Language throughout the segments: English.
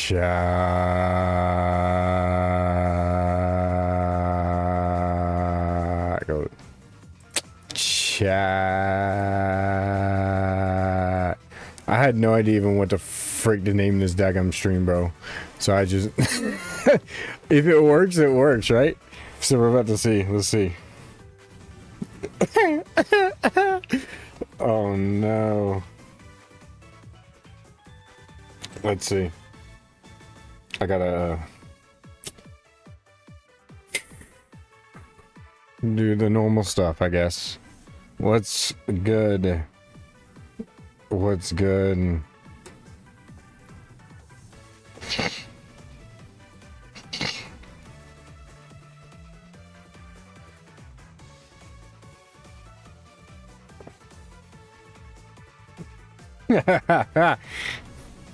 Go. Chat. I had no idea even what the frick to name this daggum stream, bro. So I just... if it works, it works, right? So we're about to see. Let's see. Oh, no. Let's see. I gotta... do the normal stuff, I guess. What's good? What's good?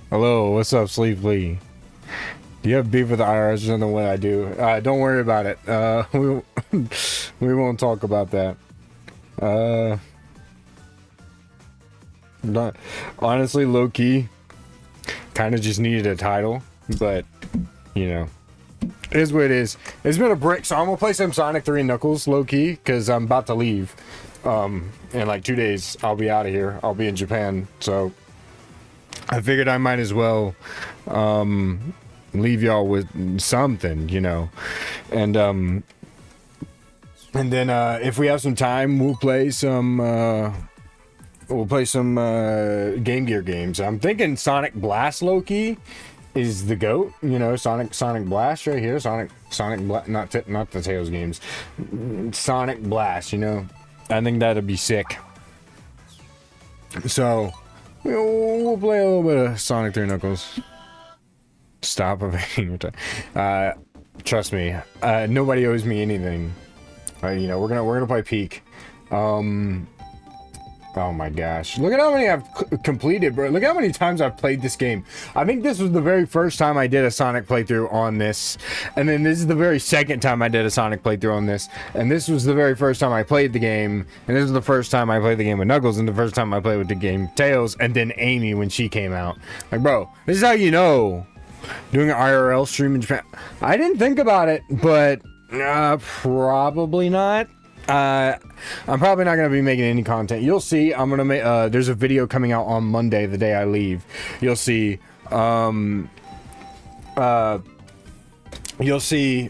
Hello, what's up, Sleeply? Do you have beef with the IRS or something? What I do? Don't worry about it. We won't talk about that. Not honestly, low key, kind of just needed a title, but you know, it is what it is. It's been a break, so I'm gonna play some Sonic 3 and Knuckles low key because I'm about to leave. In like 2 days, I'll be out of here. I'll be in Japan, so I figured I might as well leave y'all with something, you know, and then if we have some time, we'll play some Game Gear games. I'm thinking Sonic Blast low-key is the GOAT, you know, Sonic Blast right here, Sonic Blast, not the Tails games, Sonic Blast, you know, I think that'd be sick. So we'll play a little bit of Sonic 3 Knuckles. Stop evading your time. Trust me, nobody owes me anything. You know, we're gonna play Peak. Oh my gosh, look at how many I've completed, bro. Look how many times I've played this game. I think this was the very first time I did a Sonic playthrough on this, and then this is the very second time I did a Sonic playthrough on this, and this was the very first time I played the game, and this was the first time I played the game with Knuckles, and the first time I played with the game Tails, and then Amy when she came out. Like, bro, this is how you know. Doing an IRL stream in Japan. I didn't think about it, but probably not. I'm probably not gonna be making any content. You'll see. I'm gonna make. There's a video coming out on Monday, the day I leave. You'll see. You'll see.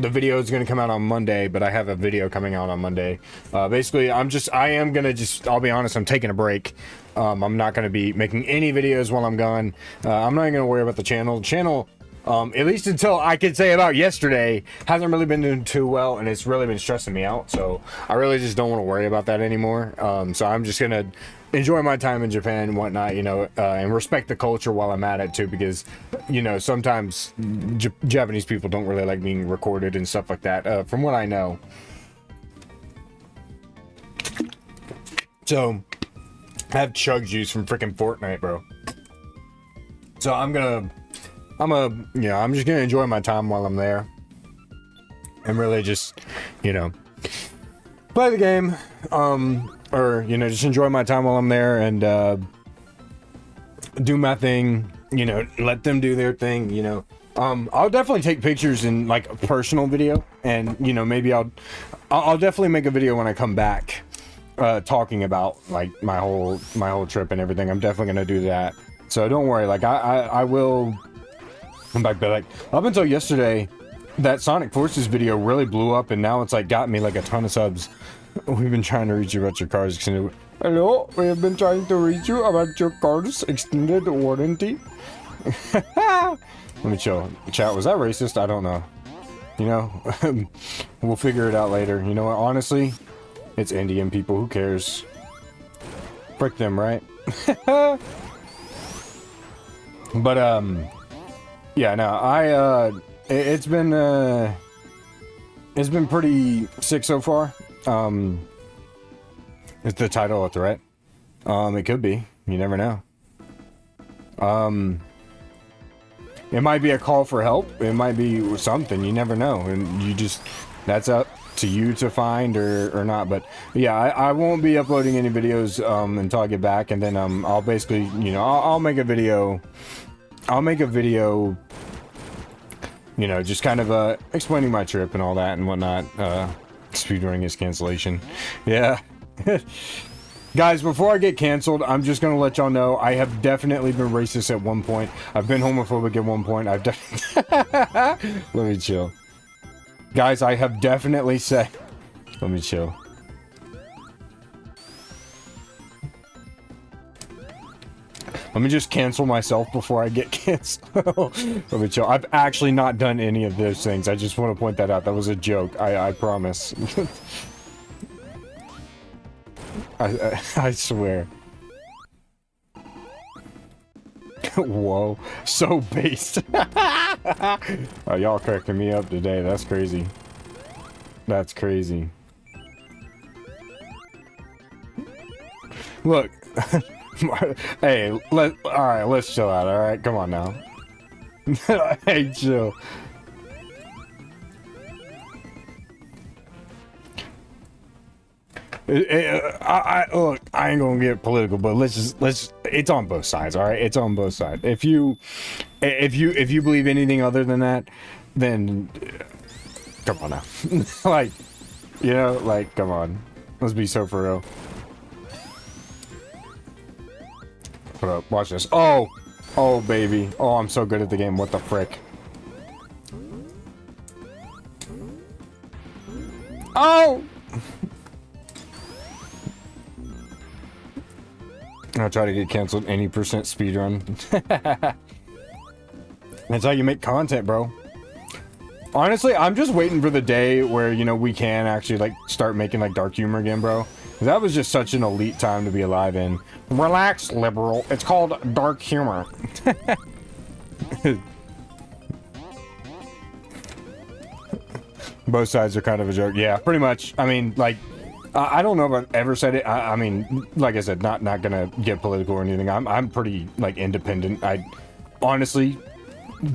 The video is gonna come out on Monday, but I have a video coming out on Monday. Basically, I'll be honest. I'm taking a break. I'm not gonna be making any videos while I'm gone. I'm not even gonna worry about the channel. At least until I could say about yesterday, hasn't really been doing too well, and it's really been stressing me out. So I really just don't want to worry about that anymore. So I'm just gonna enjoy my time in Japan and whatnot, you know, and respect the culture while I'm at it too, because, you know, sometimes Japanese people don't really like being recorded and stuff like that, from what I know. So I have chug juice from freaking Fortnite, bro. So I'm just gonna enjoy my time while I'm there, and really just, you know, play the game, or, you know, just enjoy my time while I'm there, and do my thing, you know, let them do their thing, you know. I'll definitely take pictures in like a personal video, and, you know, maybe I'll definitely make a video when I come back, talking about like my whole trip and everything. I'm definitely gonna do that, so don't worry. Like I will. I'm back, but like up until yesterday, that Sonic Forces video really blew up, and now it's like got me like a ton of subs. We've been trying to reach you about your car's extended. Hello, we have been trying to reach you about your car's extended warranty. Let me chill. Chat, was that racist? I don't know. You know, we'll figure it out later. You know what? Honestly, it's Indian people. Who cares? Frick them, right? But yeah, no, it's been pretty sick so far. Is the title a threat? It could be. You never know. It might be a call for help. It might be something. You never know, and that's up to you to find or not. But yeah, I won't be uploading any videos until I get back, and then I'll basically, you know, I'll make a video I'll make a video, you know, just kind of explaining my trip and all that and whatnot. Speedrunning is cancellation. Yeah. Guys, before I get canceled, I'm just gonna let y'all know I have definitely been racist at one point. I've been homophobic at one point. I've definitely... Let me chill. Guys, I have definitely said... Let me chill. Let me just cancel myself before I get canceled. Let me chill. I've actually not done any of those things. I just want to point that out. That was a joke. I promise. I swear. Whoa. So based. Oh, y'all cracking me up today. That's crazy. That's crazy. Look. Hey, alright, let's chill out, alright? Come on now. Hey, chill. Look, I ain't gonna get political, but let's it's on both sides, alright? It's on both sides. If you believe anything other than that, then come on now. Like, you know, like, come on. Let's be so for real. Hold up, watch this. Oh! Oh, baby. Oh, I'm so good at the game. What the frick? Oh! I'll try to get canceled any percent speedrun. That's how you make content, bro. Honestly, I'm just waiting for the day where, you know, we can actually, like, start making, like, dark humor again, bro. That was just such an elite time to be alive in. Relax, liberal. It's called dark humor. Both sides are kind of a joke. Yeah, pretty much. I mean, like, I don't know if I've ever said it. I mean, like I said, not gonna get political or anything. I'm pretty, like, independent. I honestly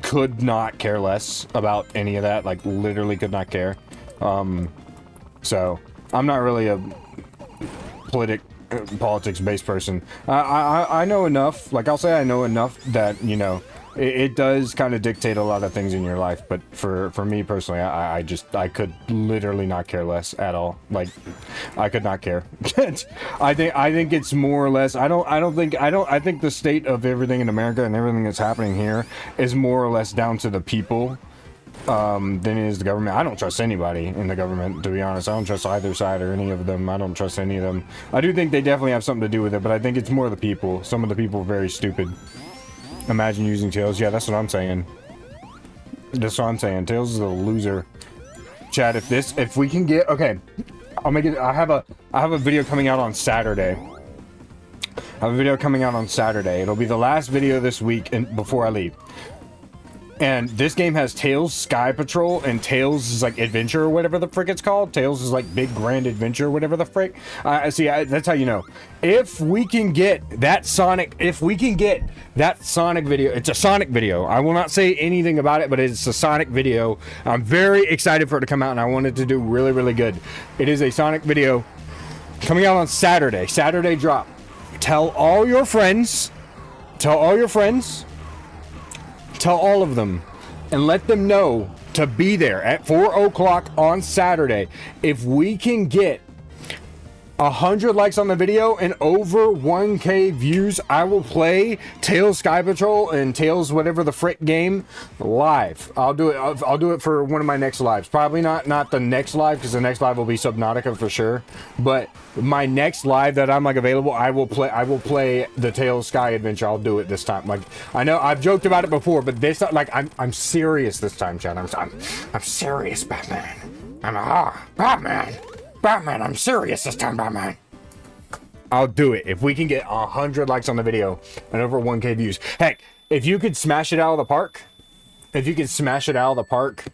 could not care less about any of that. Like, literally could not care. So I'm not really a politics-based person. I know enough. Like, I'll say I know enough that, you know, it does kind of dictate a lot of things in your life. But for me personally, I could literally not care less at all. Like, I could not care. I think it's more or less. I think the state of everything in America and everything that's happening here is more or less down to the people. Than it is the government. I don't trust anybody in the government, to be honest. I don't trust either side or any of them. I don't trust any of them. I do think they definitely have something to do with it, but I think it's more the people. Some of the people are very stupid. Imagine using Tails. Yeah, that's what I'm saying. That's what I'm saying. Tails is a loser. Chad, if we can get, okay, I'll make it. I have a video coming out on Saturday. I have a video coming out on Saturday. It'll be the last video this week and before I leave. And this game has Tails Sky Patrol and Tails is like Adventure or whatever the frick it's called. Tails is like Big Grand Adventure, whatever the frick. See, that's how you know. If we can get that Sonic video, it's a Sonic video. I will not say anything about it, but it's a Sonic video. I'm very excited for it to come out and I want it to do really, really good. It is a Sonic video coming out on Saturday. Saturday drop. Tell all your friends. Tell all your friends. Tell all of them and let them know to be there at 4 o'clock on Saturday. If we can get 100 likes on the video and over 1K views, I will play Tails Sky Patrol and Tails whatever the frick game live. I'll do it. I'll do it for one of my next lives. Probably not the next live because the next live will be Subnautica for sure. But my next live that I'm like available, I will play the Tails Sky Adventure. I'll do it this time. Like, I know I've joked about it before, but this like I'm serious this time, Chad. I'm serious, Batman. Batman, I'm serious this time, Batman. I'll do it. If we can get 100 likes on the video and over 1K views. Heck, if you could smash it out of the park. If you can smash it out of the park.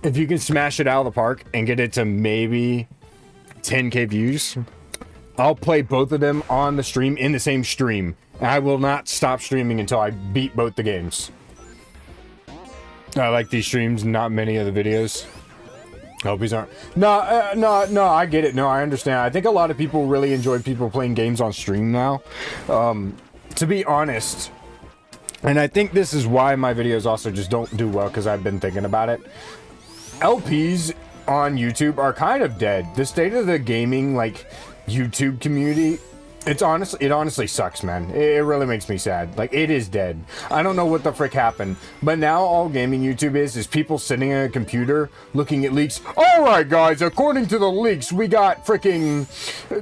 If you can smash it out of the park and get it to maybe 10K views. I'll play both of them on the stream, in the same stream. And I will not stop streaming until I beat both the games. I like these streams, not many of the videos. Hope he's aren't. No, I get it. No, I understand. I think a lot of people really enjoy people playing games on stream now. To be honest, and I think this is why my videos also just don't do well, because I've been thinking about it. LPs on YouTube are kind of dead. The state of the gaming, like, YouTube community, it honestly sucks, man. It really makes me sad. Like, it is dead. I don't know what the frick happened, but now all gaming YouTube is people sitting at a computer looking at leaks. All right, guys, according to the leaks, we got freaking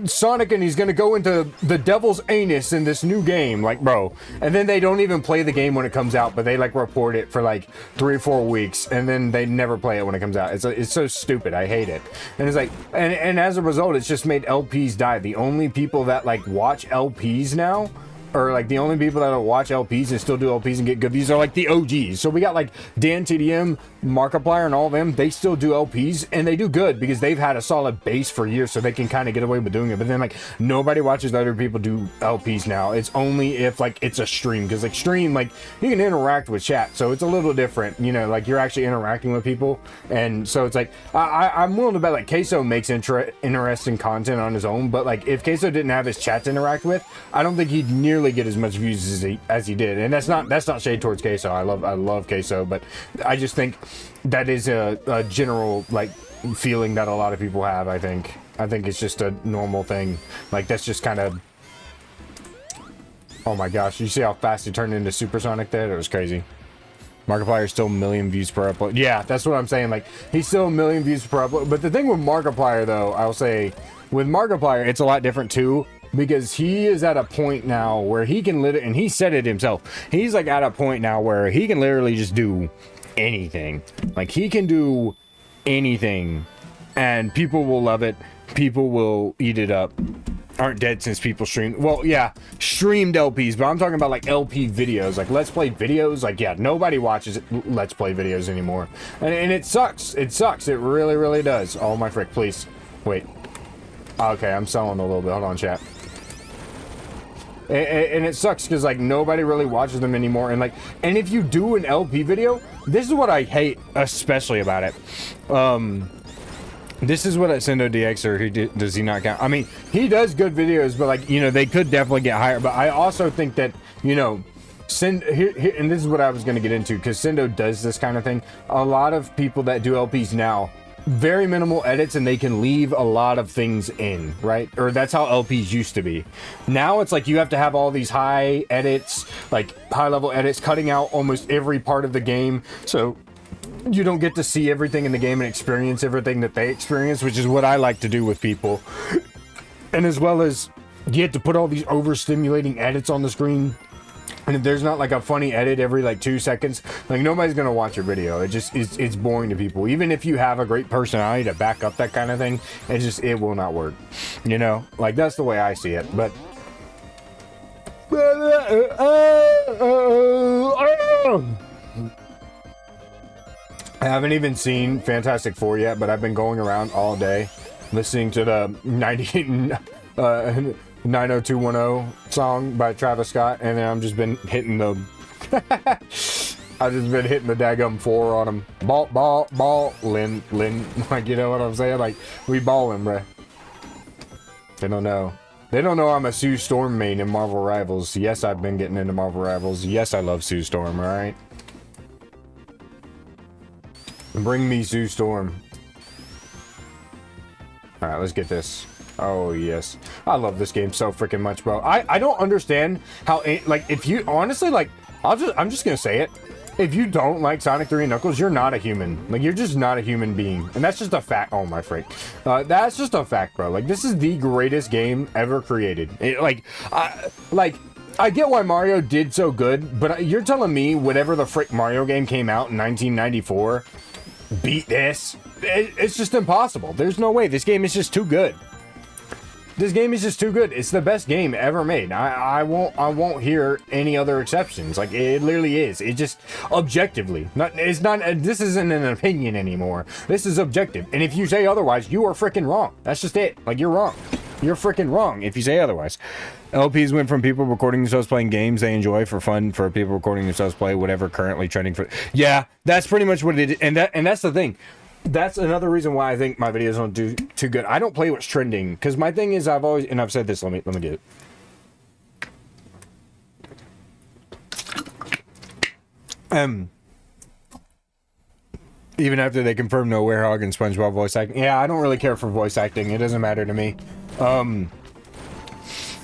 Sonic, and he's gonna go into the devil's anus in this new game. Like, bro. And then they don't even play the game when it comes out, but they like report it for like 3 or 4 weeks, and then they never play it when it comes out. It's so stupid. I hate it. And it's like, and as a result, it's just made LPs die. The only people that like watch LPs now, or like the only people that watch LPs and still do LPs and get good views, are like the OGs. So we got like Dan TDM, Markiplier, and all of them. They still do LPs, and they do good because they've had a solid base for years, so they can kind of get away with doing it. But then like nobody watches other people do LPs now. It's only if like it's a stream, because like stream, like you can interact with chat, so it's a little different, you know, like you're actually interacting with people. And so it's like I'm willing to bet like Queso makes interesting content on his own, but like if Queso didn't have his chat to interact with, I don't think he'd nearly get as much views as he did. And that's not shade towards Queso. I love Queso, but I just think that is a general like feeling that a lot of people have. I think it's just a normal thing. Like that's just kind of, oh my gosh, you see how fast he turned into Supersonic there? That was crazy. Markiplier is still 1 million views per upload. Yeah, that's what I'm saying. Like he's still 1 million views per upload. But the thing with Markiplier though, I'll say with Markiplier, it's a lot different too, because he is at a point now where he can and he said it himself, he's like at a point now where he can literally just do anything. Like he can do anything and people will love it, people will eat it up. Aren't dead since people streamed, well, yeah, streamed LPs, but I'm talking about like LP videos, like let's play videos. Like, yeah, nobody watches let's play videos anymore, and it sucks. It really does. Oh my frick, please wait. Okay, I'm selling a little bit. Hold on, chat. And it sucks because like nobody really watches them anymore. And like, and if you do an LP video, this is what I hate especially about it. This is what Sendo DX, or does he not count? I mean, he does good videos, but like, you know, they could definitely get higher. But I also think that, you know, and this is what I was going to get into, because Sendo does this kind of thing. A lot of people that do LPs now, very minimal edits, and they can leave a lot of things in, right? Or that's how LPs used to be. Now it's like you have to have all these high edits, like high level edits, cutting out almost every part of the game, so you don't get to see everything in the game and experience everything that they experience, which is what I like to do with people. And as well as you have to put all these overstimulating edits on the screen, and if there's not like a funny edit every like 2 seconds, like nobody's gonna watch your video. It just it's boring to people. Even if you have a great personality to back up that kind of thing, it will not work, you know. Like that's the way I see it. But I haven't even seen Fantastic Four yet, but I've been going around all day listening to the 90210 song by Travis Scott, and then I've just been hitting the I've just been hitting the daggum 4 on him. Ball, Lin, like, you know what I'm saying? Like, we ballin', bruh. They don't know. They don't know I'm a Sue Storm main in Marvel Rivals. Yes, I've been getting into Marvel Rivals. Yes, I love Sue Storm, alright? Bring me Sue Storm. Alright, let's get this. Oh, yes. I love this game so freaking much, bro. I don't understand how, like, if you, honestly, like, I'm just gonna say it. If you don't like Sonic 3 and Knuckles, you're not a human. Like, you're just not a human being. And that's just a fact. Oh, my freak. That's just a fact, bro. Like, this is the greatest game ever created. I get why Mario did so good, but you're telling me whatever the frick Mario game came out in 1994 beat this? It's just impossible. There's no way. This game is just too good. This game is just too good. It's the best game ever made. I won't hear any other exceptions. Like, it literally is. It just objectively. This isn't an opinion anymore. This is objective. And if you say otherwise, you are freaking wrong. That's just it. Like, you're wrong. You're freaking wrong if you say otherwise. LPs went from people recording themselves playing games they enjoy for fun, for people recording themselves play whatever currently trending for. Yeah, that's pretty much what it is. And that's the thing. That's another reason why I think my videos don't do too good. I don't play what's trending, because my thing is, I've said this, let me get it. Um, Even after they confirmed no Werehog and SpongeBob voice acting. Yeah, I don't really care for voice acting. It doesn't matter to me. I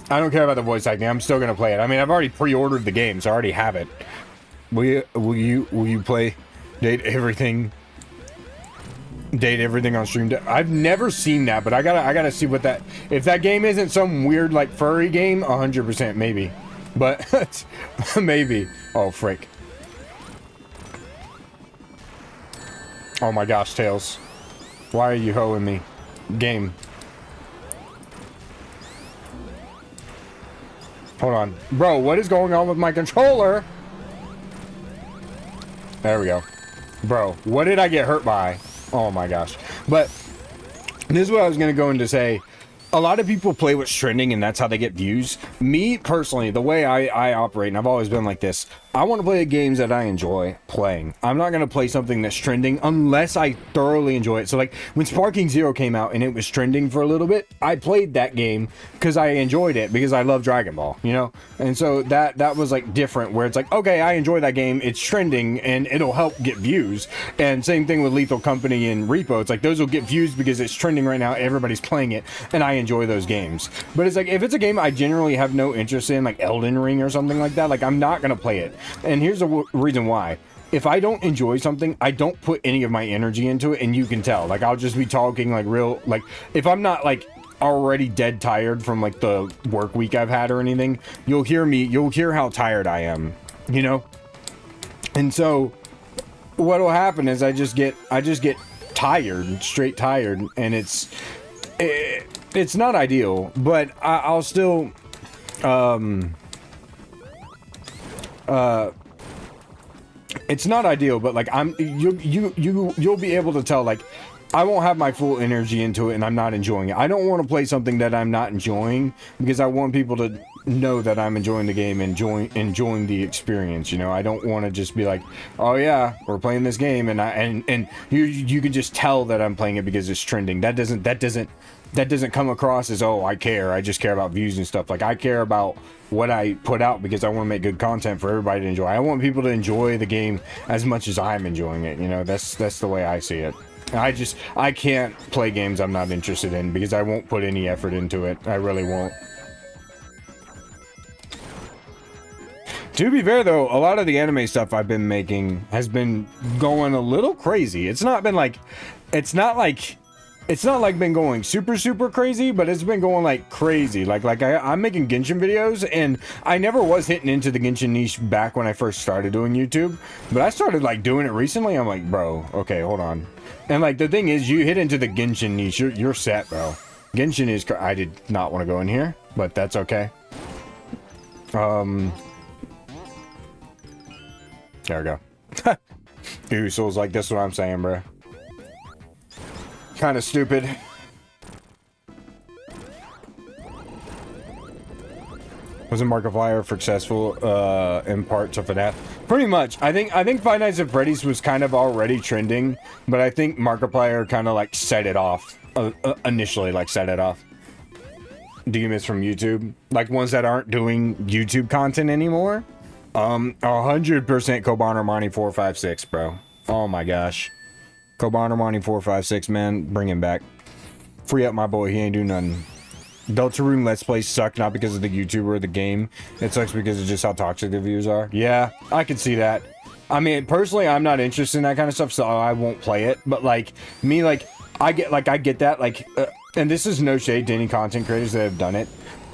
don't care about the voice acting. I'm still gonna play it. I mean, I've already pre-ordered the game, so I already have it. Will you play date everything on stream? I've never seen that, but I gotta see what that. If that game isn't some weird like furry game, 100% maybe. But maybe. Oh frick. Oh my gosh, Tails. Why are you hoeing me? Game. Hold on. Bro, what is going on with my controller? There we go. Bro, what did I get hurt by? Oh my gosh. But this is what I was going to go into say. A lot of people play what's trending and that's how they get views. Me, personally, the way I operate, and I've always been like this, I want to play the games that I enjoy playing. I'm not going to play something that's trending unless I thoroughly enjoy it. So like when Sparking Zero came out and it was trending for a little bit, I played that game because I enjoyed it because I love Dragon Ball, you know? And so that was like different where it's like, okay, I enjoy that game. It's trending and it'll help get views. And same thing with Lethal Company and Repo. It's like those will get views because it's trending right now. Everybody's playing it and I enjoy those games. But it's like if it's a game I generally have no interest in, like Elden Ring or something like that, like I'm not going to play it. And here's the reason why. If I don't enjoy something, I don't put any of my energy into it, and you can tell. Like, I'll just be talking, like, real... Like, if I'm not, like, already dead tired from, like, the work week I've had or anything, you'll hear how tired I am, you know? And so, what'll happen is I just get tired, straight tired, and it's not ideal, but I'll still... it's not ideal, but like you'll be able to tell, like I won't have my full energy into it and I'm not enjoying it. I don't want to play something that I'm not enjoying because I want people to know that I'm enjoying the game and enjoying the experience, you know. I don't want to just be like, oh yeah, we're playing this game and you can just tell that I'm playing it because it's trending. That doesn't come across as, oh, I just care about views and stuff. Like I care about what I put out because I want to make good content for everybody to enjoy. I want people to enjoy the game as much as I'm enjoying it, you know. That's the way I see it. I can't play games I'm not interested in because I won't put any effort into it. I really won't. To be fair though, a lot of the anime stuff I've been making has been going a little crazy. It's not like been going super crazy, but it's been going like crazy. I'm making Genshin videos and I never was hitting into the Genshin niche back when I first started doing YouTube, but I started like doing it recently. I'm like, bro, okay, hold on. And like the thing is, you hit into the Genshin niche, you're set, bro. Genshin is, I did not want to go in here, but that's okay. There we go. Ooh, Souls, like this is what I'm saying, bro. Kind of stupid. Wasn't Markiplier successful in part to FNAF? Pretty much. I think Five Nights at Freddy's was kind of already trending, but I think Markiplier kind of like set it off initially, like set it off. DMs from YouTube, like ones that aren't doing YouTube content anymore. 100% Koban Armani 456, bro. Oh my gosh. Koban Armani 456, man, bring him back. Free up my boy, he ain't do nothing. Deltarune Let's Play suck not because of the YouTuber or the game. It sucks because of just how toxic the views are. Yeah, I can see that. I mean, personally, I'm not interested in that kind of stuff, so I won't play it. But like me, like I get that, like, and this is no shade to any content creators that have done it.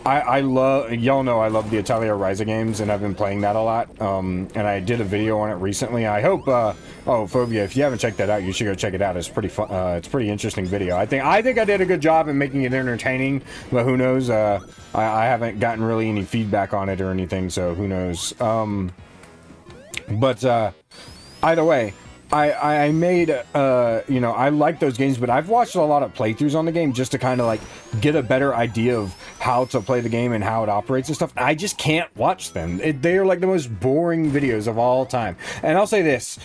I love, y'all know I love the Italia Ryza games, and I've been playing that a lot. And I did a video on it recently. I hope, oh, Phobia, if you haven't checked that out, you should go check it out. It's pretty fun. It's a pretty interesting video. I think I did a good job in making it entertaining, but who knows? I haven't gotten really any feedback on it or anything, so who knows? Either way, I made, you know, I like those games, but I've watched a lot of playthroughs on the game just to kind of like get a better idea of how to play the game and how it operates and stuff. I just can't watch them. They are like the most boring videos of all time. And I'll say this,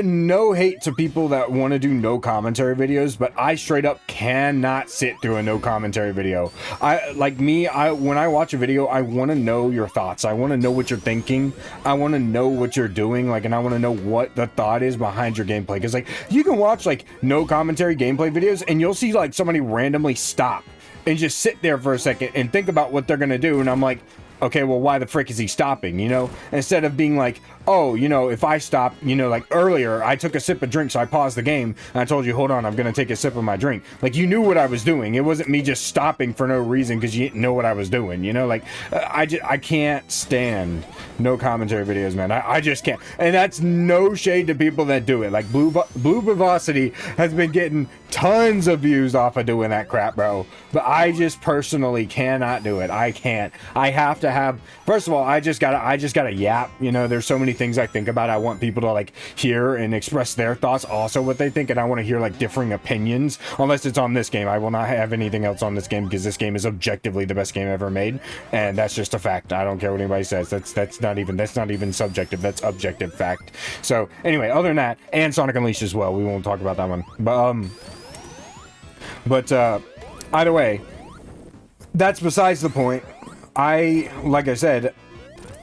no hate to people that want to do no commentary videos, but I straight up cannot sit through a no commentary video. When I watch a video, I want to know your thoughts. I want to know what you're thinking. I want to know what you're doing, like, and I want to know what the thought is behind your gameplay. Because, like, you can watch, like, no commentary gameplay videos, and you'll see, like, somebody randomly stop and just sit there for a second and think about what they're gonna do, and I'm like, okay, well, why the frick is he stopping, you know? Instead of being like, oh, you know, if I stop, you know, like earlier, I took a sip of drink, so I paused the game, and I told you, hold on, I'm gonna take a sip of my drink. Like, you knew what I was doing. It wasn't me just stopping for no reason because you didn't know what I was doing, you know? Like, I can't stand no commentary videos, man. I just can't. And that's no shade to people that do it. Like, Blue Bavosity has been getting tons of views off of doing that crap, bro. But I just personally cannot do it. I can't. I have to have, first of all, I just gotta yap. You know, there's so many things I think about. I want people to, like, hear and express their thoughts, also what they think, and I want to hear, like, differing opinions. Unless it's on this game. I will not have anything else on this game because this game is objectively the best game ever made, and that's just a fact. I don't care what anybody says. That's not even subjective. That's objective fact. So anyway, other than that, and Sonic Unleashed as well. We won't talk about that one. But either way, that's besides the point. Like I said,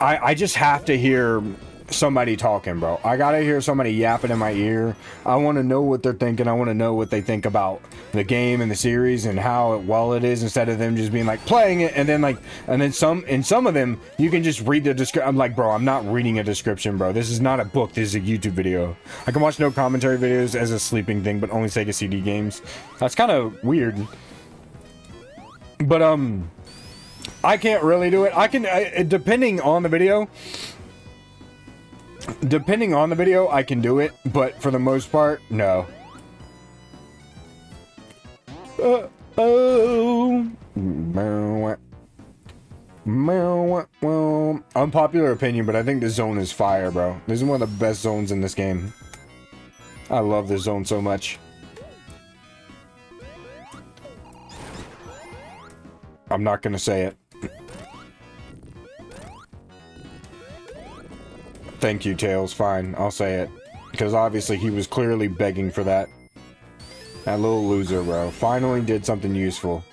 I just have to hear somebody talking, bro. I gotta hear somebody yapping in my ear. I want to know what they're thinking. I want to know what they think about the game and the series and how well it is, instead of them just being like playing it and then some of them you can just read the description. I'm like, bro, I'm not reading a description, bro. This is not a book. This is a YouTube video. I can watch no commentary videos as a sleeping thing, but only Sega CD games. That's kind of weird. But I can't really do it. I can, depending on the video, I can do it, but for the most part, no. Unpopular opinion, but I think this zone is fire, bro. This is one of the best zones in this game. I love this zone so much. I'm not gonna say it. Thank you, Tails. Fine, I'll say it. Because obviously he was clearly begging for that. That little loser, bro. Finally did something useful.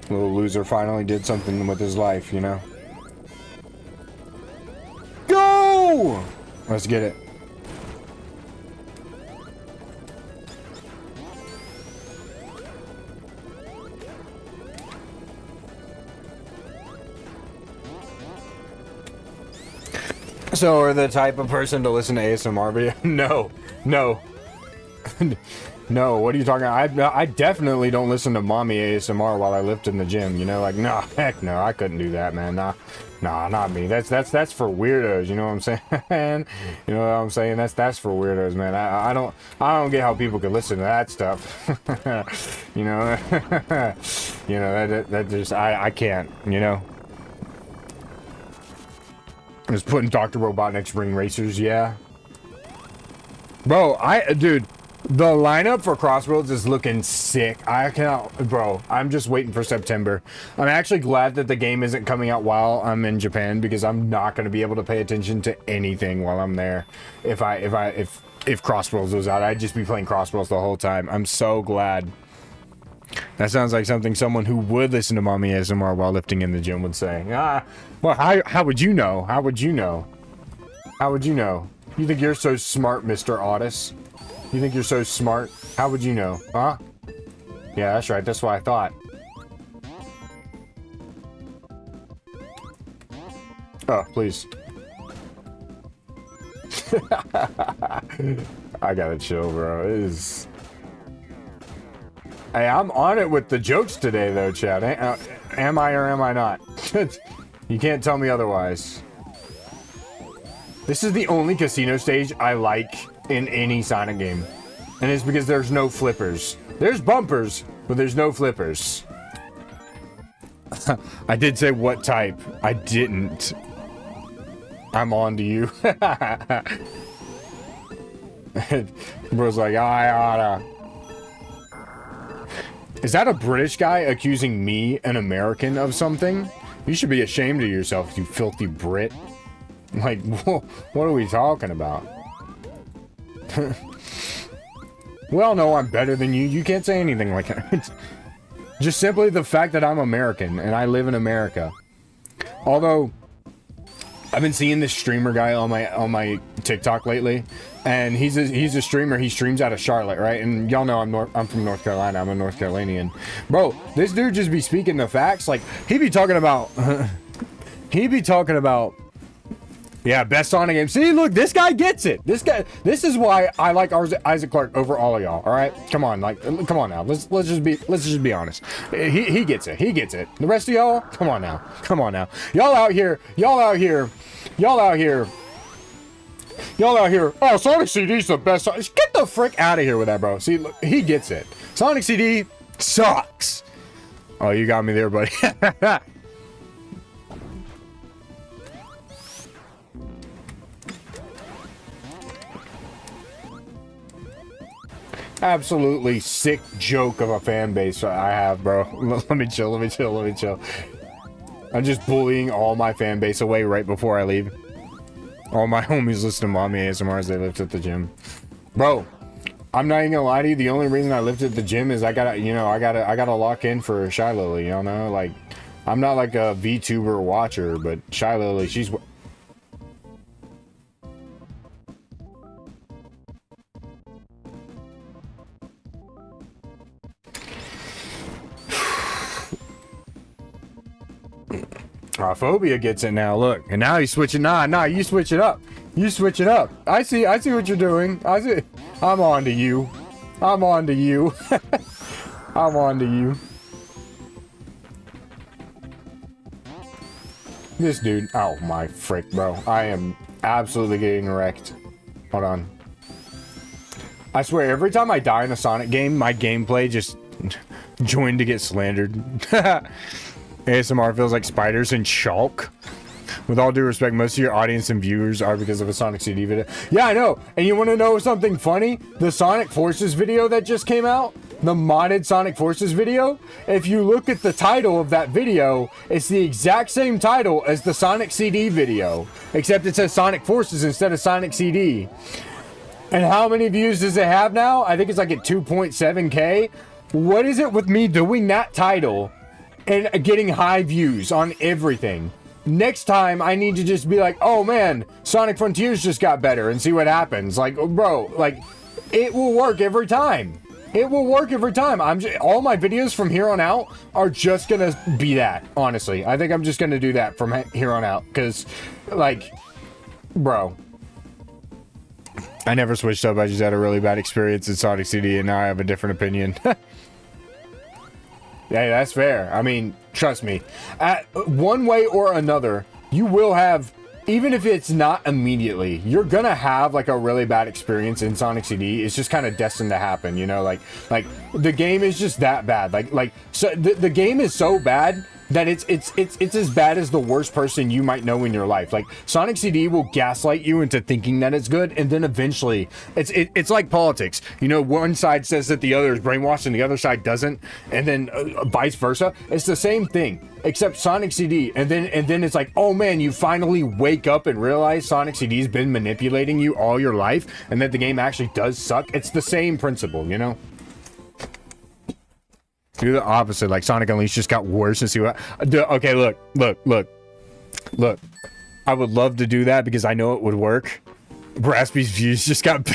Little loser finally did something with his life, you know? Go! Let's get it. So, are the type of person to listen to ASMR video? No. No. No, what are you talking about? I definitely don't listen to mommy ASMR while I lift in the gym, you know? Like, no, heck no, I couldn't do that, man. Nah, not me. That's for weirdos, you know what I'm saying? You know what I'm saying? That's for weirdos, man. I don't get how people could listen to that stuff. You know? You know, that just, I can't, you know? Just putting Dr. Robotnik's ring racers, yeah. Bro, dude, the lineup for Crossroads is looking sick. I cannot, bro, I'm just waiting for September. I'm actually glad that the game isn't coming out while I'm in Japan, because I'm not going to be able to pay attention to anything while I'm there. If Crossroads was out, I'd just be playing Crossroads the whole time. I'm so glad. That sounds like something someone who would listen to mommy ASMR while lifting in the gym would say. Well, how would you know? How would you know? How would you know? You think you're so smart, Mr. Otis? You think you're so smart? How would you know? Huh? Yeah, that's right. That's what I thought. Oh, please. I gotta chill, bro. It is... Hey, I'm on it with the jokes today, though, Chad. Am I or am I not? You can't tell me otherwise. This is the only casino stage I like in any Sonic game. And it's because there's no flippers. There's bumpers, but there's no flippers. I did say what type. I didn't. I'm on to you. Bro's like, I oughta. Is that a British guy accusing me, an American, of something? You should be ashamed of yourself, you filthy Brit. Like, what are we talking about? We all know I'm better than you. You can't say anything like that. Just simply the fact that I'm American and I live in America. Although, I've been seeing this streamer guy on my TikTok lately, and he's a streamer. He streams out of Charlotte, right? And y'all know I'm from North Carolina. I'm a North Carolinian. Bro, this dude just be speaking the facts. Like, he be talking about yeah, best Sonic game. See, look, this guy gets it. This is why I like Isaac Clarke over all of y'all. All right, come on, come on now. Let's just be honest. He gets it. He gets it. The rest of y'all, come on now. Y'all out here. Oh, Sonic CD's the best. Get the frick out of here with that, bro. See, look, he gets it. Sonic CD sucks. Oh, you got me there, buddy. Absolutely sick joke of a fan base I have, bro. Let me chill. I'm just bullying all my fan base away right before I leave. All my homies listen to mommy ASMR as they lift at the gym. Bro, I'm not even gonna lie to you. The only reason I lift at the gym is I gotta lock in for Shy Lily, you know? Like, I'm not like a VTuber watcher, but Shy Lily, she's... Phobia gets it now, look. And now he's switching. Nah, you switch it up. I see what you're doing. I'm on to you. I'm on to you. This dude. Oh my frick, bro. I am absolutely getting wrecked. Hold on. I swear, every time I die in a Sonic game, my gameplay just joined to get slandered. ASMR feels like spiders and chalk. With all due respect, most of your audience and viewers are because of a Sonic CD video. Yeah, I know. And you want to know something funny? The Sonic Forces video that just came out, the modded Sonic Forces video, if you look at the title of that video, it's the exact same title as the Sonic CD video, except it says Sonic Forces instead of Sonic CD. And how many views does it have now? I think it's like at 2.7K. What is it with me doing that title and getting high views on everything? Next time, I need to just be like, oh man, Sonic Frontiers just got better, and see what happens. Like, bro, like, it will work every time. All my videos from here on out are just gonna be that, honestly. I think I'm just gonna do that from here on out, because, like, bro. I never switched up, I just had a really bad experience in Sonic CD, and now I have a different opinion. Hey, that's fair. I mean, trust me. One way or another, you will have, even if it's not immediately, you're gonna have like a really bad experience in Sonic CD. It's just kind of destined to happen, you know? Like the game is just that bad. So the game is so bad that it's as bad as the worst person you might know in your life. Like, Sonic CD will gaslight you into thinking that it's good, and then eventually it's like politics. You know, one side says that the other is brainwashed and the other side doesn't, and then vice versa. It's the same thing, except Sonic CD, and then it's like, oh man, you finally wake up and realize Sonic CD's been manipulating you all your life, and that the game actually does suck. It's the same principle, you know? Do the opposite, like Sonic Unleashed just got worse and see what... Okay, look. I would love to do that because I know it would work. Raspy's views just got...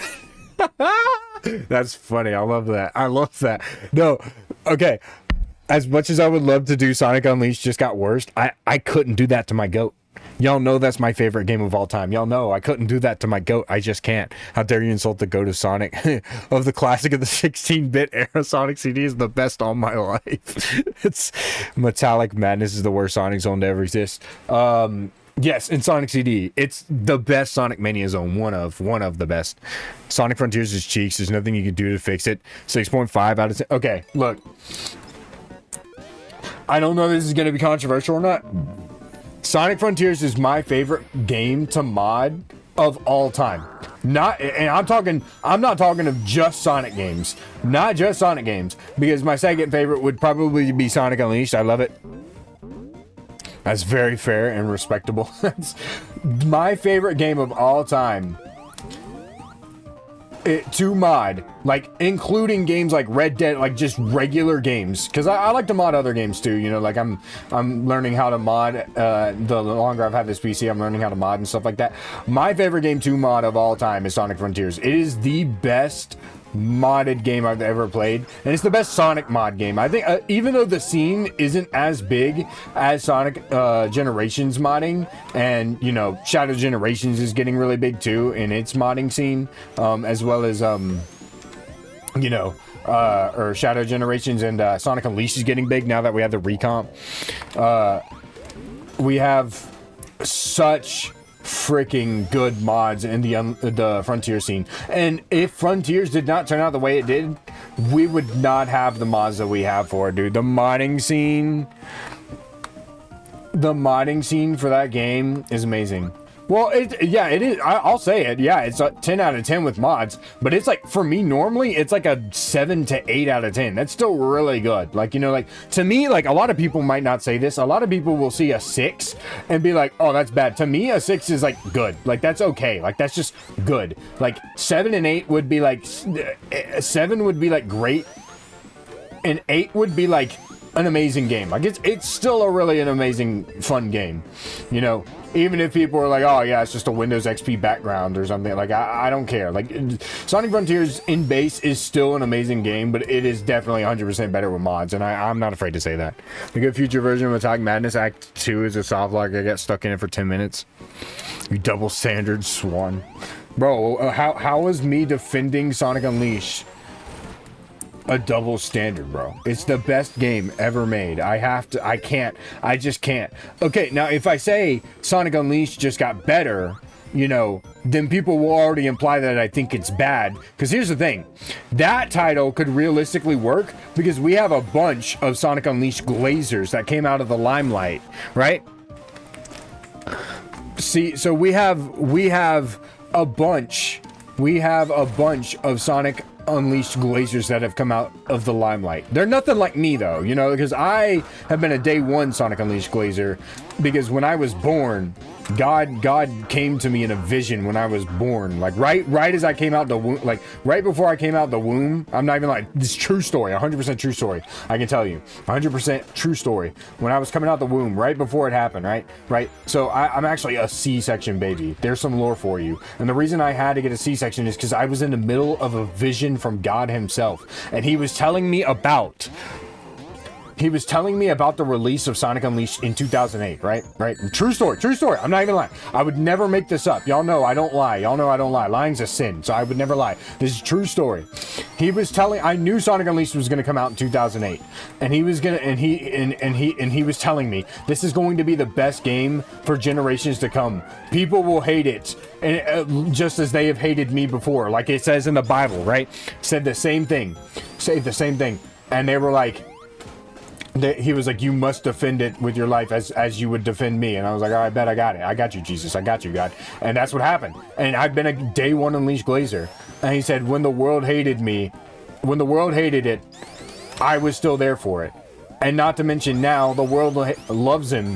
That's funny. I love that. No, okay. As much as I would love to do Sonic Unleashed just got worse, I couldn't do that to my goat. Y'all know that's my favorite game of all time. Y'all know I couldn't do that to my goat. I just can't. How dare you insult the goat of Sonic? Of the classic of the 16-bit era, Sonic CD is the best all my life. It's Metallic Madness is the worst Sonic zone to ever exist. Yes, in Sonic CD, it's the best Sonic Mania zone. One of the best. Sonic Frontiers is cheeks. There's nothing you can do to fix it. 6.5 out of 10. Okay, look. I don't know if this is going to be controversial or not. Sonic Frontiers is my favorite game to mod of all time. Not, and I'm not talking of just Sonic games. Not just Sonic games. Because my second favorite would probably be Sonic Unleashed. I love it. That's very fair and respectable. That's my favorite game of all time. To mod, like including games like Red Dead, like just regular games, because I like to mod other games too, you know, like I'm learning how to mod. The longer I've had this PC, I'm learning how to mod and stuff like that. My favorite game to mod of all time is Sonic Frontiers. It is the best modded game I've ever played, and it's the best Sonic mod game. I think even though the scene isn't as big as Sonic Generations modding, and you know Shadow Generations is getting really big too in its modding scene, as well as you know or Shadow Generations and Sonic Unleashed is getting big now that we have the recomp. We have such freaking good mods in the Frontier scene, and if Frontiers did not turn out the way it did, we would not have the mods that we have for it, dude. The modding scene for that game is amazing. Well, yeah, it is. I'll say it. Yeah, it's a 10 out of 10 with mods, but it's like, for me, normally, it's like a 7 to 8 out of 10. That's still really good. Like, you know, like, to me, like, a lot of people might not say this. A lot of people will see a 6 and be like, oh, that's bad. To me, a 6 is, like, good. Like, that's okay. Like, that's just good. Like, 7 and 8 would be, like, 7 would be, like, great, and 8 would be, like, an amazing game. Like, it's still a really an amazing, fun game, you know? Even if people are like, oh yeah, it's just a Windows XP background or something, like I don't care. Like Sonic Frontiers in base is still an amazing game, but it is definitely 100% better with mods, and I'm not afraid to say that. The good future version of Attack Madness Act 2 is a soft lock. I got stuck in it for 10 minutes. You double standard swan. Bro, how is me defending Sonic Unleashed a double standard, bro? It's the best game ever made. I just can't. Okay, now if I say Sonic Unleashed just got better, you know, then people will already imply that I think it's bad. Because here's the thing, that title could realistically work because we have a bunch of Sonic Unleashed glazers that came out of the limelight, right? See, so we have a bunch of Sonic Unleashed glazers that have come out of the limelight. They're nothing like me though, you know, because I have been a day one Sonic Unleashed glazer, because when I was born, God came to me in a vision when I was born, like right as I came out the womb, like right before I came out the womb. I'm not even like, this true story, 100% true story. I can tell you, 100% true story. When I was coming out the womb, right before it happened, right. So I'm actually a C-section baby. There's some lore for you. And the reason I had to get a C-section is because I was in the middle of a vision from God himself, and he was telling me about the release of Sonic Unleashed in 2008, right? True story. I'm not even lying. I would never make this up. Y'all know I don't lie. Lying's a sin, so I would never lie. This is true story. I knew Sonic Unleashed was going to come out in 2008, and he was telling me this is going to be the best game for generations to come. People will hate it, and just as they have hated me before, like it says in the Bible, right? Said the same thing, and they were like, he was like, you must defend it with your life as you would defend me. And I was like, all right, bet, I got it. I got you, Jesus. I got you, God. And that's what happened. And I've been a day one Unleashed glazer. And he said, when the world hated it, I was still there for it. And not to mention now the world loves it.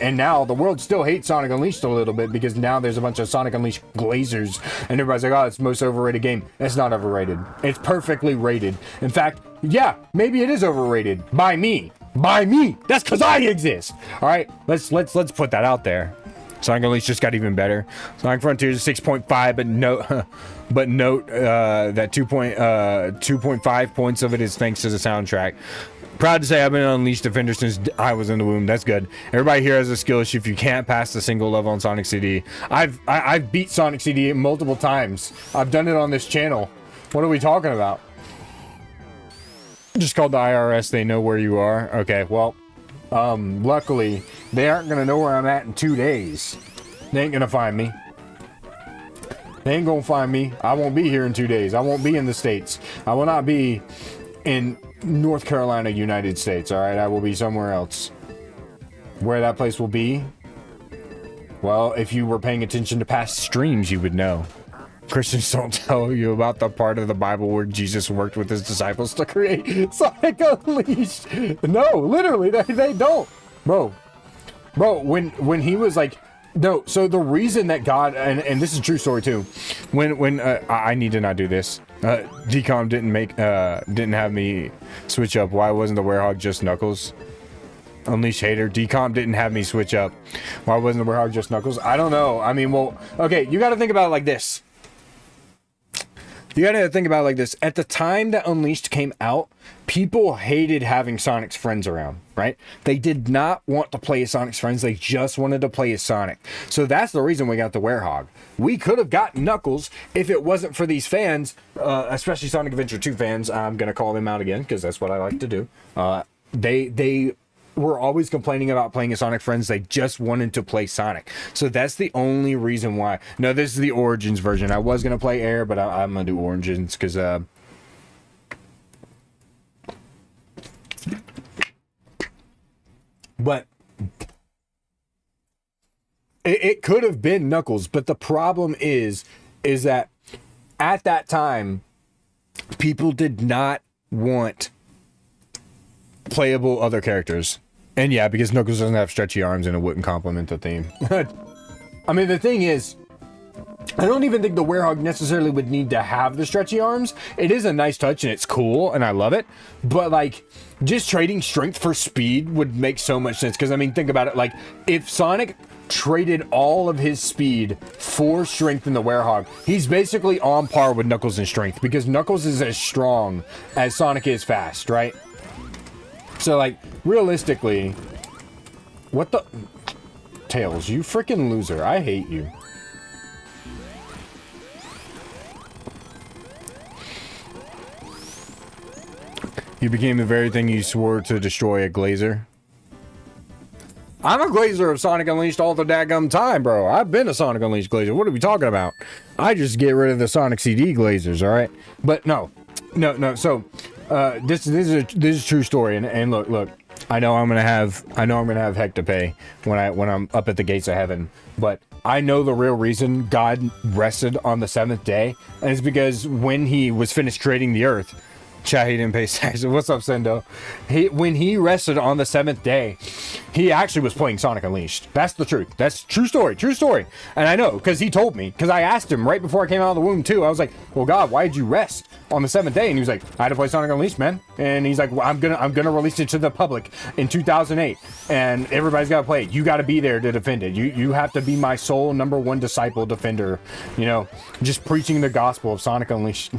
And now the world still hates Sonic Unleashed a little bit, because now there's a bunch of Sonic Unleashed glazers. And everybody's like, oh, it's the most overrated game. It's not overrated. It's perfectly rated. In fact, yeah, maybe it is overrated by me. That's because I exist. All right, let's put that out there. Sonic Unleashed just got even better. Sonic Frontiers is 6.5, but note that 2.5 points of it is thanks to the soundtrack. Proud to say I've been an Unleashed defender since I was in the womb. That's good. Everybody here has a skill issue if you can't pass the single level on Sonic CD. I've beat Sonic CD multiple times. I've done it on this channel. What are we talking about? Just called the IRS. They know where you are. Okay, well, luckily they aren't gonna know where I'm at in 2 days. They ain't gonna find me. They ain't gonna find me. I won't be here in 2 days. I won't be in the States. I will not be in North Carolina, United States. All right, I will be somewhere else. Where that place will be? Well, if you were paying attention to past streams, you would know. Christians don't tell you about the part of the Bible where Jesus worked with his disciples to create Sonic Unleashed. No, literally, they don't. Bro, when he was like, no, so the reason that God, and this is a true story too, when I need to not do this. DCOM didn't have me switch up. Why wasn't the Werehog just Knuckles? Unleash hater. DCOM didn't have me switch up. Why wasn't the Werehog just Knuckles? I don't know. I mean, well, okay, you got to think about it like this. You gotta think about it like this. At the time that Unleashed came out, people hated having Sonic's friends around, right? They did not want to play as Sonic's friends. They just wanted to play as Sonic. So that's the reason we got the Werehog. We could have gotten Knuckles if it wasn't for these fans, especially Sonic Adventure 2 fans. I'm gonna call them out again because that's what I like to do. They were always complaining about playing as Sonic friends. They just wanted to play Sonic. So that's the only reason why. No, this is the Origins version. I was going to play Air, but I'm going to do Origins because... But... It could have been Knuckles, but the problem is that at that time, people did not want playable other characters. And yeah, because Knuckles doesn't have stretchy arms and it wouldn't complement the theme. I mean, the thing is, I don't even think the Werehog necessarily would need to have the stretchy arms. It is a nice touch and it's cool and I love it. But like, just trading strength for speed would make so much sense. Because I mean, think about it. Like, if Sonic traded all of his speed for strength in the Werehog, he's basically on par with Knuckles in strength. Because Knuckles is as strong as Sonic is fast, right? So, like, realistically, what the... Tails, you freaking loser. I hate you. You became the very thing you swore to destroy, a Glazer. I'm a Glazer of Sonic Unleashed all the daggum time, bro. I've been a Sonic Unleashed Glazer. What are we talking about? I just get rid of the Sonic CD Glazers, alright? But no. So... this is a true story, and look, I know I'm gonna have heck to pay when I'm up at the gates of heaven, but I know the real reason God rested on the 7th day, and it's because when he was finished creating the earth, chat, he didn't pay taxes. What's up, Sendo? When he rested on the 7th day, he actually was playing Sonic Unleashed. That's the truth. That's true story. And I know, because he told me, because I asked him right before I came out of the womb too. I was like, well, God, why did you rest on the 7th day? And he was like, I had to play Sonic Unleashed, man. And he's like, well, I'm gonna release it to the public in 2008, and everybody's gotta play it. You gotta be there to defend it. You have to be my sole #1 disciple defender, you know, just preaching the gospel of Sonic Unleashed.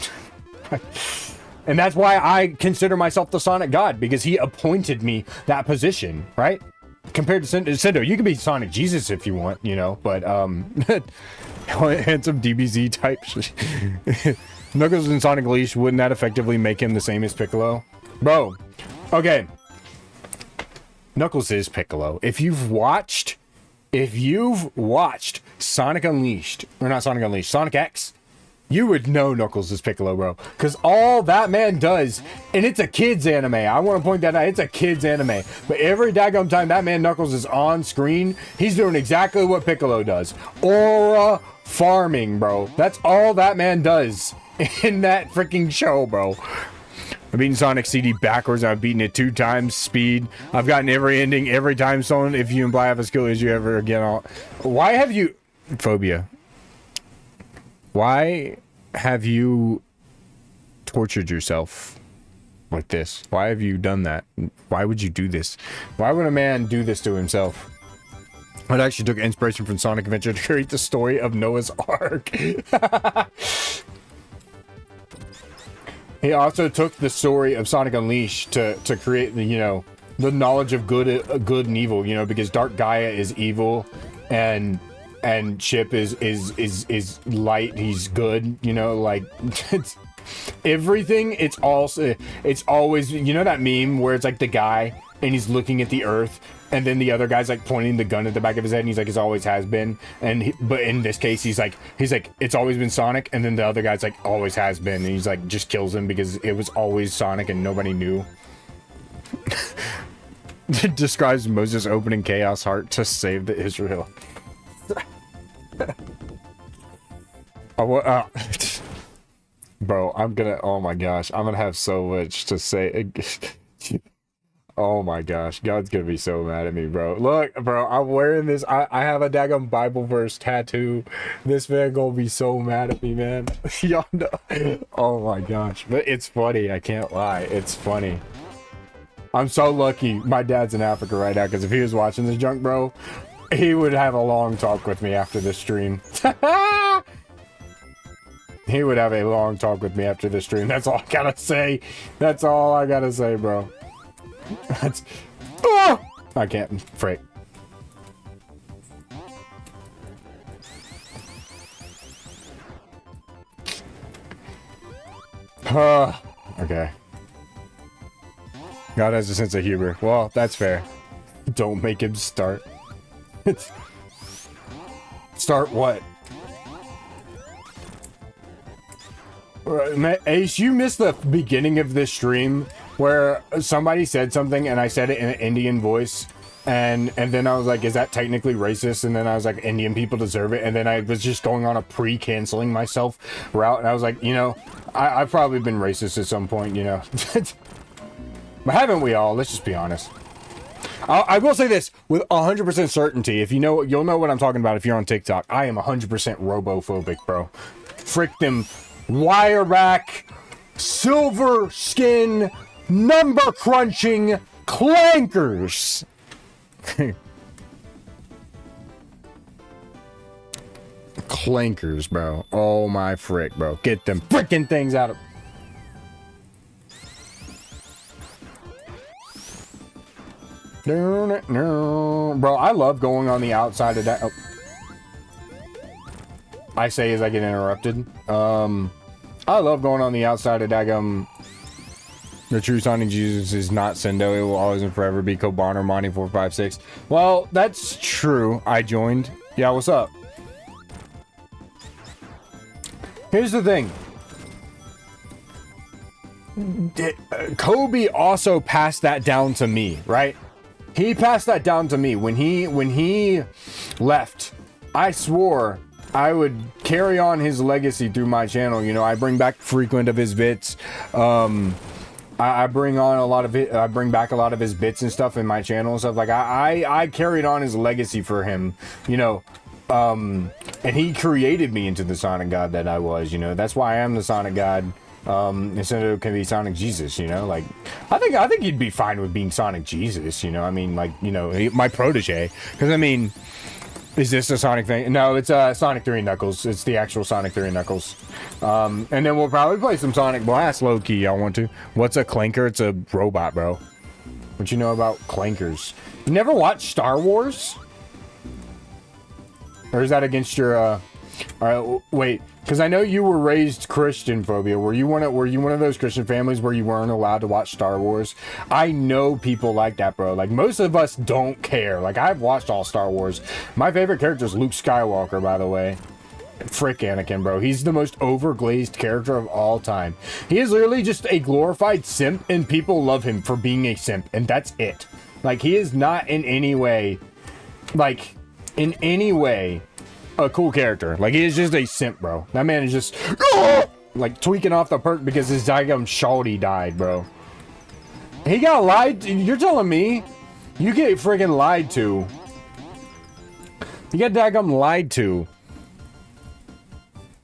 And that's why I consider myself the Sonic God, because he appointed me that position, right? Compared to Sendo, you can be Sonic Jesus if you want, you know, but handsome DBZ type. Knuckles and Sonic Unleashed, wouldn't that effectively make him the same as Piccolo? Bro, okay. Knuckles is Piccolo. If you've watched Sonic Unleashed, or not Sonic Unleashed, Sonic X, you would know Knuckles is Piccolo, bro. Because all that man does, and it's a kid's anime. I want to point that out. It's a kid's anime. But every daggone time that man Knuckles is on screen, he's doing exactly what Piccolo does. Aura farming, bro. That's all that man does in that freaking show, bro. I've beaten Sonic CD backwards. I've beaten it 2 times speed. I've gotten every ending every time someone, if you imply have a skill issue ever again. Why have you... Phobia. Why have you tortured yourself like this? Why have you done that? Why would you do this? Why would a man do this to himself? It actually took inspiration from Sonic Adventure to create the story of Noah's Ark. He also took the story of Sonic Unleashed to create the, you know, the knowledge of good and evil, you know, because Dark Gaia is evil and Chip is light, he's good, you know, like it's everything. It's always, you know, that meme where it's like the guy and he's looking at the earth and then the other guy's like pointing the gun at the back of his head and he's like, it's always has been. And but in this case he's like it's always been Sonic, and then the other guy's like, always has been, and he's like just kills him because it was always Sonic and nobody knew. It describes Moses opening Chaos Heart to save the Israel. Bro, I'm gonna, oh my gosh, I'm gonna have so much to say. Oh my gosh, God's gonna be so mad at me, bro. Look, bro, I'm wearing this. I have a daggum Bible verse tattoo. This man gonna be so mad at me, man. Y'all know. Oh my gosh, but it's funny. I can't lie. It's funny. I'm so lucky my dad's in Africa right now, because if he was watching this junk, bro, he would have a long talk with me after this stream. He would have a long talk with me after this stream. That's all I gotta say. That's all I gotta say, bro. That's... Oh! I can't. Frick. Okay. God has a sense of humor. Well, that's fair. Don't make him start. Start what? Ace, you missed the beginning of this stream where somebody said something and I said it in an Indian voice, and then I was like, is that technically racist? And then I was like, Indian people deserve it. And then I was just going on a pre-canceling myself route, and I was like, you know, I've probably been racist at some point, you know. But haven't we all? Let's just be honest. I will say this with 100% certainty. If you know, you'll know what I'm talking about if you're on TikTok. I am 100% robophobic, bro. Frick them wire rack, silver skin, number crunching clankers. Clankers, bro. Oh my frick, bro. Get them frickin' things out of... No. Bro, I love going on the outside of that. Oh. I say as I get interrupted. I love going on the outside of daggum. The true Sonic Jesus is not Sendo. It will always and forever be Koban or Monty 456. Well, that's true. I joined. Yeah, what's up? Here's the thing. Kobe also passed that down to me, right? He passed that down to me when he left. I swore I would carry on his legacy through my channel. You know, I bring back frequent of his bits. I bring on a lot of it. I bring back a lot of his bits and stuff in my channel and stuff. Like I carried on his legacy for him. You know, and he created me into the Sonic God that I was. You know, that's why I am the Sonic God. Instead of it can be Sonic Jesus, you know, like I think he'd be fine with being Sonic Jesus, you know. I mean, like, you know, my protege, because I mean, is this a Sonic thing? No, it's Sonic 3 Knuckles. It's the actual Sonic 3 Knuckles. And then we'll probably play some Sonic Blast low key. I want to. What's a clanker? It's a robot, bro. What you know about clankers? You never watched Star Wars? Or is that against your all right, wait, because I know you were raised Christian, Phobia. Were you one of those Christian families where you weren't allowed to watch Star Wars? I know people like that, bro. Like, most of us don't care. Like, I've watched all Star Wars. My favorite character is Luke Skywalker, by the way. Frick Anakin, bro. He's the most overglazed character of all time. He is literally just a glorified simp, and people love him for being a simp, and that's it. Like, he is not in any way, like, a cool character. Like, he is just a simp, bro. That man is just like tweaking off the perk because his daggum shawty died, bro. He got lied to. You're telling me you get friggin' lied to? You got daggum lied to.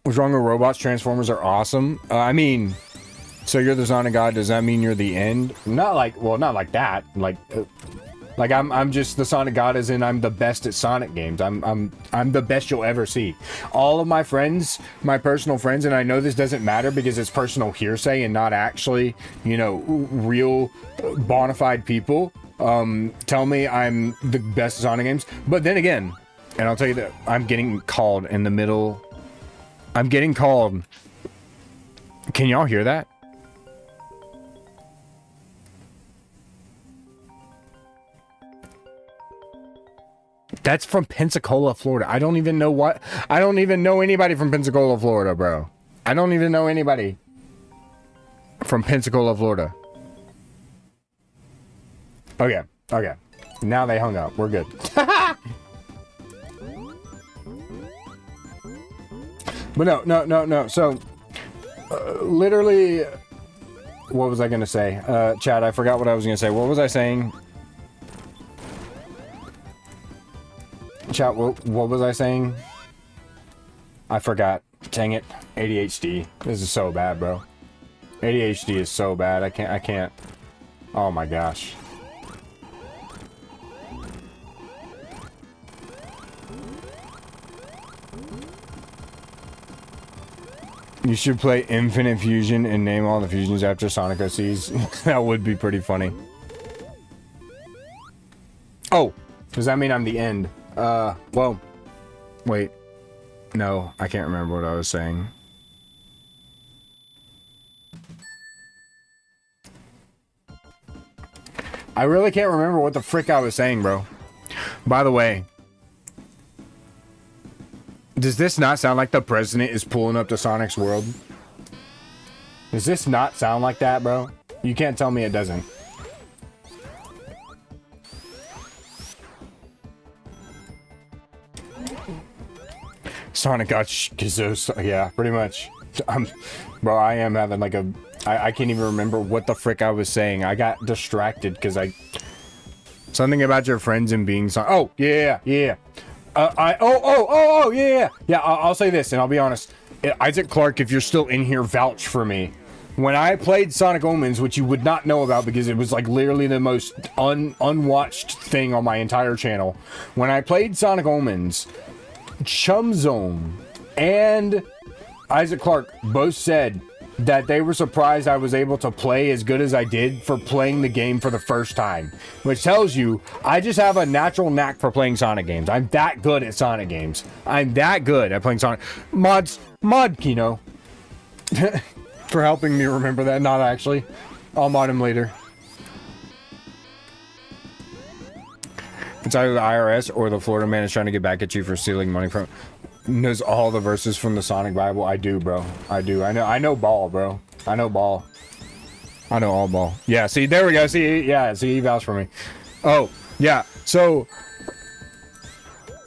What's wrong with robots? Transformers are awesome. I mean, so you're the Sonic God. Does that mean you're the end? Not like, well, not like that. Like I'm just the Sonic God, as in I'm the best at Sonic games. I'm the best you'll ever see. All of my friends, my personal friends, and I know this doesn't matter because it's personal hearsay and not actually, you know, real bona fide people, tell me I'm the best at Sonic games. But then again, and I'll tell you that I'm getting called in the middle. I'm getting called. Can y'all hear that? That's from Pensacola, Florida. I don't even know anybody from Pensacola, Florida, bro. I don't even know anybody from Pensacola, Florida. Okay. Now they hung up. We're good. But no. So, literally, what was I gonna say? Chad, I forgot what I was gonna say. What was I saying? Chat, what was I saying? I forgot. Dang it. ADHD. This is so bad, bro. ADHD is so bad. I can't. Oh my gosh. You should play Infinite Fusion and name all the fusions after Sonic OCs. That would be pretty funny. Oh, does that mean I'm the end? Well, wait. No, I can't remember what I was saying. I really can't remember what the frick I was saying, bro. By the way, does this not sound like the president is pulling up to Sonic's world? Does this not sound like that, bro? You can't tell me it doesn't. Sonic got Kazoo. Yeah, pretty much. Bro, I am having like a... I can't even remember what the frick I was saying. I got distracted because I... Something about your friends and being... Oh, yeah. Yeah, I'll say this, and I'll be honest. Isaac Clarke, if you're still in here, vouch for me. When I played Sonic Omens, which you would not know about because it was like literally the most unwatched thing on my entire channel. When I played Sonic Omens, Chum Zone and Isaac Clarke both said that they were surprised I was able to play as good as I did for playing the game for the first time. Which tells you, I just have a natural knack for playing Sonic games. I'm that good at Sonic games. I'm that good at playing Sonic. Mod Kino. For helping me remember that. Not actually. I'll mod him later. It's either the IRS or the Florida man is trying to get back at you for stealing money from... Knows all the verses from the Sonic Bible. I do, bro. I do. I know ball, bro. I know ball. I know all ball. Yeah, see, there we go. See, yeah, see, he vouched for me. Oh, yeah. So,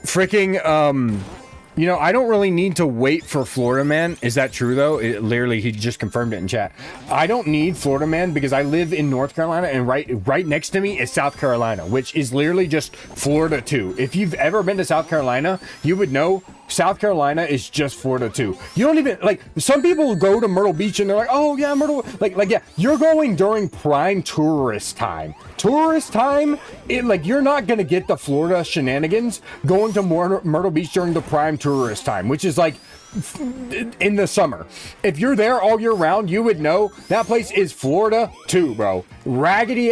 freaking, you know, I don't really need to wait for Florida Man. Is that true, though? Literally, he just confirmed it in chat. I don't need Florida Man because I live in North Carolina, and right next to me is South Carolina, which is literally just Florida 2. If you've ever been to South Carolina, you would know South Carolina is just Florida 2. You don't even, like, some people go to Myrtle Beach and they're like, oh, yeah, Myrtle, like, yeah, you're going during prime tourist time. Tourist time, you're not gonna get the Florida shenanigans going to Myrtle Beach during the prime tourist time, which is like in the summer. If you're there all year round, you would know that place is Florida 2, bro. Raggedy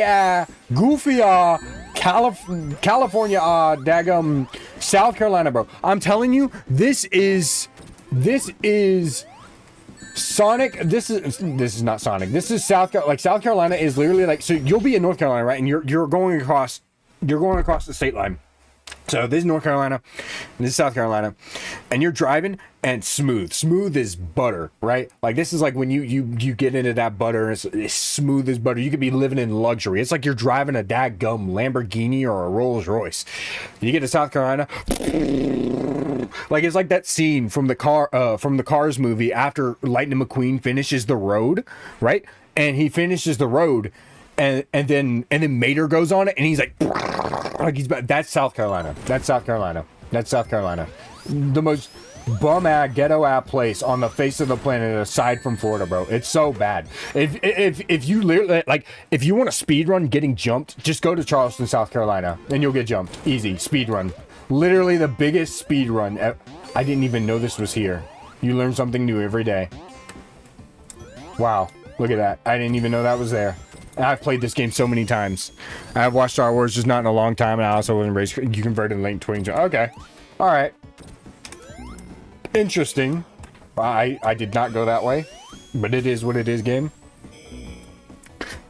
goofy California daggum South Carolina, bro. I'm telling you, this is Sonic. This is not Sonic. This is South Carolina is literally like, so you'll be in North Carolina, right? And you're going across the state line. So this is North Carolina, and this is South Carolina, and you're driving, and smooth as butter, right? Like, this is like when you get into that butter, it's smooth as butter. You could be living in luxury. It's like you're driving a daggum Lamborghini or a Rolls Royce. You get to South Carolina, like it's like that scene from the Cars movie after Lightning McQueen finishes the road, right? And he finishes the road, and then Mater goes on it, and he's like that's South Carolina. That's South Carolina. That's South Carolina. The most bum-ass, ghetto-ass place on the face of the planet aside from Florida, bro. It's so bad. If you literally, like, if you want to speed run getting jumped, just go to Charleston, South Carolina, and you'll get jumped. Easy. Speed run. Literally the biggest speed run. I didn't even know this was here. You learn something new every day. Wow. Look at that. I didn't even know that was there. I've played this game so many times. I've watched Star Wars, just not in a long time, and I also wasn't raised. You converted in late 20. Okay. Alright. Interesting. I did not go that way. But it is what it is, game.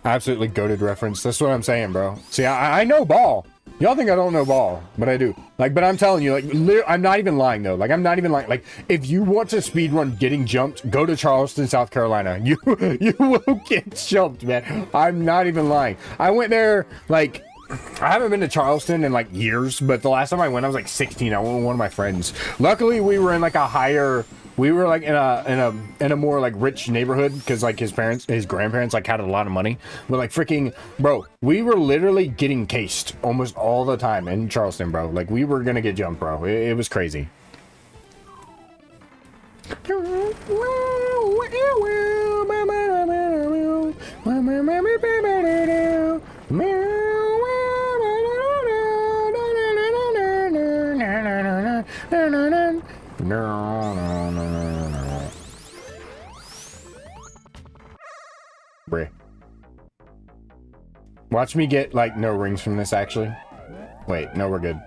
Absolutely goated reference. That's what I'm saying, bro. See, I know ball. Y'all think I don't know ball, but I do. Like, but I'm telling you, like, I'm not even lying, though. Like, I'm not even lying. Like, if you want to speedrun getting jumped, go to Charleston, South Carolina. You will get jumped, man. I'm not even lying. I went there, like, I haven't been to Charleston in, like, years, but the last time I went, I was, like, 16. I went with one of my friends. Luckily, we were in, like, a higher We were like in a more like rich neighborhood because like his grandparents like had a lot of money. But like freaking bro, we were literally getting cased almost all the time in Charleston, bro. Like we were gonna get jumped, bro. It was crazy. Bruh. Watch me get like no rings from this actually. Wait, no, we're good.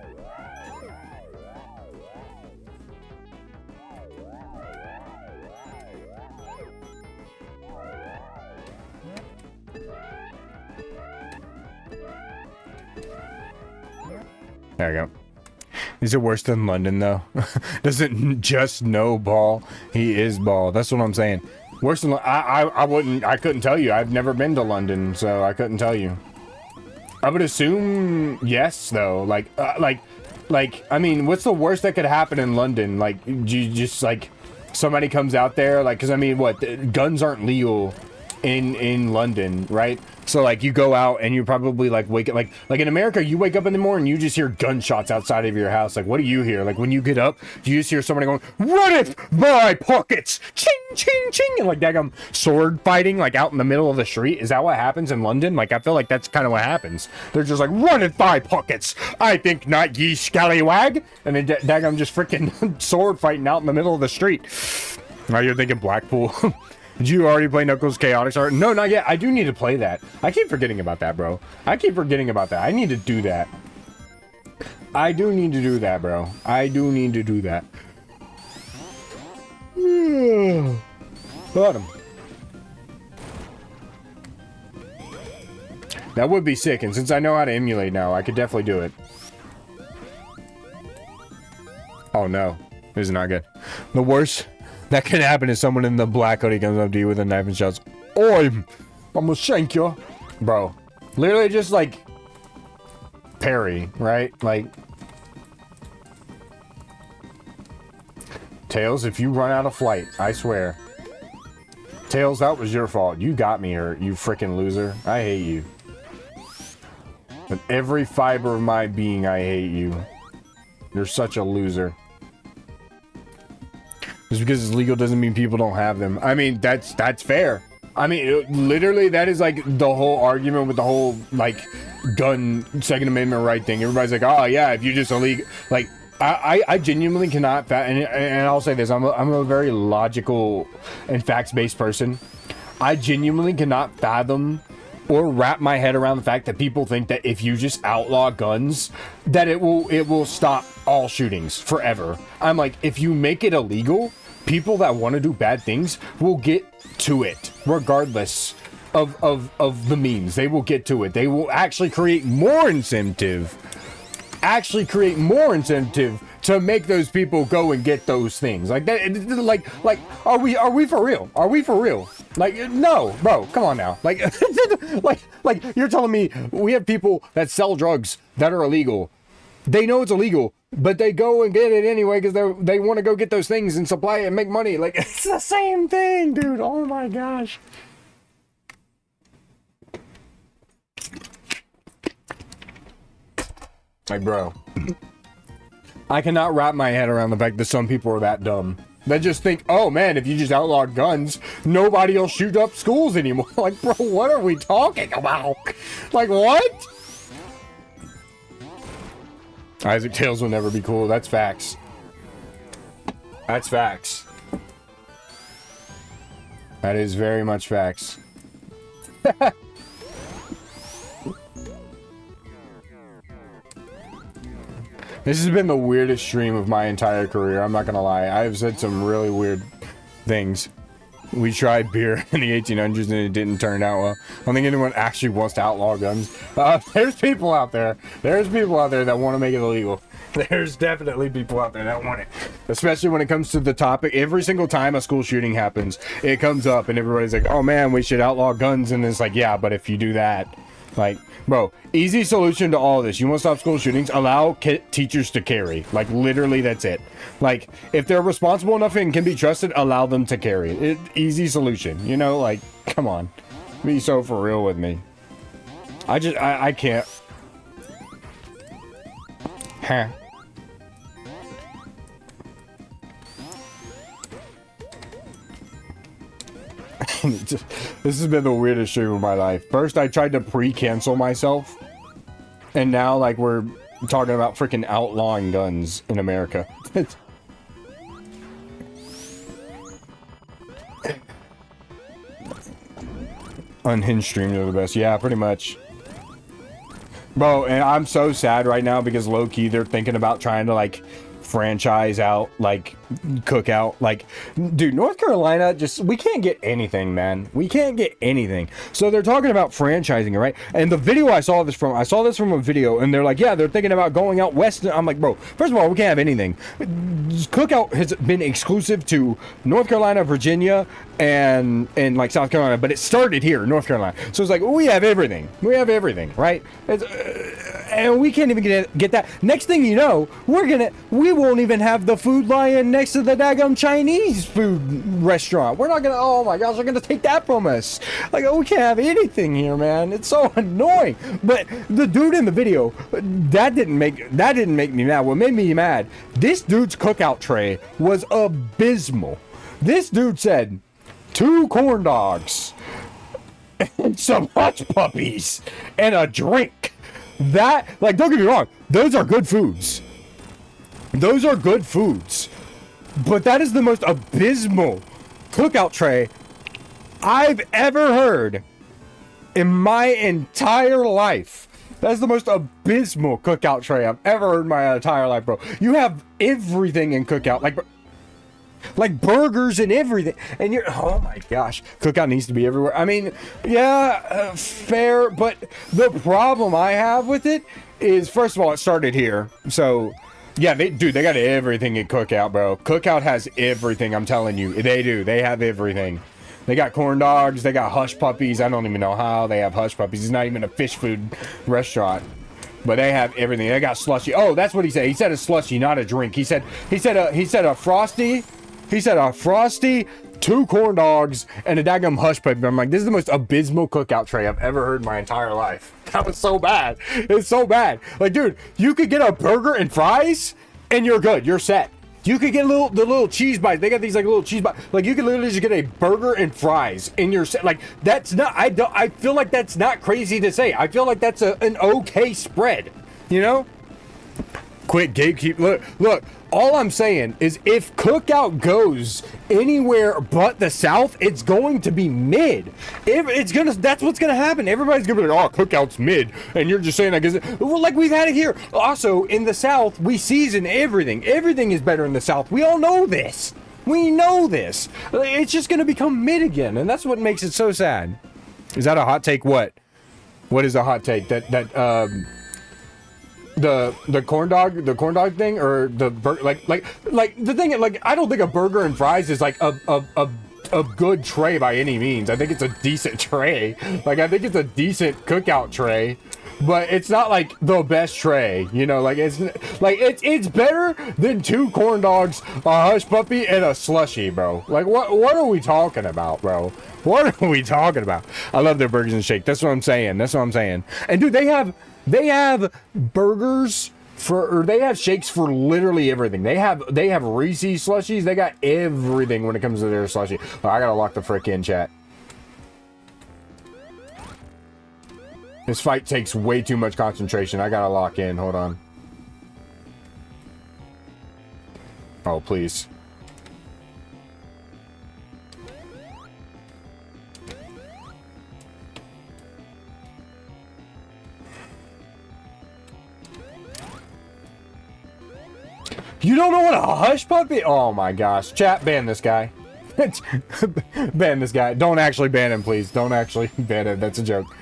There we go. Is it worse than London though? Doesn't just know ball. He is ball. That's what I'm saying. Worse than I couldn't tell you. I've never been to London, so I couldn't tell you. I would assume yes though. Like I mean, what's the worst that could happen in London? Like you just like somebody comes out there like, because I mean, what, guns aren't legal in London, right? So like you go out and you probably like wake up like in America, you wake up in the morning, you just hear gunshots outside of your house. Like what do you hear? Like when you get up, you just hear somebody going, "Run it my pockets, ching ching ching," and like that sword fighting like out in the middle of the street. Is that what happens in London? Like I feel like that's kind of what happens. They're just like, "Run it my pockets, I think not, ye scallywag," and then daggum just freaking sword fighting out in the middle of the street. Now you're thinking Blackpool. Did you already play Knuckles Chaotix Art? No, not yet. I do need to play that. I keep forgetting about that, bro. I keep forgetting about that. I need to do that. I do need to do that, bro. I do need to do that. Bottom. That would be sick, and since I know how to emulate now, I could definitely do it. Oh no. This is not good. The worst that can happen is someone in the black hoodie comes up to you with a knife and shouts, I'm gonna shank you. Bro. Literally just like parry, right? Like Tails, if you run out of flight, I swear. Tails, that was your fault. You got me hurt, you freaking loser. I hate you. With every fiber of my being, I hate you. You're such a loser. Just because it's legal doesn't mean people don't have them. I mean, that's fair. I mean, literally, that is like the whole argument with the whole like gun Second Amendment right thing. Everybody's like, oh yeah, if you just illegal, like I genuinely cannot. And I'll say this: I'm a very logical and facts-based person. I genuinely cannot fathom or wrap my head around the fact that people think that if you just outlaw guns, that it will stop all shootings forever. I'm like, if you make it illegal, people that want to do bad things will get to it, regardless of the means. They will get to it. They will actually create more incentive. To make those people go and get those things. Like that, like are we for real? Are we for real? Like, no, bro, come on now. Like like you're telling me we have people that sell drugs that are illegal. They know it's illegal, but they go and get it anyway because they want to go get those things and supply it and make money. Like, it's the same thing, dude. Oh my gosh. Like, bro, I cannot wrap my head around the fact that some people are that dumb. They just think, oh man, if you just outlaw guns, nobody will shoot up schools anymore. Like, bro, what are we talking about? Like, what? Isaac Tails will never be cool. That's facts. That's facts. That is very much facts. This has been the weirdest stream of my entire career. I'm not gonna lie. I've said some really weird things. We tried beer in the 1800s and it didn't turn out well. I don't think anyone actually wants to outlaw guns. There's people out there. There's people out there that want to make it illegal. There's definitely people out there that want it. Especially when it comes to the topic. Every single time a school shooting happens, it comes up and everybody's like, oh man, we should outlaw guns. And it's like, yeah, but if you do that, Like, bro, easy solution to all this. You want to stop school shootings? Allow teachers to carry. Like, literally, that's it. Like, if they're responsible enough and can be trusted, allow them to carry. Easy solution. You know, like, come on. Be so for real with me. I can't. Huh. This has been the weirdest stream of my life. First, I tried to pre-cancel myself, and now, like, we're talking about freaking outlawing guns in America. Unhinged streams are the best. Yeah, pretty much. Bro, and I'm so sad right now because low-key they're thinking about trying to, like, franchise out, like, Cookout. Like, dude, North Carolina, we can't get anything, man. We can't get anything. So they're talking about franchising it, right? And the video I saw this from a video, and they're like, yeah, they're thinking about going out west. I'm like, bro, first of all, we can't have anything. Cookout has been exclusive to North Carolina, Virginia, and like South Carolina, but it started here, North Carolina. So it's like, we have everything. We have everything, right? And we can't even get that. Next thing you know, we won't even have the Food Lion next to the daggum Chinese food restaurant. We're not gonna, oh my gosh, they're gonna take that from us. Like, we can't have anything here, man. It's so annoying. But the dude in the video, that didn't make me mad. What made me mad, this dude's cookout tray was abysmal. This dude said, 2 corn dogs, and some hush puppies, and a drink. That, like, don't get me wrong, those are good foods. Those are good foods. But that is the most abysmal cookout tray I've ever heard in my entire life. That's the most abysmal cookout tray I've ever heard in my entire life, bro. You have everything in cookout, like burgers and everything, and oh my gosh, cookout needs to be everywhere. I mean, yeah, fair, but the problem I have with it is, first of all, it started here, so yeah, they got everything in Cookout, bro. Cookout has everything, I'm telling you. They have everything. They got corn dogs, they got hush puppies. I don't even know how they have hush puppies. It's not even a fish food restaurant. But they have everything. They got slushy. Oh, that's what he said. He said a slushy, not a drink. He said a frosty. He said a frosty, 2 corn dogs, and a daggum hush puppy. I'm like, this is the most abysmal cookout tray I've ever heard in my entire life. That was so bad. It's so bad. Like, dude, you could get a burger and fries, and you're good. You're set. You could get the little cheese bites. They got these like little cheese bites. Like, you could literally just get a burger and fries in your set. Like, that's not. I feel like that's not crazy to say. I feel like that's an okay spread. You know. Quick gatekeep. Look. All I'm saying is, if Cookout goes anywhere but the South, it's going to be mid. That's what's gonna happen. Everybody's gonna be like, oh, Cookout's mid, and you're just saying that because, well, like we've had it here. Also, in the South, we season everything. Everything is better in the South. We all know this. We know this. It's just gonna become mid again, and that's what makes it so sad. Is that a hot take? What is a hot take? The corn dog thing, or the like the thing, like, I don't think a burger and fries is like a good tray by any means. I think it's a decent tray. Like, I think it's a decent cookout tray, but it's not like the best tray, you know. Like, it's better than 2 corn dogs, a hush puppy, and a slushy, bro. Like, what are we talking about, bro? What are we talking about? I love their burgers and shake. That's what I'm saying. And dude, they have burgers or they have shakes for literally everything. They have Reese's slushies. They got everything when it comes to their slushie. Oh, I gotta lock the frick in, chat. This fight takes way too much concentration. I gotta lock in. Hold on. Oh, please. You don't know what a hush puppy? Oh my gosh. Chat, ban this guy. Ban this guy. Don't actually ban him, please. Don't actually ban him. That's a joke.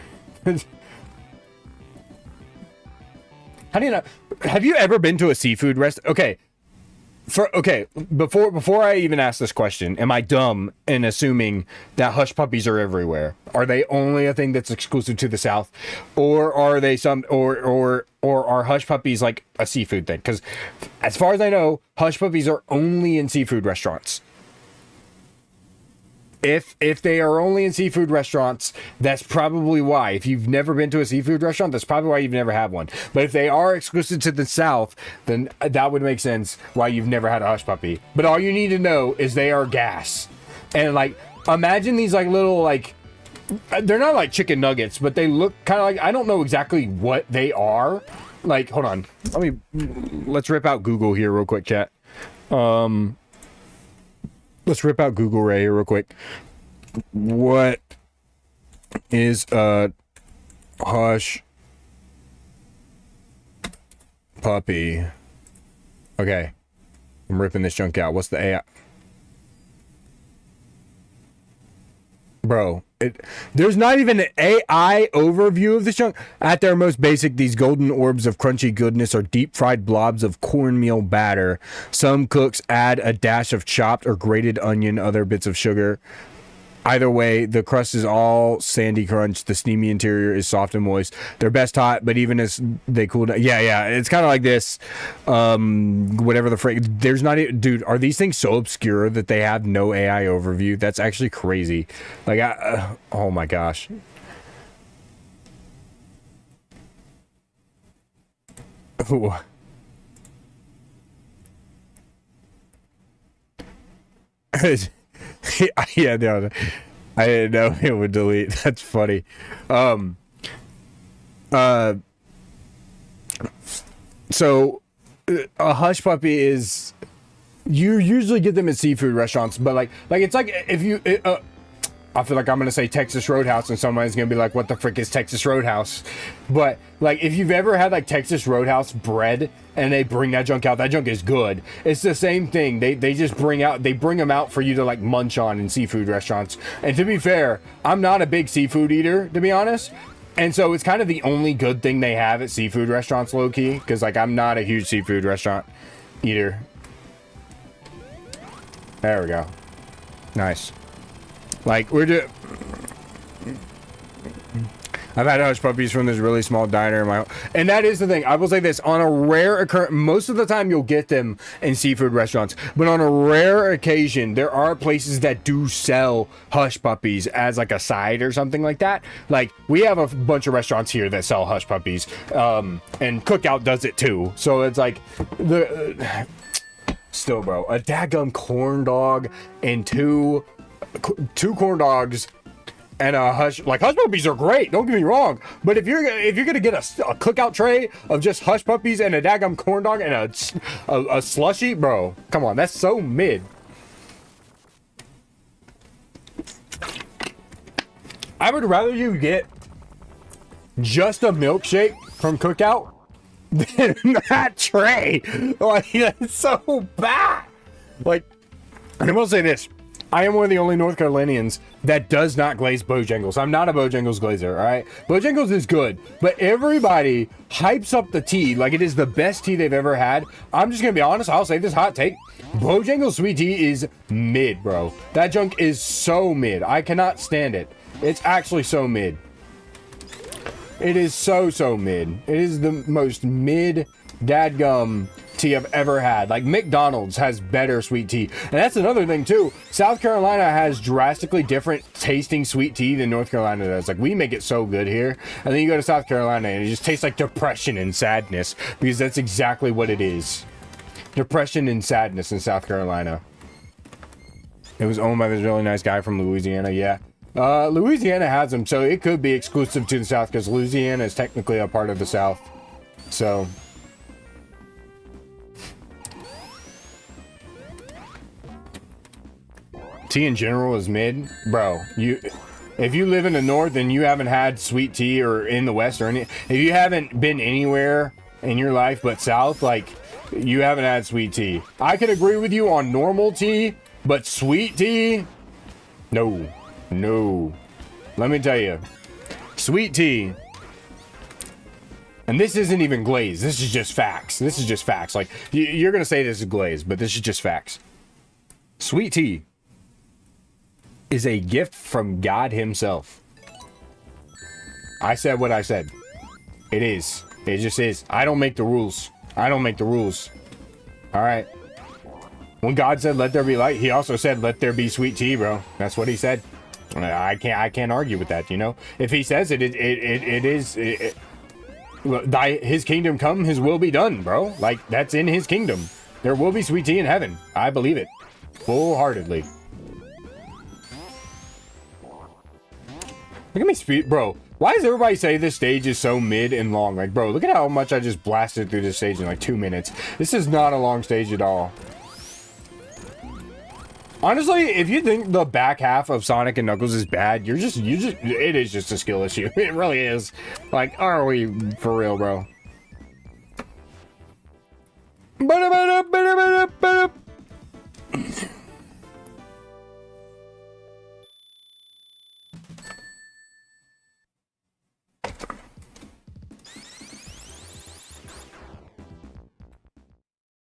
How do you know? Have you ever been to a seafood restaurant? Okay. Okay, before I even ask this question, am I dumb in assuming that hush puppies are everywhere? Are they only a thing that's exclusive to the South, or are they or are hush puppies like a seafood thing? Because as far as I know, hush puppies are only in seafood restaurants. If they are only in seafood restaurants, that's probably why. If you've never been to a seafood restaurant, that's probably why you've never had one. But if they are exclusive to the South, then that would make sense why you've never had a hush puppy. But all you need to know is they are gas. And like, imagine these like little like, they're not like chicken nuggets, but they look kind of like, I don't know exactly what they are. Like, hold on. Let's rip out Google here real quick, chat. Let's rip out Google right here real quick. What is a hush puppy? Okay. I'm ripping this junk out. What's the AI? Bro, there's not even an AI overview of this junk. At their most basic, these golden orbs of crunchy goodness are deep fried blobs of cornmeal batter. Some cooks add a dash of chopped or grated onion, other bits of sugar. Either way, the crust is all sandy crunch. The steamy interior is soft and moist. They're best hot, but even as they cool down, yeah, it's kind of like this. Whatever the frick. There's not, dude. Are these things so obscure that they have no AI overview? That's actually crazy. Like, oh my gosh. Ooh. Yeah, no, I didn't know it would delete. That's funny. So a hush puppy is, you usually get them at seafood restaurants, but like it's like if you I feel like I'm gonna say Texas Roadhouse and somebody's gonna be like, what the frick is Texas Roadhouse? But like, if you've ever had like Texas Roadhouse bread and they bring that junk out, that junk is good. It's the same thing. They just bring them out for you to like munch on in seafood restaurants. And to be fair, I'm not a big seafood eater, to be honest. And so it's kind of the only good thing they have at seafood restaurants, low key, because like I'm not a huge seafood restaurant eater. There we go. Nice. Like, I've had hush puppies from this really small diner in my, and that is the thing. I will say this, on a rare occurrence, most of the time you'll get them in seafood restaurants, but on a rare occasion, there are places that do sell hush puppies as like a side or something like that. Like, we have a bunch of restaurants here that sell hush puppies, and Cookout does it too. So it's like, still, bro, a daggum corn dog and two corn dogs and a hush puppies are great, don't get me wrong, but if you're gonna get a cookout tray of just hush puppies and a daggum corn dog and a slushy, bro, come on, that's so mid. I would rather you get just a milkshake from Cookout than that tray. Like, it's so bad. Like, and I will say this, I am one of the only North Carolinians that does not glaze Bojangles. I'm not a Bojangles glazer, all right? Bojangles is good, but everybody hypes up the tea like it is the best tea they've ever had. I'm just gonna be honest, I'll say this hot take. Bojangles sweet tea is mid, bro. That junk is so mid. I cannot stand it. It's actually so mid. It is so mid. It is the most mid dadgum tea I've ever had. Like, McDonald's has better sweet tea, and that's another thing too. South Carolina has drastically different tasting sweet tea than North Carolina does. Like, we make it so good here, and then you go to South Carolina and it just tastes like depression and sadness, because that's exactly what it is. Depression and sadness in South Carolina. It was owned by this really nice guy from Louisiana. Yeah, Louisiana has them, so it could be exclusive to the South, because Louisiana is technically a part of the South. So tea in general is mid, bro. If you live in the North and you haven't had sweet tea, or in the West, or if you haven't been anywhere in your life but South, like, you haven't had sweet tea. I could agree with you on normal tea, but sweet tea, no. Let me tell you, sweet tea And this isn't even glazed. This is just facts. This is just facts. Like, you're going to say this is glazed, but this is just facts. Sweet tea is a gift from God himself. I said what I said. It is. It just is. I don't make the rules. I don't make the rules. All right. When God said, let there be light, he also said, let there be sweet tea, bro. That's what he said. I can't argue with that, you know? If he says it, it is... his kingdom come, his will be done, bro. Like, that's in his kingdom. There will be sweet tea in heaven. I believe it. Full-heartedly. Look at me speed, bro. Why does everybody say this stage is so mid and long? Like, bro, look at how much I just blasted through this stage in like 2 minutes. This is not a long stage at all. Honestly, if you think the back half of Sonic and Knuckles is bad, it is just a skill issue. It really is. Like, are we for real, bro?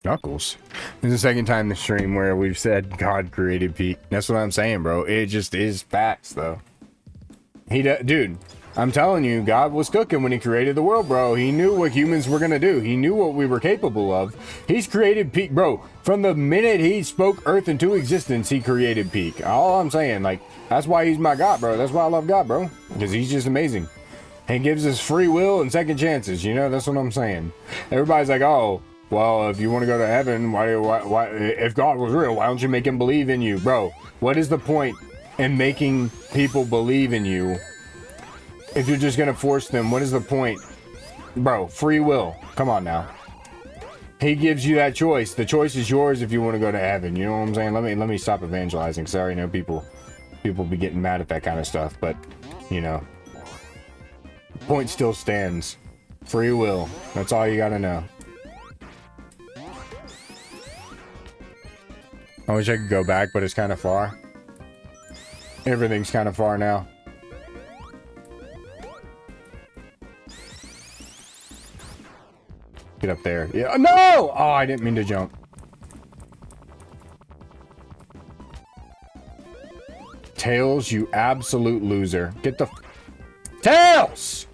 Knuckles. This is the second time in the stream where we've said God created Pete. That's what I'm saying, bro. It just is facts, though. Dude, I'm telling you, God was cooking when he created the world, bro. He knew what humans were gonna do. He knew what we were capable of. He's created Pete, bro. From the minute he spoke Earth into existence, he created Peak. All I'm saying, like, that's why he's my God, bro. That's why I love God, bro. Because he's just amazing. He gives us free will and second chances, you know? That's what I'm saying. Everybody's like, oh, well, if you want to go to heaven, why, if God was real, why don't you make him believe in you? Bro, what is the point in making people believe in you if you're just going to force them? What is the point? Bro, free will. Come on now. He gives you that choice. The choice is yours if you want to go to heaven. You know what I'm saying? Let me stop evangelizing. Sorry, I know people be getting mad at that kind of stuff, but, you know, the point still stands. Free will. That's all you got to know. I wish I could go back, but it's kind of far. Everything's kind of far now. Get up there. Yeah. No! Oh, I didn't mean to jump. Tails, you absolute loser. Get the... Tails!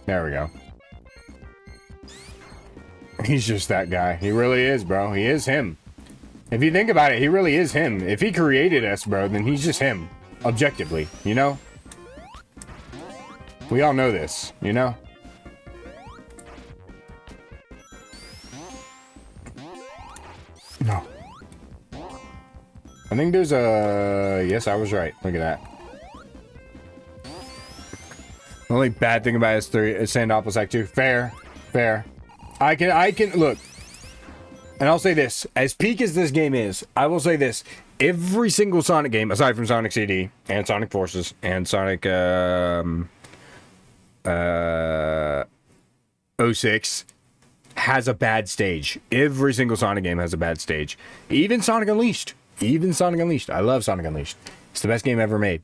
There we go. He's just that guy. He really is, bro. He is him. If you think about it, he really is him. If he created us, bro, then he's just him. Objectively, you know? We all know this, you know? No. I think there's a... Yes, I was right. Look at that. The only bad thing about S3 is Sandopolis Act 2. Fair. Fair. I can look, and I'll say this, as peak as this game is, I will say this, every single Sonic game, aside from Sonic CD, and Sonic Forces, and Sonic, 06, has a bad stage. Every single Sonic game has a bad stage. Even Sonic Unleashed. Even Sonic Unleashed. I love Sonic Unleashed. It's the best game ever made.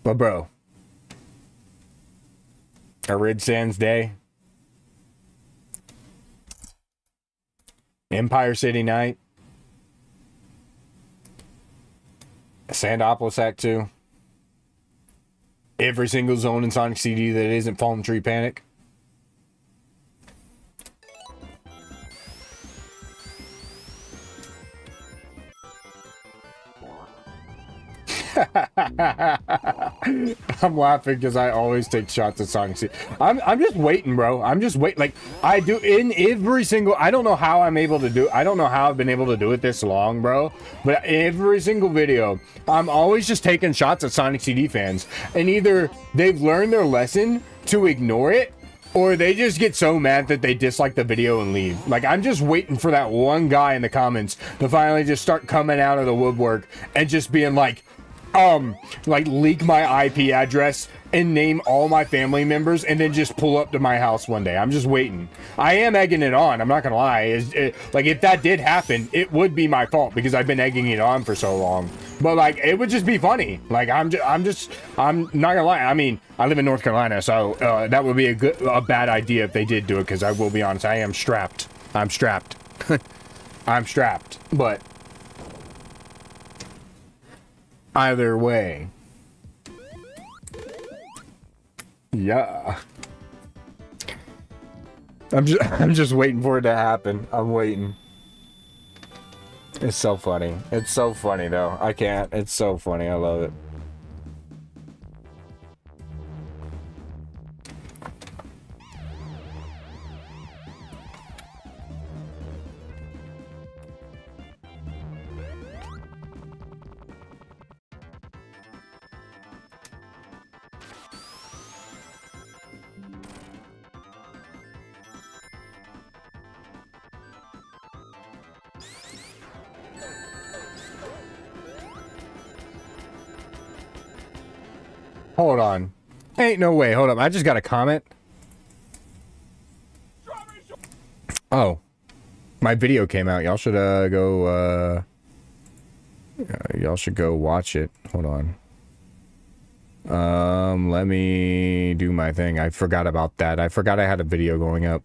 But bro, a Rid Sans Day, Empire City Night, Sandopolis Act 2, every single zone in Sonic CD that isn't Fallen Tree Panic. I'm laughing because I always take shots at Sonic CD. I'm just waiting, bro. I'm just waiting. Like, I do in every single... I don't know how I'm able to do... I don't know how I've been able to do it this long, bro. But every single video, I'm always just taking shots at Sonic CD fans. And either they've learned their lesson to ignore it, or they just get so mad that they dislike the video and leave. Like, I'm just waiting for that one guy in the comments to finally just start coming out of the woodwork and just being like, leak my IP address and name all my family members and then just pull up to my house one day. I'm just waiting. I am egging it on. I'm not gonna lie. Like, if that did happen, it would be my fault because I've been egging it on for so long. But like, it would just be funny. Like, I'm not gonna lie. I mean, I live in North Carolina, so that would be a bad idea if they did do it. Because I will be honest, I am strapped. I'm strapped. I'm strapped. But either way, yeah. I'm just waiting for it to happen. I'm waiting. It's so funny. It's so funny though. I can't. It's so funny. I love it. Hold on. Ain't no way. Hold up. I just got a comment. Oh. My video came out. Y'all should go y'all should go watch it. Hold on. Let me do my thing. I forgot about that. I forgot I had a video going up.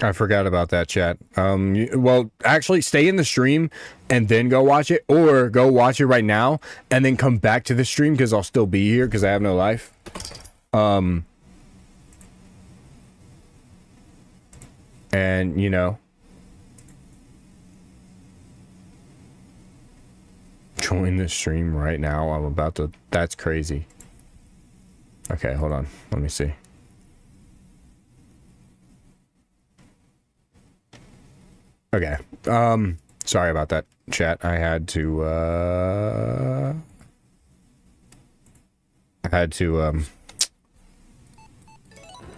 I forgot about that, chat. Well, actually, stay in the stream and then go watch it, or go watch it right now and then come back to the stream because I'll still be here because I have no life. And you know, join the stream right now. I'm about to. That's crazy. Okay, hold on. Let me see. Okay. Sorry about that, chat. I had to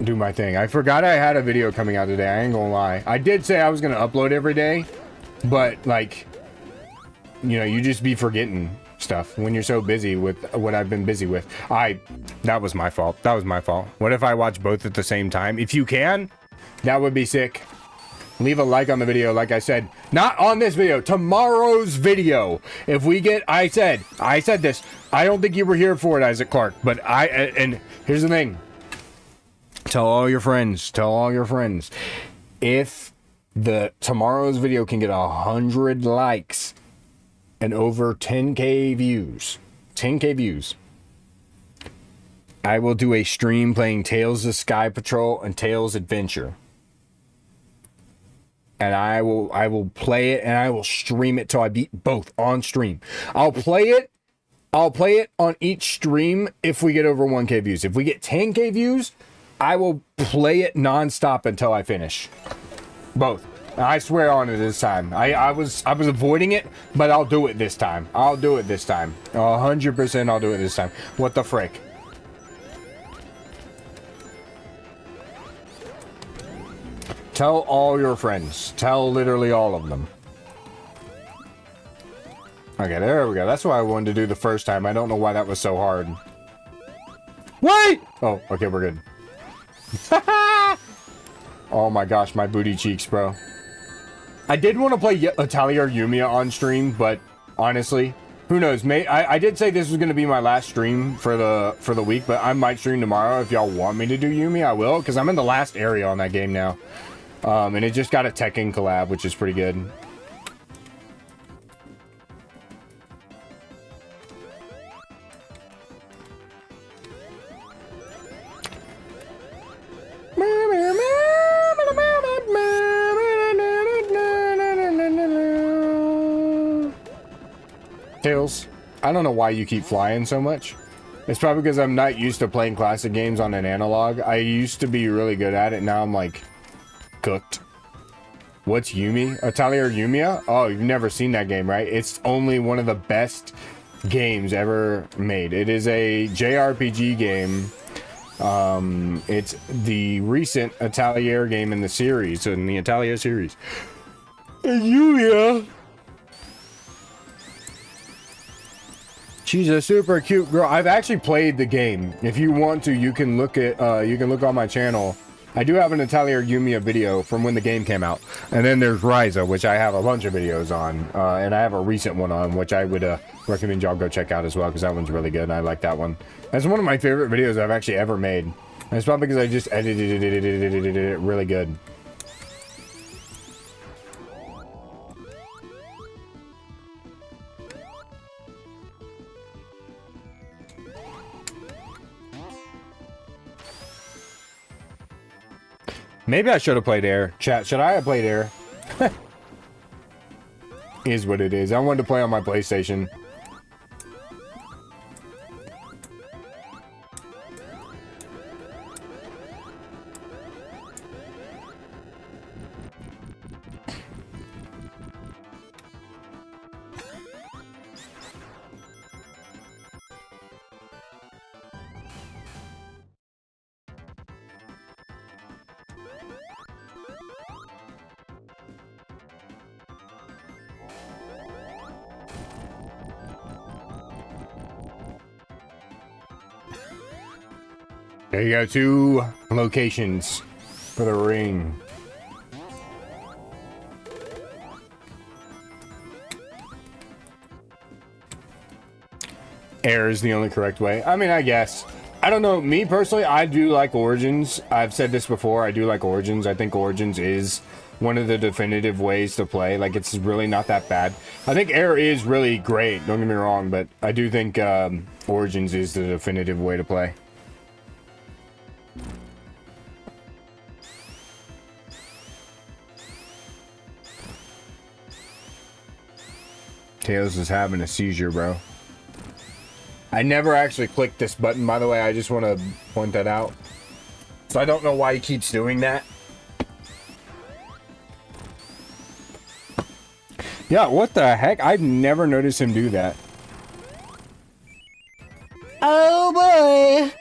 do my thing. I forgot I had a video coming out today. I ain't gonna lie. I did say I was gonna upload every day, but like, you know, you just be forgetting stuff when you're so busy with what I've been busy with. That was my fault. That was my fault. What if I watch both at the same time? If you can, that would be sick. Leave a like on the video, like I said. Not on this video, tomorrow's video. If we get, I said this. I don't think you were here for it, Isaac Clark, but and here's the thing. Tell all your friends, if tomorrow's video can get 100 likes and over 10k views, I will do a stream playing Tales of Sky Patrol and Tales Adventure. And I will play it and I will stream it till I beat both on stream. I'll play it on each stream if we get over 1k views. If we get 10k views, I will play it nonstop until I finish. Both. I swear on it this time. I was avoiding it, but I'll do it this time. 100% I'll do it this time. What the frick? Tell all your friends. Tell literally all of them. Okay, there we go. That's what I wanted to do the first time. I don't know why that was so hard. Wait! Oh, okay, we're good. Oh my gosh, my booty cheeks, bro. I did want to play Atelier Yumiya on stream, but honestly, who knows? I did say this was going to be my last stream for the week, but I might stream tomorrow. If y'all want me to do Yumiya, I will, because I'm in the last area on that game now. And it just got a Tekken collab, which is pretty good. Tails, I don't know why you keep flying so much. It's probably because I'm not used to playing classic games on an analog. I used to be really good at it. Now I'm like cooked. What's Yumi? Atelier Yumiya? Oh, you've never seen that game, right? It's only one of the best games ever made. It is a JRPG game. It's the recent Atelier game in the series, in the Atelier series. Yumiya. She's a super cute girl. I've actually played the game. If you want to, you can look at you can look on my channel I do have an Atelier Yumia video from when the game came out. And then there's Ryza, which I have a bunch of videos on. And I have a recent one on, which I would recommend y'all go check out as well, because that one's really good, and I like that one. That's one of my favorite videos I've actually ever made. And it's probably because I just edited it really good. Maybe I should have played Air. Chat, should I have played Air? Is what it is. I wanted to play on my PlayStation. There you go, 2 locations for the ring. Air is the only correct way. I mean, I guess. I don't know. Me personally, I do like Origins. I've said this before. I do like Origins. I think Origins is one of the definitive ways to play. Like, it's really not that bad. I think Air is really great. Don't get me wrong, but I do think Origins is the definitive way to play. Tails is having a seizure, bro. I never actually clicked this button, by the way. I just want to point that out. So I don't know why he keeps doing that. Yeah, what the heck? I've never noticed him do that. Oh boy!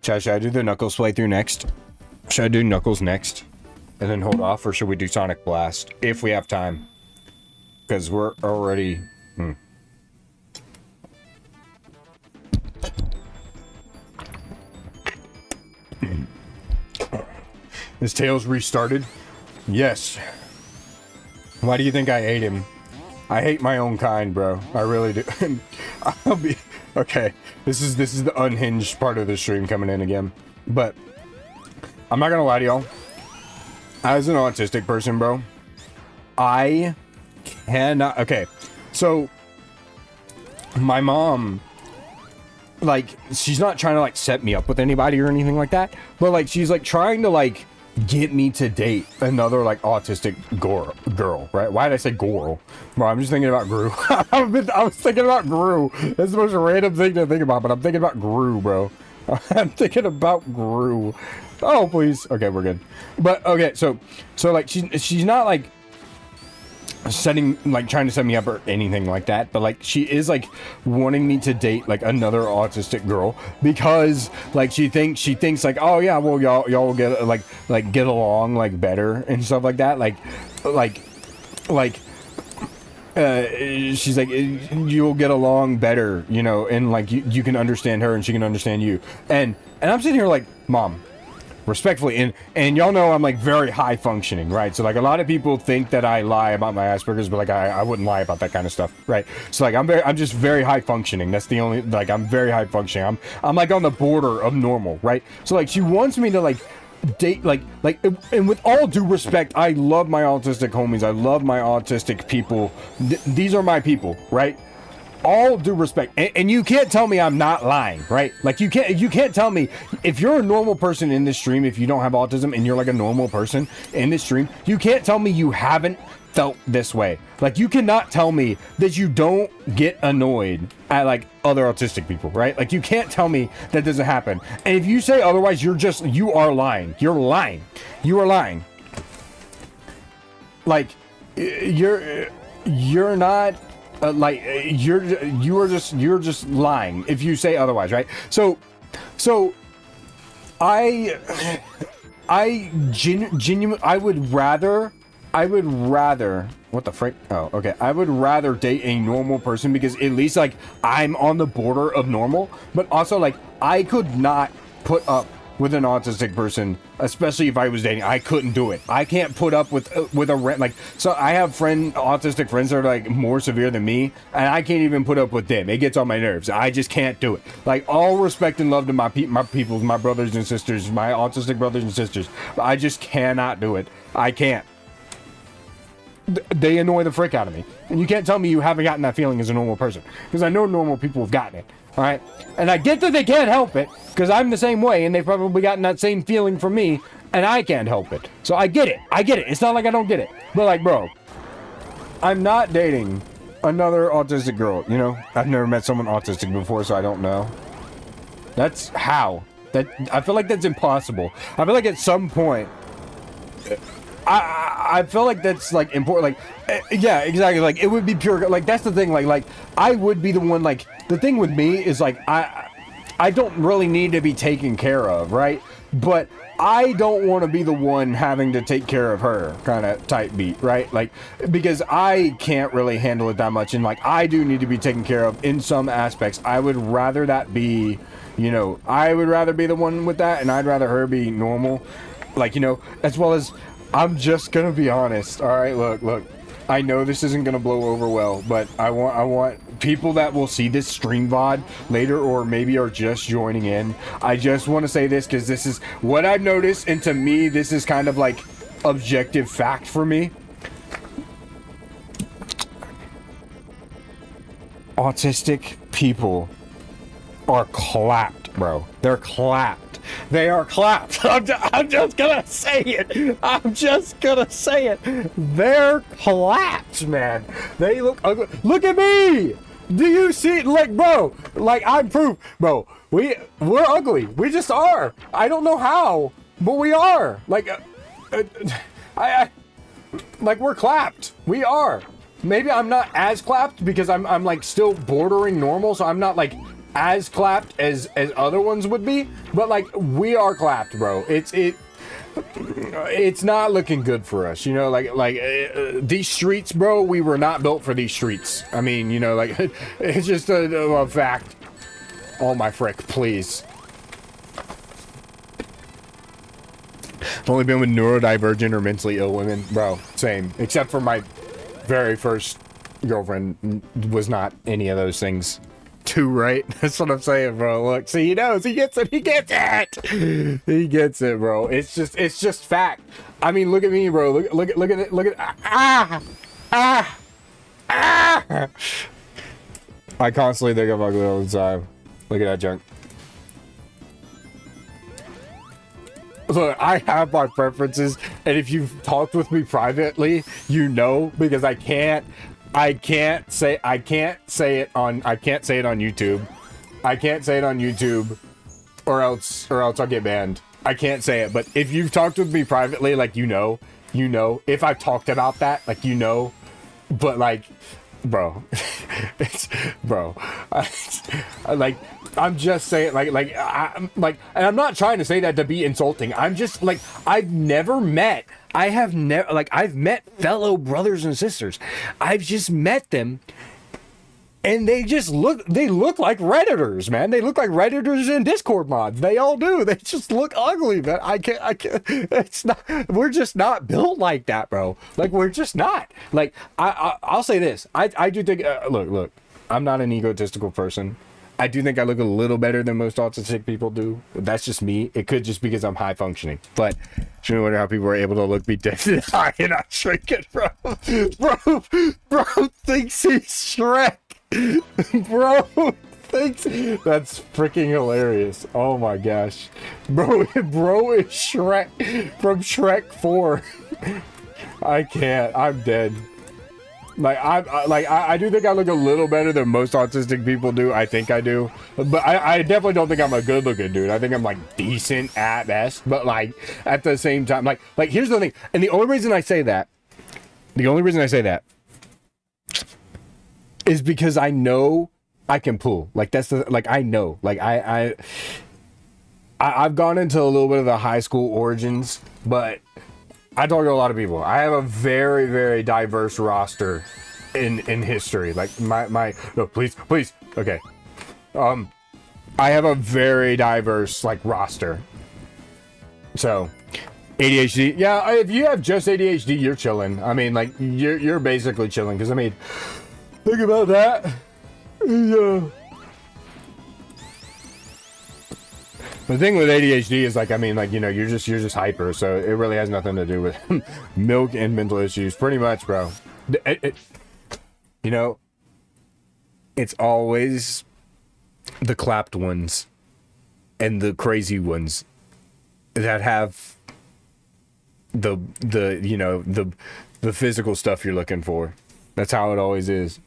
Should I do the Knuckles playthrough next? Should I do Knuckles next? And then hold off, or should we do Sonic Blast? If we have time. Because we're already... Is Tails restarted? Yes. Why do you think I hate him? I hate my own kind, bro. I really do. I'll be... Okay. This is the unhinged part of the stream coming in again. But... I'm not gonna lie to y'all. As an autistic person, bro, I cannot... Okay, so my mom, like, she's not trying to, like, set me up with anybody or anything like that, but, like, she's, like, trying to, like, get me to date another, like, autistic girl, right? Why did I say girl? Bro, I'm just thinking about Gru. I was thinking about Gru. That's the most random thing to think about, but I'm thinking about Gru, bro. I'm thinking about Gru. Oh, please. Okay, we're good. But, okay, so like, she's not, like, trying to set me up or anything like that, but, like, she is, like, wanting me to date, like, another autistic girl, because, like, she thinks, like, oh, yeah, well, y'all will get, like, get along, like, better, and stuff like that, she's like, you'll get along better, you know, and, like, you can understand her, and she can understand you, and I'm sitting here, like, Mom, respectfully, and y'all know I'm, like, very high functioning, right? So, like, a lot of people think that I lie about my Asperger's, but, like, I wouldn't lie about that kind of stuff, right? So, like, I'm just very high functioning. That's the only, like, I'm very high functioning. I'm like on the border of normal, right? So, like, she wants me to, like, date, like, and with all due respect, I love my autistic homies. I love my autistic people. These are my people, right? All due respect, and you can't tell me I'm not lying, right? Like, you can't tell me, if you're a normal person in this stream, if you don't have autism and you're like a normal person in this stream, you can't tell me you haven't felt this way. Like, you cannot tell me that you don't get annoyed at, like, other autistic people, right? Like, you can't tell me that doesn't happen. And if you say otherwise, you are lying. You're lying. You are lying. Like, you're not... like, you're just lying if you say otherwise, right? So I genuinely, I would rather, what the frick? Oh, okay. I would rather date a normal person, because at least, like, I'm on the border of normal, but also, like, I could not put up with an autistic person, especially if I was dating. I couldn't do it. I can't put up with a like. So I have autistic friends that are like more severe than me, and I can't even put up with them. It gets on my nerves. I just can't do it. Like, all respect and love to my people, my brothers and sisters, my autistic brothers and sisters. I just cannot do it. I can't. They annoy the frick out of me, and you can't tell me you haven't gotten that feeling as a normal person, because I know normal people have gotten it. All right, and I get that they can't help it, because I'm the same way, and they've probably gotten that same feeling from me, and I can't help it. So I get it. It's not like I don't get it. But like, bro, I'm not dating another autistic girl. You know, I've never met someone autistic before, so I don't know. That's how. I feel like that's impossible. I feel like at some point, I feel like that's like important. Like, yeah, exactly. Like, it would be pure. Like, that's the thing. Like I would be the one. Like, the thing with me is like I don't really need to be taken care of, right? But I don't want to be the one having to take care of her, kind of type beat, right? Like, because I can't really handle it that much, and like, I do need to be taken care of in some aspects. I would rather that be, you know, I would rather be the one with that, and I'd rather her be normal, like, you know, as well as. I'm just gonna be honest. All right, look. I know this isn't gonna blow over well, but I want people that will see this stream VOD later, or maybe are just joining in. I just want to say this because this is what I've noticed, and to me, this is kind of like objective fact for me. Autistic people are clapped, bro. They're clapped. They are clapped. I'm just gonna say it. They're clapped, man. They look ugly. Look at me. Do you see? Like, bro. Like, I'm proof, bro. We're ugly. We just are. I don't know how, but we are. Like, like, we're clapped. We are. Maybe I'm not as clapped because I'm like still bordering normal, so I'm not like as clapped as other ones would be, but like, we are clapped, bro. It's not looking good for us, you know. Like these streets, bro, we were not built for these streets. I mean, you know, like, it's just a fact. Oh my frick, please. I've only been with neurodivergent or mentally ill women, bro. Same, except for my very first girlfriend was not any of those things. Too, right? That's what I'm saying, bro. Look, see, he knows. He gets it. He gets it, bro. It's just fact. I mean, look at me, bro. Look at it. Look at I constantly think I'm ugly all the time. Look at that junk. Look, I have my preferences, and if you've talked with me privately, you know, because I can't say it on YouTube. I can't say it on YouTube, or else I'll get banned. I can't say it, but if you've talked with me privately, like, you know, if I've talked about that, like, you know, but like, bro, like, I'm just saying, I'm like, and I'm not trying to say that to be insulting. I'm just like, I've met fellow brothers and sisters. I've just met them, and they look like Redditors, man. They look like Redditors in Discord mods. They all do. They just look ugly, man. I can't, it's not, we're just not built like that, bro. Like, we're just not. Like, I'll say this. I do think, look, I'm not an egotistical person. I do think I look a little better than most autistic people do. That's just me. It could just because I'm high functioning. But I wonder how people are able to look me dead in the eye and not shrinking, bro. Bro thinks he's Shrek. Bro thinks that's freaking hilarious. Oh my gosh. Bro is Shrek from Shrek 4. I can't. I'm dead. Like, I do think I look a little better than most autistic people do. I think I do. But I definitely don't think I'm a good looking dude. I think I'm like decent at best. But like, at the same time, like here's the thing. And the only reason I say that is because I know I can pull. Like, that's the, like, I know. Like, I've gone into a little bit of the high school origins, but I talk to a lot of people. I have a very, very diverse roster in history. Like, no, please. Okay. I have a very diverse like roster. So ADHD, yeah. If you have just ADHD, you're chilling. I mean, like you're basically chilling because I mean, think about that. Yeah. The thing with ADHD is like, I mean, like, you know, you're just hyper, so it really has nothing to do with milk and mental issues, pretty much, bro. You know, it's always the clapped ones and the crazy ones that have the you know the physical stuff you're looking for. That's how it always is.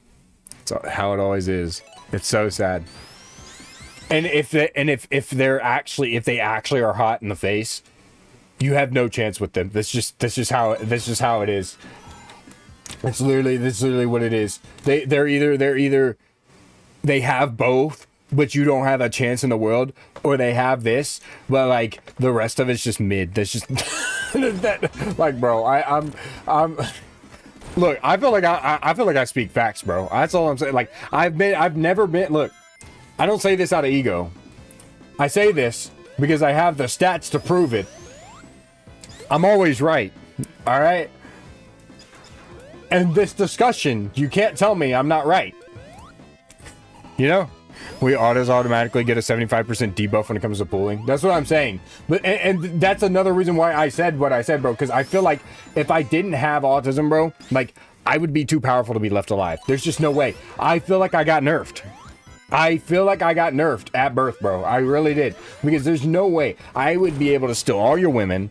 It's how it always is. It's so sad. And if they actually are hot in the face, you have no chance with them. That's just how it is. That's literally what it is. They're either they have both, but you don't have a chance in the world, or they have this, but like the rest of it's just mid. That's just that, like, bro. I'm look. I feel like I speak facts, bro. That's all I'm saying. Like I've never been. Look. I don't say this out of ego. I say this because I have the stats to prove it. I'm always right. All right? And this discussion, you can't tell me I'm not right. You know? We automatically get a 75% debuff when it comes to pooling. That's what I'm saying. But and that's another reason why I said what I said, bro. Because I feel like if I didn't have autism, bro, like I would be too powerful to be left alive. There's just no way. I feel like I got nerfed. I feel like I got nerfed at birth, bro. I really did. Because there's no way I would be able to steal all your women.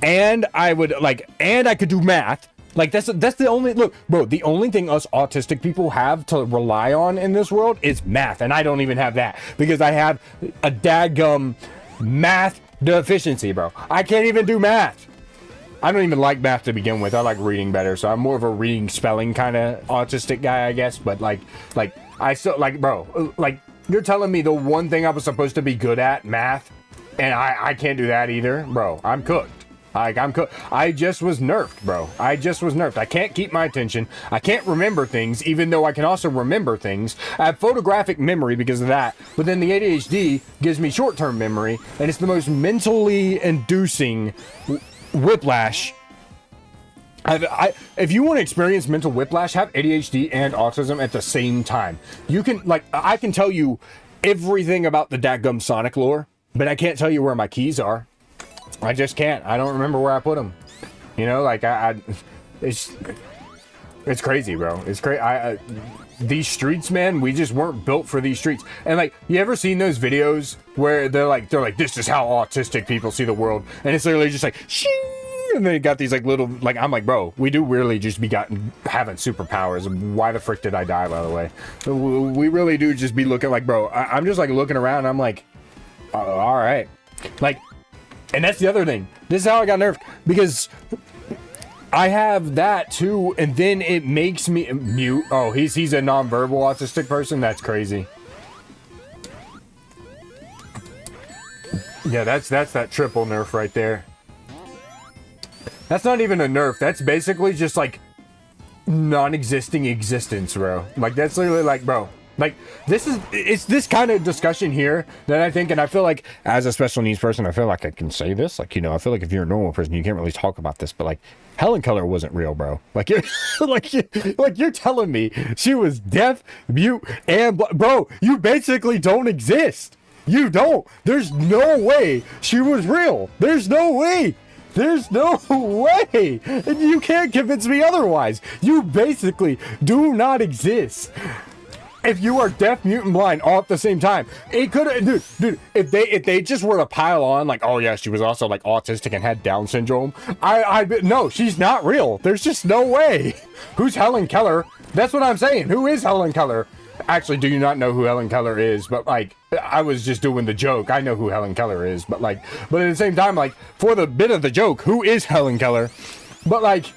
And I could do math. Like, that's the only, look, bro, the only thing us autistic people have to rely on in this world is math. And I don't even have that. Because I have a dadgum math deficiency, bro. I can't even do math. I don't even like math to begin with. I like reading better. So I'm more of a reading, spelling kind of autistic guy, I guess. But like, I still, like, bro, like, you're telling me the one thing I was supposed to be good at, math, and I can't do that either? Bro, I'm cooked. Like, I'm cooked. I just was nerfed, bro. I just was nerfed. I can't keep my attention. I can't remember things, even though I can also remember things. I have photographic memory because of that, but then the ADHD gives me short-term memory, and it's the most mentally inducing whiplash. If you want to experience mental whiplash, have ADHD and autism at the same time. You can, like, I can tell you everything about the dadgum Sonic lore, but I can't tell you where my keys are. I just can't. I don't remember where I put them. You know, like, it's crazy, bro. It's crazy. These streets, man, we just weren't built for these streets. And like, you ever seen those videos where they're like, this is how autistic people see the world, and it's literally just like, shing! And they got these like little, like, I'm like, bro, we do really just be having superpowers. Why the frick did I die, by the way? We really do just be looking like, bro, I'm just like looking around, and I'm like, all right. Like, and that's the other thing. This is how I got nerfed, because I have that too, and then it makes me mute. Oh, he's a nonverbal autistic person? That's crazy. Yeah, that's that triple nerf right there. That's not even a nerf. That's basically just like non-existing existence, bro. Like, that's literally like, bro, like, it's this kind of discussion here that I think, and I feel like as a special needs person, I feel like I can say this. Like, you know, I feel like if you're a normal person, you can't really talk about this, but like, Helen Keller wasn't real, bro. Like, you're like you're telling me she was deaf, mute, and bro, you basically don't exist. You don't. There's no way she was real. There's no way. There's no way. And you can't convince me otherwise. You basically do not exist. If you are deaf, mute, and blind all at the same time, it could, dude. If they just were to pile on, like, oh yeah, she was also like autistic and had Down syndrome. No, she's not real. There's just no way. Who's Helen Keller? That's what I'm saying. Who is Helen Keller? Actually, do you not know who Helen Keller is? But like, I was just doing the joke. I know who Helen Keller is, but at the same time, like, for the bit of the joke, who is Helen Keller? But like.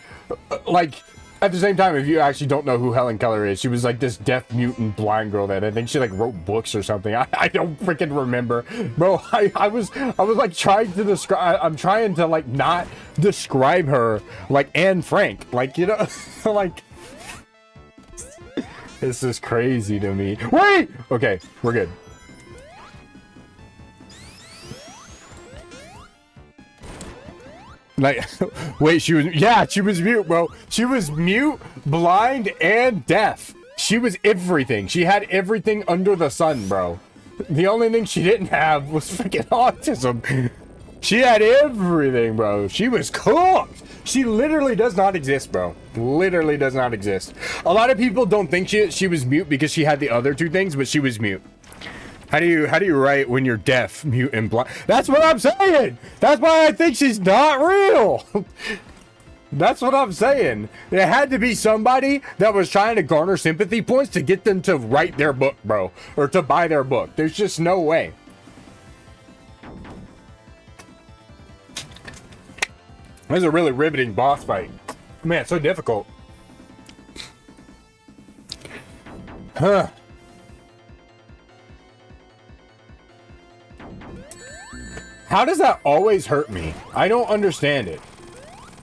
At the same time, if you actually don't know who Helen Keller is, she was like this deaf, mute, and blind girl that I think she like wrote books or something. I don't freaking remember, bro. I was like trying to describe. I'm trying to like not describe her like Anne Frank, like, you know, like. This is crazy to me. Wait. Okay, we're good. Like, wait, she was mute, bro. She was mute, blind, and deaf. She was everything. She had everything under the sun, bro. The only thing she didn't have was freaking autism. She had everything, bro. She was cooked. She literally does not exist, bro. Literally does not exist. A lot of people don't think she was mute because she had the other two things, but she was mute. How do you write when you're deaf, mute, and blind? That's what I'm saying. That's why I think she's not real. That's what I'm saying. It had to be somebody that was trying to garner sympathy points to get them to write their book, bro, or to buy their book. There's just no way. This is a really riveting boss fight. Man, it's so difficult. Huh. How does that always hurt me? I don't understand it.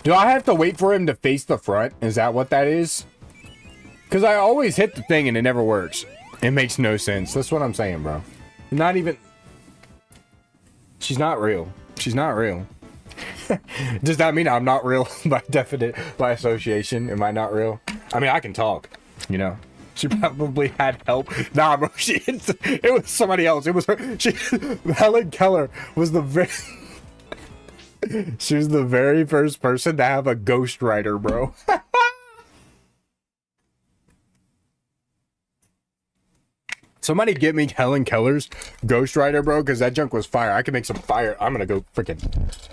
Do I have to wait for him to face the front? Is that what that is? Because I always hit the thing and it never works. It makes no sense. That's what I'm saying, bro. Not even... She's not real. She's not real. Does that mean I'm not real by association? Am I not real? I mean, I can talk, you know. She probably had help. Nah, bro, it was somebody else. It was her. Helen Keller was the very... She was the very first person to have a ghostwriter, bro. Somebody get me Helen Keller's ghostwriter, bro, because that junk was fire. I can make some fire. I'm gonna go freaking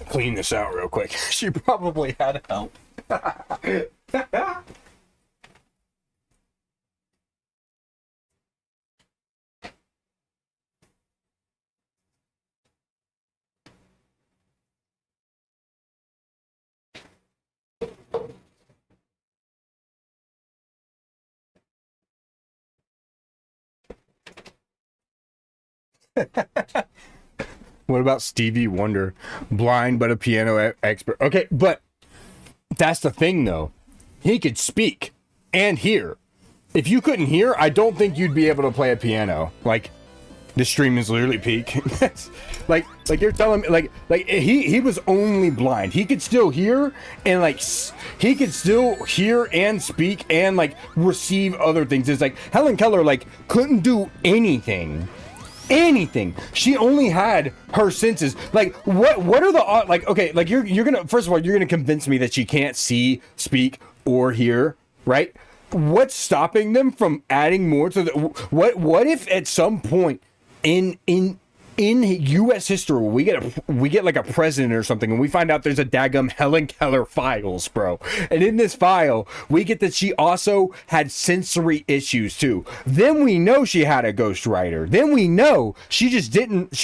clean this out real quick. She probably had help. What about Stevie Wonder? Blind but a piano expert. Okay, but that's the thing though. He could speak and hear. If you couldn't hear, I don't think you'd be able to play a piano. Like, this stream is literally peak. like you're telling me, like he was only blind. He could still hear and he could still hear and speak and like receive other things. It's like Helen Keller like couldn't do anything. She only had her senses. Like what are the like okay, like you're gonna, first of all, you're gonna convince me that she can't see, speak, or hear, right? What's stopping them from adding more to the what if at some point in U.S. history we get like a president or something and we find out there's a daggum Helen Keller files, bro, and in this file we get that she also had sensory issues too. Then we know she had a ghostwriter. Then we know she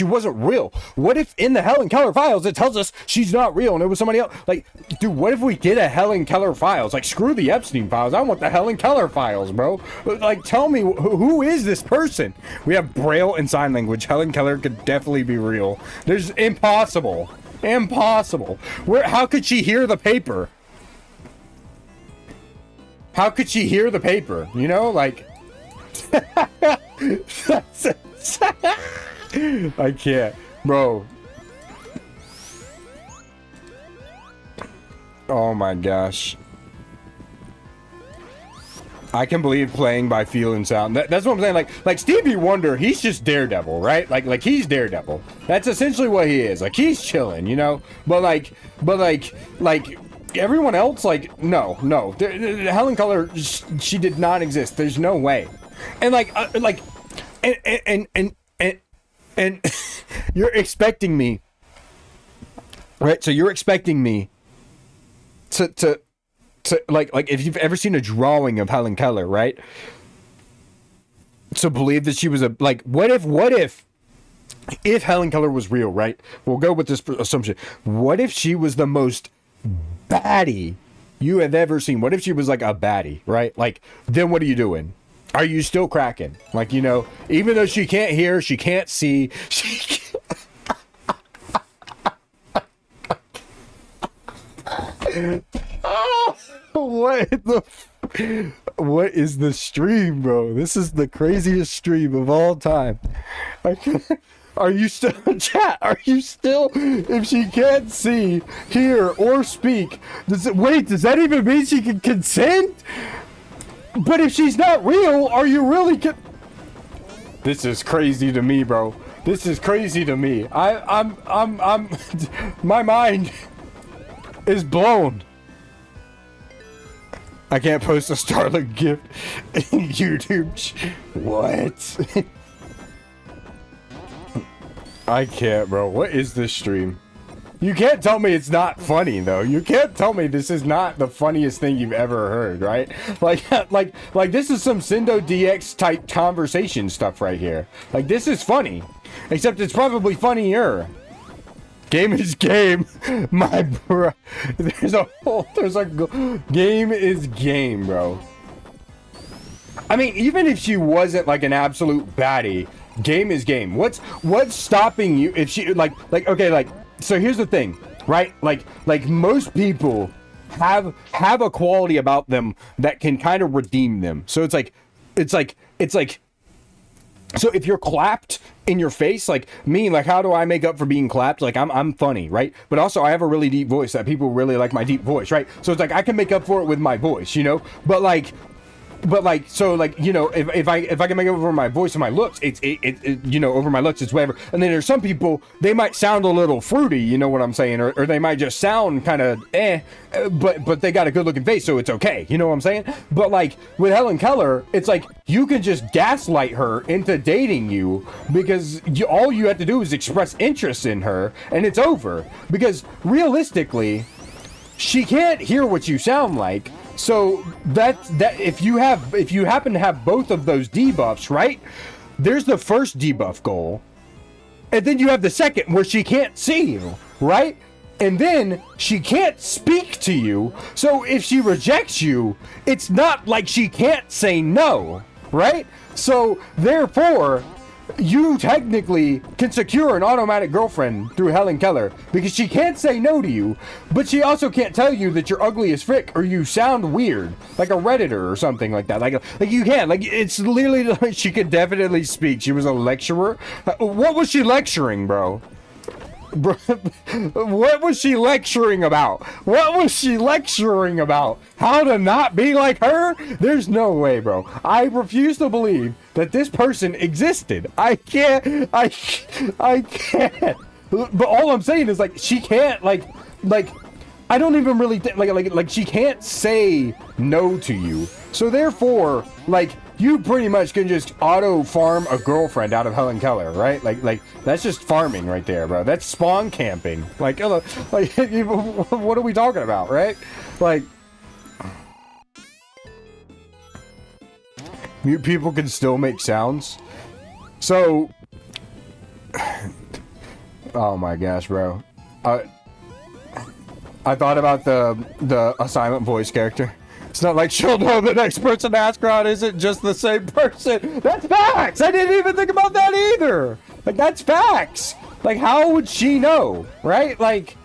wasn't real. What if in the Helen Keller files it tells us she's not real and it was somebody else? Like, dude, what if we get a Helen Keller files? Like, screw the Epstein files. I want the Helen Keller files, bro. Like, tell me who is this person? We have Braille and sign language. Helen Keller could definitely be real. There's impossible. How could she hear the paper? How could she hear the paper? You know, like I can't, bro. Oh my gosh. I can believe playing by feel and sound. That's what I'm saying. Like Stevie Wonder, he's just Daredevil, right? Like he's Daredevil. That's essentially what he is. Like, he's chilling, you know. But like everyone else, like no. Helen Keller, she did not exist. There's no way. And and you're expecting me, right? So you're expecting me to like if you've ever seen a drawing of Helen Keller, right? To believe that she was a, like, what if Helen Keller was real, right? We'll go with this assumption. What if she was the most baddie you have ever seen? What if she was like a baddie, right? Like, then what are you doing? Are you still cracking? Like, you know, even though she can't hear, she can't see, she oh, what is the stream, bro? This is the craziest stream of all time. Are you still chat? Are you still? If she can't see, hear, or speak, does that even mean she can consent? But if she's not real, are you really This is crazy to me, bro. This is crazy to me. I'm my mind is blown. I can't post a Starlink gift in YouTube. What? I can't, bro. What is this stream? You can't tell me it's not funny, though. You can't tell me this is not the funniest thing you've ever heard, right? Like this is some Sendo DX type conversation stuff right here. Like, this is funny. Except it's probably funnier. Game is game, my bro. There's a game is game, bro. I mean, even if she wasn't like an absolute baddie, game is game. What's stopping you if she okay, like, so here's the thing, right? Like most people have a quality about them that can kind of redeem them. So it's like so if you're clapped in your face, like me, like how do I make up for being clapped? Like I'm funny, right? But also I have a really deep voice that people really like my deep voice, right? So it's like I can make up for it with my voice, you know? But like so like, you know, if I can make it over my voice and my looks, it you know, over my looks, it's whatever. And then there's some people, they might sound a little fruity, you know what I'm saying, or they might just sound kind of but they got a good looking face, so it's okay, you know what I'm saying? But like with Helen Keller, it's like you can just gaslight her into dating you because all you have to do is express interest in her and it's over. Because realistically, she can't hear what you sound like. So that if you happen to have both of those debuffs, right? There's the first debuff goal, and then you have the second where she can't see you, right? And then she can't speak to you. So if she rejects you, it's not like she can't say no, right? So therefore, you technically can secure an automatic girlfriend through Helen Keller because she can't say no to you, but she also can't tell you that you're ugly as frick or you sound weird, like a Redditor or something like that. Like you can't. Like, it's literally like she could definitely speak. She was a lecturer. What was she lecturing, bro? Bro, what was she lecturing about? What was she lecturing about? How to not be like her? There's no way, bro. I refuse to believe that this person existed. I can't. But all I'm saying is, like, she can't, like I don't even really think, like she can't say no to you. So therefore, like, you pretty much can just auto farm a girlfriend out of Helen Keller, right? Like that's just farming right there, bro. That's spawn camping. Like what are we talking about, right? Like, mute people can still make sounds. So, oh my gosh, bro. I thought about the silent voice character. It's not like she'll know the next person to ask her out isn't just the same person. That's facts. I didn't even think about that either. Like, that's facts. Like, how would she know, right? Like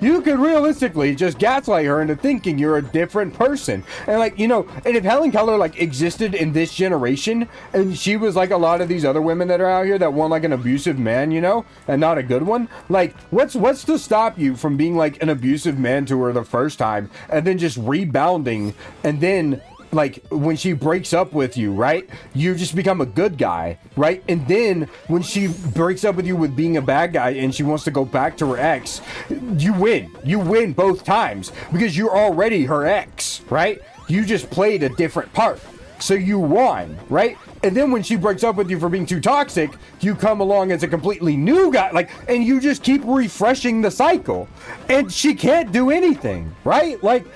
you could realistically just gaslight her into thinking you're a different person. And like, you know, and if Helen Keller like existed in this generation and she was like a lot of these other women that are out here that want like an abusive man, you know, and not a good one, like what's to stop you from being like an abusive man to her the first time and then just rebounding, and then like when she breaks up with you, right, you just become a good guy, right? And then when she breaks up with you with being a bad guy and she wants to go back to her ex, you win both times because you're already her ex, right? You just played a different part, so you won, right? And then when she breaks up with you for being too toxic, you come along as a completely new guy, like, and you just keep refreshing the cycle, and she can't do anything, right? Like,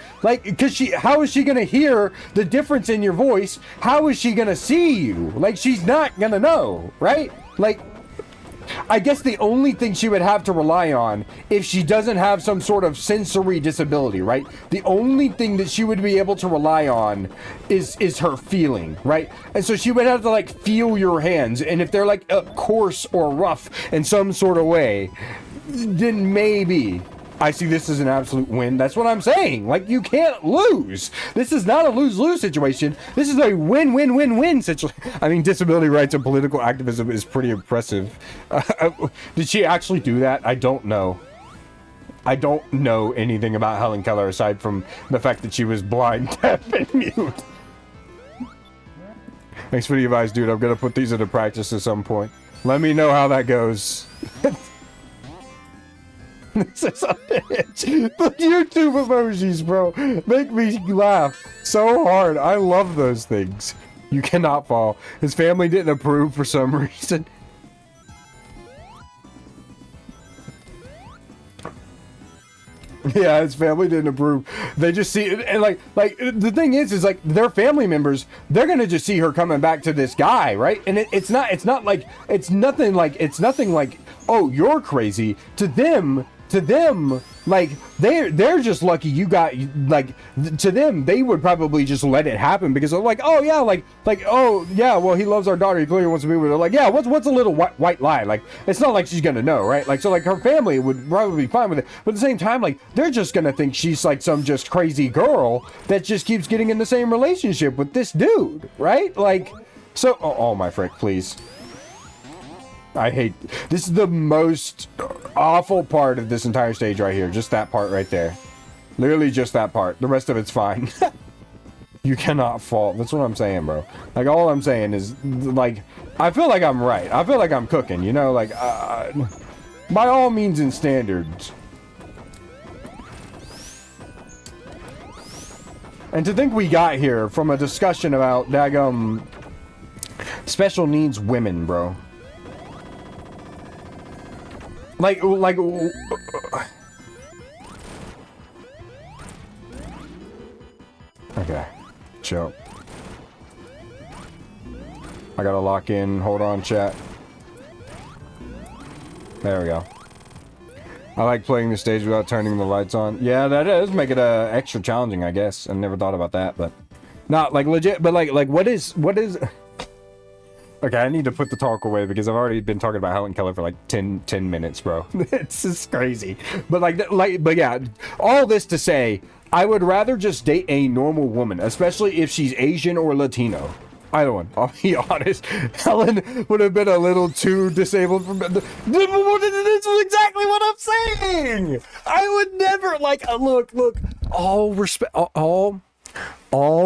because how is she gonna hear the difference in your voice? How is she gonna see you? Like, she's not gonna know, right? Like, I guess the only thing she would have to rely on if she doesn't have some sort of sensory disability, right? The only thing that she would be able to rely on is her feeling, right? And so she would have to like feel your hands, and if they're like coarse or rough in some sort of way, then maybe I see this as an absolute win. That's what I'm saying. Like, you can't lose. This is not a lose-lose situation. This is a win-win-win-win situation. I mean, disability rights and political activism is pretty impressive. Did she actually do that? I don't know. I don't know anything about Helen Keller aside from the fact that she was blind, deaf, and mute. Thanks for the advice, dude. I'm gonna put these into practice at some point. Let me know how that goes. This is a bitch. The YouTube emojis, bro, make me laugh so hard. I love those things. You cannot fall. His family didn't approve for some reason. Yeah, his family didn't approve. They just see it, and like the thing is like their family members, they're gonna just see her coming back to this guy, right? And it's nothing like, oh, you're crazy. To them, like they're just lucky you got, like, to them they would probably just let it happen because they're like, oh yeah, like oh yeah, well, he loves our daughter, he clearly wants to be with her. Like, yeah, what's a little white lie? Like, it's not like she's gonna know, right? Like, so like her family would probably be fine with it, but at the same time, like, they're just gonna think she's like some just crazy girl that just keeps getting in the same relationship with this dude, right? Like, so oh my frick, please. I hate this. Is the most awful part of this entire stage right here. Just that part right there. Literally just that part. The rest of it's fine. You cannot fault. That's what I'm saying, bro. Like, all I'm saying is, like, I feel like I'm right. I feel like I'm cooking, you know? Like, by all means and standards. And to think we got here from a discussion about daggum special needs women, bro. Like, okay, chill. I gotta lock in, hold on, chat. There we go. I like playing the stage without turning the lights on. Yeah, that does make it extra challenging, I guess. I never thought about that, but not like legit, but like what is okay, I need to put the talk away because I've already been talking about Helen Keller for like 10 minutes, bro. It's just crazy. But but yeah, all this to say, I would rather just date a normal woman, especially if she's Asian or Latino. Either one, I'll be honest. Helen would have been a little too disabled from... This is exactly what I'm saying! I would never, like, look, all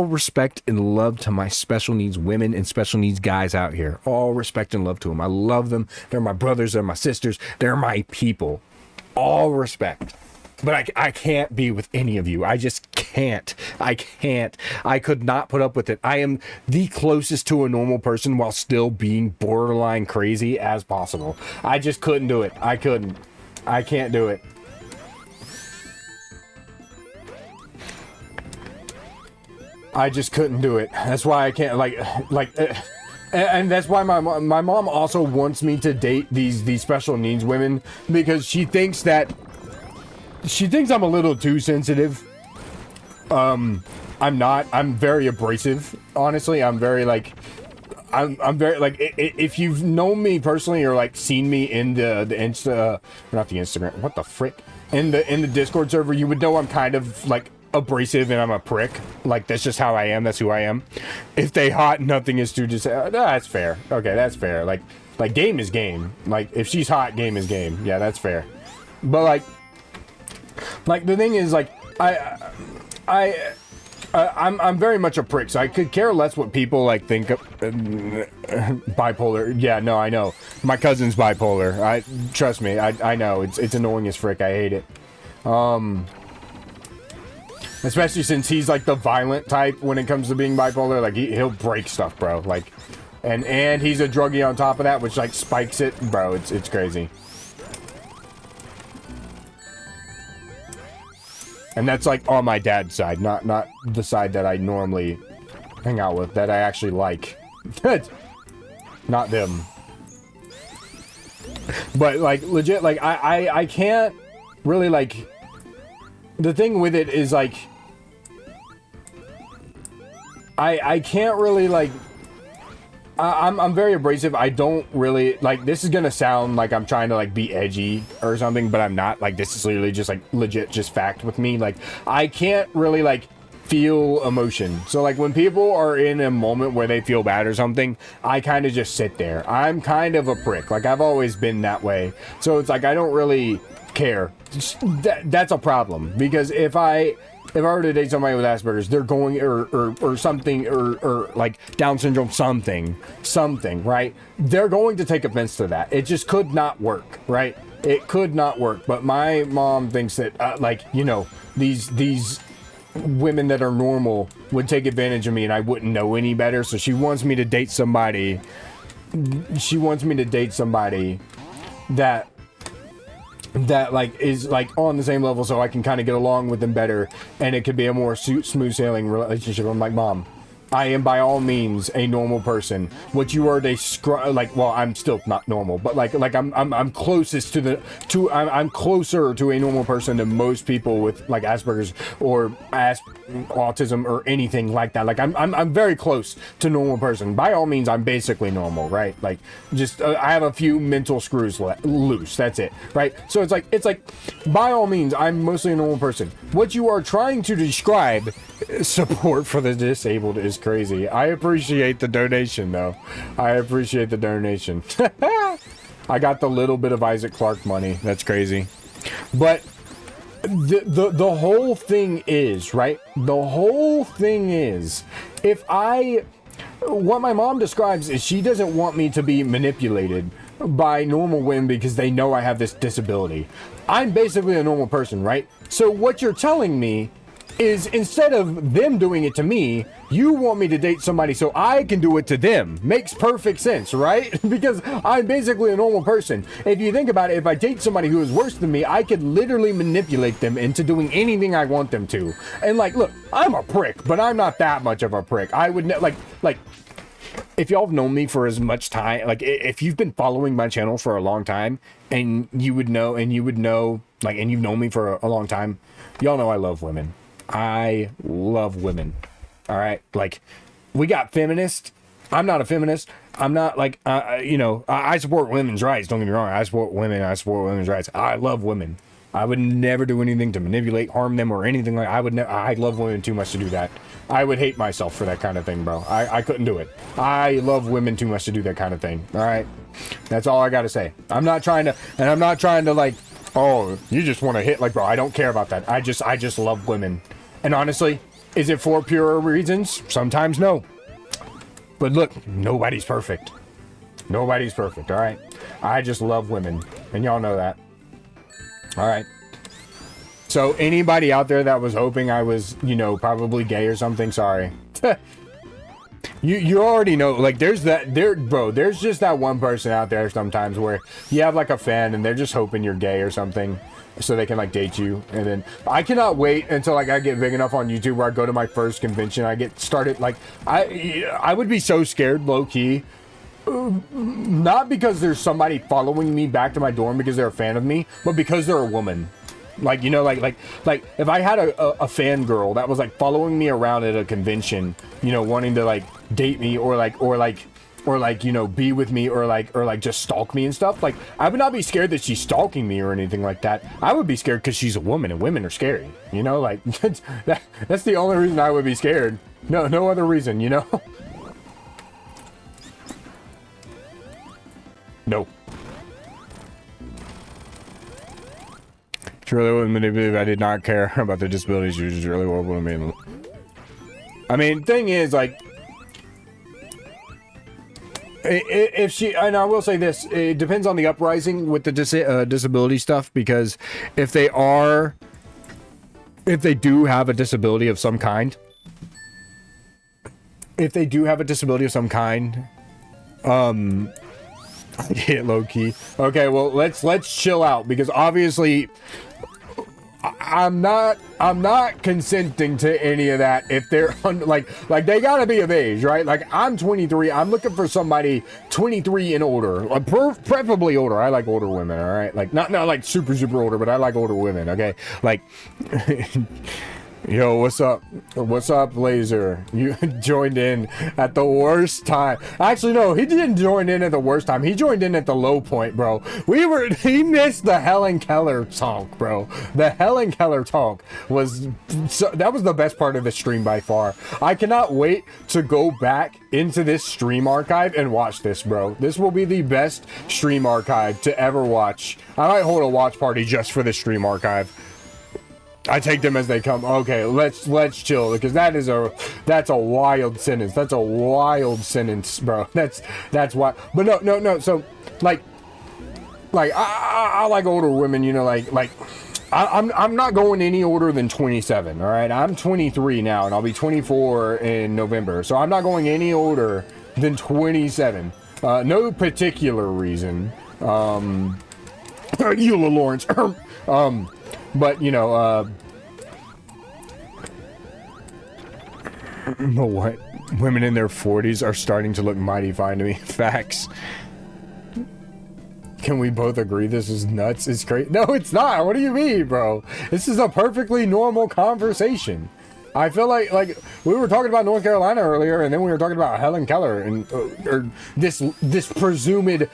respect and love to my special needs women and special needs guys out here. All respect and love to them. I love them. They're my brothers. They're my sisters. They're my people. All respect. But I can't be with any of you. I just can't. I can't. I could not put up with it. I am the closest to a normal person while still being borderline crazy as possible. I just couldn't do it. I couldn't. I can't do it. I just couldn't do it. That's why I can't, and that's why my mom also wants me to date these special needs women, because she thinks I'm a little too sensitive. I'm not. I'm very abrasive. Honestly, I'm very I'm very if you've known me personally or like seen me in the Insta, not the Instagram. What the frick? In the Discord server, you would know I'm kind of like abrasive and I'm a prick. Like, that's just how I am. That's who I am. If they hot, nothing is to just say, that's fair. Okay, that's fair. Like game is game. Like, if she's hot, game is game. Yeah, that's fair. But like the thing is, like, I'm very much a prick, so I could care less what people like think of bipolar. Yeah, no, I know. My cousin's bipolar. Trust me, I know. It's annoying as frick. I hate it. Especially since he's like the violent type when it comes to being bipolar. Like, he'll break stuff, bro. Like, and he's a druggie on top of that, which like spikes it, bro. It's crazy. And that's like on my dad's side, not the side that I normally hang out with, that I actually like. Not them. But like legit, like I can't really like. The thing with it is like I can't really like I'm very abrasive. I don't really like, this is gonna sound like I'm trying to like be edgy or something, but I'm not. Like, this is literally just like legit just fact with me. Like, I can't really like feel emotion. So like when people are in a moment where they feel bad or something, I kind of just sit there. I'm kind of a prick. Like, I've always been that way. So it's like I don't really care. That's a problem, because if I were to date somebody with Asperger's, they're going or something or like Down syndrome, something, right? They're going to take offense to that. It just could not work, right? It could not work. But my mom thinks that like, you know, these women that are normal would take advantage of me and I wouldn't know any better. So she wants me to date somebody. She wants me to date somebody that like is like on the same level, so I can kind of get along with them better, and it could be a more smooth sailing relationship. I'm like, Mom, I am by all means a normal person. What you are, like, well, I'm still not normal, but like I'm closest to I'm closer to a normal person than most people with like Asperger's or autism or anything like that. Like I'm very close to normal person. By all means, I'm basically normal, right? Like, just I have a few mental screws loose. That's it, right? So it's like by all means, I'm mostly a normal person. What you are trying to describe, support for the disabled, is crazy. I appreciate the donation, though. I appreciate the donation. I got the little bit of Isaac Clarke money. That's crazy. But the whole thing is, right? The whole thing is, what my mom describes is she doesn't want me to be manipulated by normal women because they know I have this disability. I'm basically a normal person, right? So what you're telling me is, instead of them doing it to me, you want me to date somebody so I can do it to them. Makes perfect sense, right? Because I'm basically a normal person. If you think about it, if I date somebody who is worse than me, I could literally manipulate them into doing anything I want them to. And like, look, I'm a prick, but I'm not that much of a prick. I would like if y'all have known me for as much time, like if you've been following my channel for a long time, and you would know, like, and you've known me for a long time, y'all know I love women. I love women. All right. Like, we got feminists. I'm not a feminist. I'm not like, you know, I support women's rights. Don't get me wrong. I support women. I support women's rights. I love women. I would never do anything to manipulate, harm them, or anything like. I love women too much to do that. I would hate myself for that kind of thing, bro. I couldn't do it. I love women too much to do that kind of thing. All right. That's all I got to say. I'm not trying to like, oh, you just want to hit, like, bro, I don't care about that. I just love women. And honestly, is it for pure reasons? Sometimes no. But look, nobody's perfect. Nobody's perfect, all right? I just love women, and y'all know that. All right. So anybody out there that was hoping I was, you know, probably gay or something, sorry. You already know, like, there's just that one person out there sometimes where you have like a fan and they're just hoping you're gay or something so they can like date you. And then I cannot wait until like I get big enough on YouTube where I go to my first convention. I get started, like, I would be so scared, low key, not because there's somebody following me back to my dorm because they're a fan of me, but because they're a woman. Like, you know, like if I had a fangirl that was like following me around at a convention, you know, wanting to like date me or like, you know, be with me or like just stalk me and stuff, like, I would not be scared that she's stalking me or anything like that. I would be scared because she's a woman, and women are scary, you know, like, that's the only reason I would be scared. No other reason, you know. No. She really wouldn't manipulate if I did not care about the disabilities. She was just really horrible to me. I mean, thing is, like, if she, and I will say this, it depends on the uprising with the disability stuff, because if they do have a disability of some kind, yeah, low key. Okay, well, let's chill out, because obviously I'm not consenting to any of that if they're like they gotta be of age, right? Like, I'm 23. I'm looking for somebody 23 and older, like preferably older. I like older women, all right? Like, not like super older, but I like older women, okay? Like, Yo, what's up? What's up, Laser? You joined in at the worst time. Actually, no, he didn't join in at the worst time. He joined in at the low point, bro. He missed the Helen Keller talk, bro. The Helen Keller talk was, that was the best part of the stream by far. I cannot wait to go back into this stream archive and watch this, bro. This will be the best stream archive to ever watch. I might hold a watch party just for the stream archive. I take them as they come. Okay, let's chill, because that's a wild sentence. That's a wild sentence, bro. That's why. But no. So like I like older women, you know, like I'm not going any older than 27. All right, I'm 23 now, and I'll be 24 in November. So I'm not going any older than 27. No particular reason. Eula Lawrence. But, you know, what? Women in their 40s are starting to look mighty fine to me. Facts. Can we both agree this is nuts? It's great. No, it's not. What do you mean, bro? This is a perfectly normal conversation. I feel like we were talking about North Carolina earlier, and then we were talking about Helen Keller and or this presumed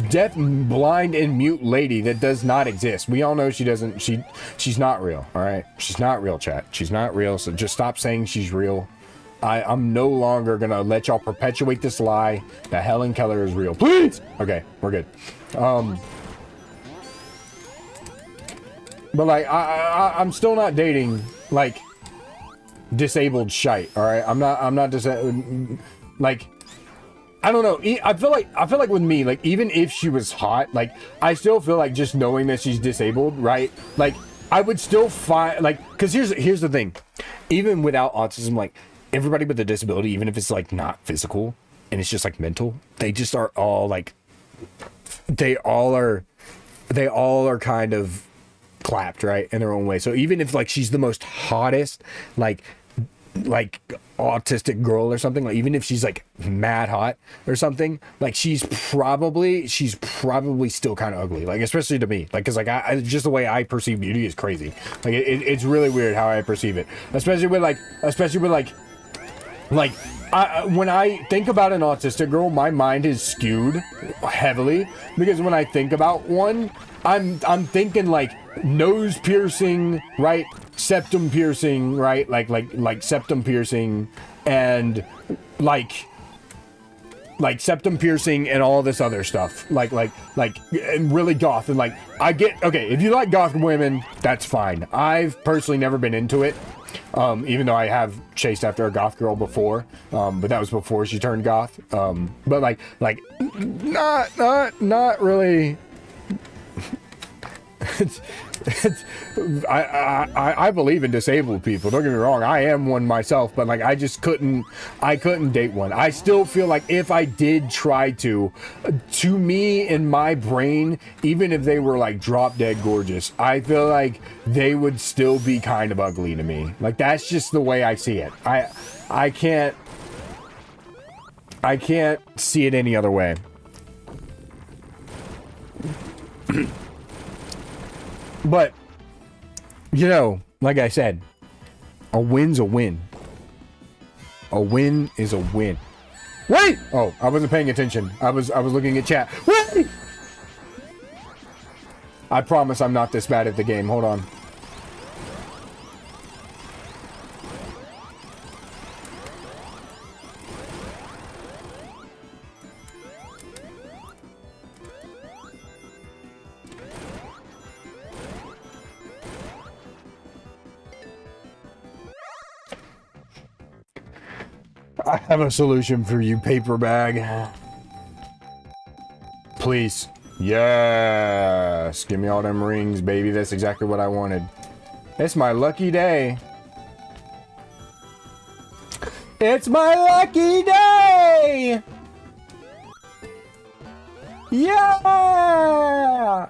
deaf, blind, and mute lady that does not exist. We all know she doesn't. She's not real. All right, she's not real, chat. She's not real. So just stop saying she's real. I'm no longer gonna let y'all perpetuate this lie that Helen Keller is real. Please. Okay, we're good. But like I'm still not dating like disabled shite. All right, I'm not like, I don't know. I feel like with me, like, even if she was hot, like, I still feel like just knowing that she's disabled, right? Like, I would still find, like, because here's the thing. Even without autism, like, everybody with a disability, even if it's like not physical and it's just like mental, they just are all like, they all are kind of clapped, right, in their own way. So even if like she's the most hottest like autistic girl or something, like even if she's like mad hot or something, like she's probably still kind of ugly, like, especially to me, like, because like I just the way I perceive beauty is crazy. Like it's really weird how I perceive it, especially with when I think about an autistic girl, my mind is skewed heavily, because when I think about one, I'm thinking like nose piercing, right? Septum piercing, right? Like septum piercing, and like septum piercing and all this other stuff. Like and really goth, and like I get, okay, if you like goth women, that's fine. I've personally never been into it. Even though I have chased after a goth girl before, but that was before she turned goth. But like not really. I believe in disabled people. Don't get me wrong. I am one myself, but like I couldn't date one. I still feel like if I did try to me in my brain, even if they were like drop dead gorgeous, I feel like they would still be kind of ugly to me. Like that's just the way I see it. I can't see it any other way. But, you know, like I said, a win's a win. A win is a win. Wait! Oh, I wasn't paying attention. I was looking at chat. Wait! I promise I'm not this bad at the game. Hold on. I have a solution for you, paper bag. Please. Yes. Give me all them rings, baby. That's exactly what I wanted. It's my lucky day. It's my lucky day! Yeah!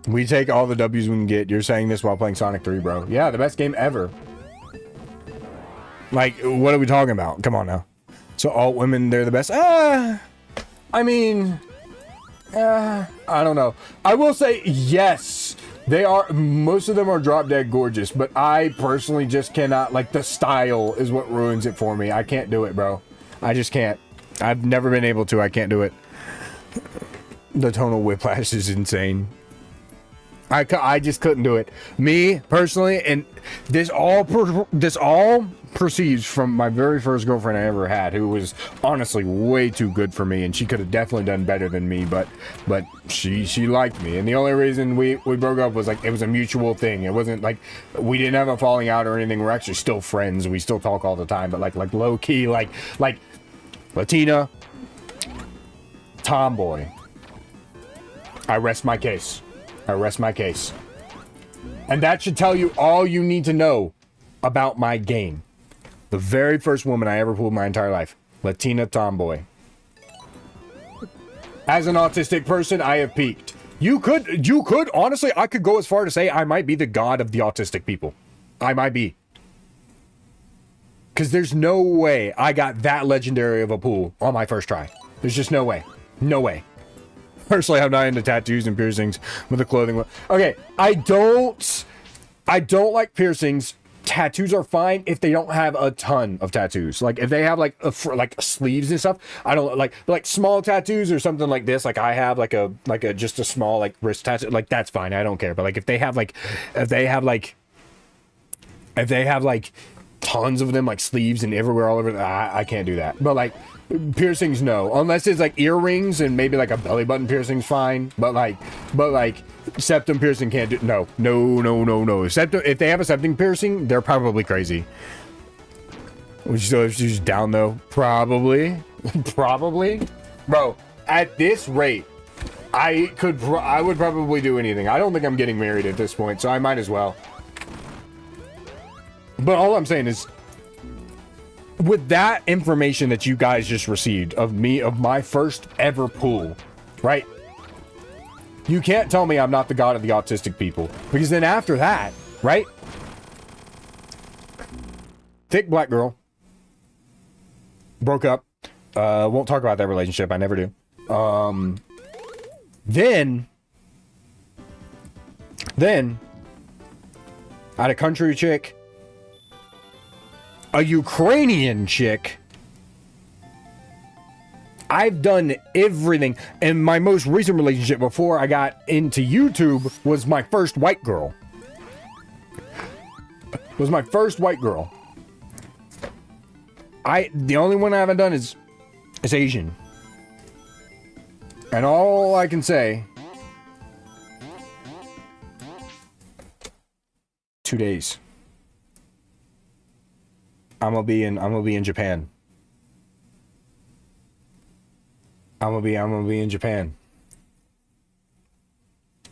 We take all the W's we can get. You're saying this while playing Sonic 3, bro. Yeah, the best game ever. Like, what are we talking about? Come on now. So all women, they're the best? I mean, I don't know. I will say yes, They are, most of them are drop dead gorgeous, but I personally just cannot, like, the style is what ruins it for me. I can't do it, bro. I just can't. I've never been able to. I can't do it. The tonal whiplash is insane. I just couldn't do it. Me personally, and this all proceeds from my very first girlfriend I ever had, who was honestly way too good for me, and she could have definitely done better than me, but she liked me, and the only reason we broke up was like it was a mutual thing. It wasn't like we didn't have a falling out or anything. We're actually still friends. We still talk all the time, but like low key, like Latina, tomboy. I rest my case. I rest my case. And that should tell you all you need to know about my game. The very first woman I ever pulled my entire life. Latina tomboy. As an autistic person, I have peaked. You could, honestly, I could go as far to say I might be the god of the autistic people. I might be. Because there's no way I got that legendary of a pool on my first try. There's just no way. No way. Personally, I'm not into tattoos and piercings with the clothing. Okay, I don't like piercings. Tattoos are fine if they don't have a ton of tattoos. Like if they have like sleeves and stuff. I don't like small tattoos or something like this. Like I have like a just a small like wrist tattoo. Like that's fine. I don't care. But like if they have tons of them, like sleeves and everywhere all over, I can't do that. But like piercings, no, unless it's like earrings and maybe like a belly button piercing's fine. But like septum piercing can't do. No. Septum, if they have a septum piercing, they're probably crazy. Would you still use down though? Probably, bro. At this rate, I would probably do anything. I don't think I'm getting married at this point, so I might as well. But all I'm saying is, with that information that you guys just received of me, of my first ever pool, right? You can't tell me I'm not the god of the autistic people. Because then after that, right? Thick black girl. Broke up. Won't talk about that relationship. I never do. Then I had a country chick. A Ukrainian chick. I've done everything. And my most recent relationship before I got into YouTube was my first white girl. The only one I haven't done is Asian. And all I can say, 2 days. I'm gonna be in Japan. I'm gonna be in Japan.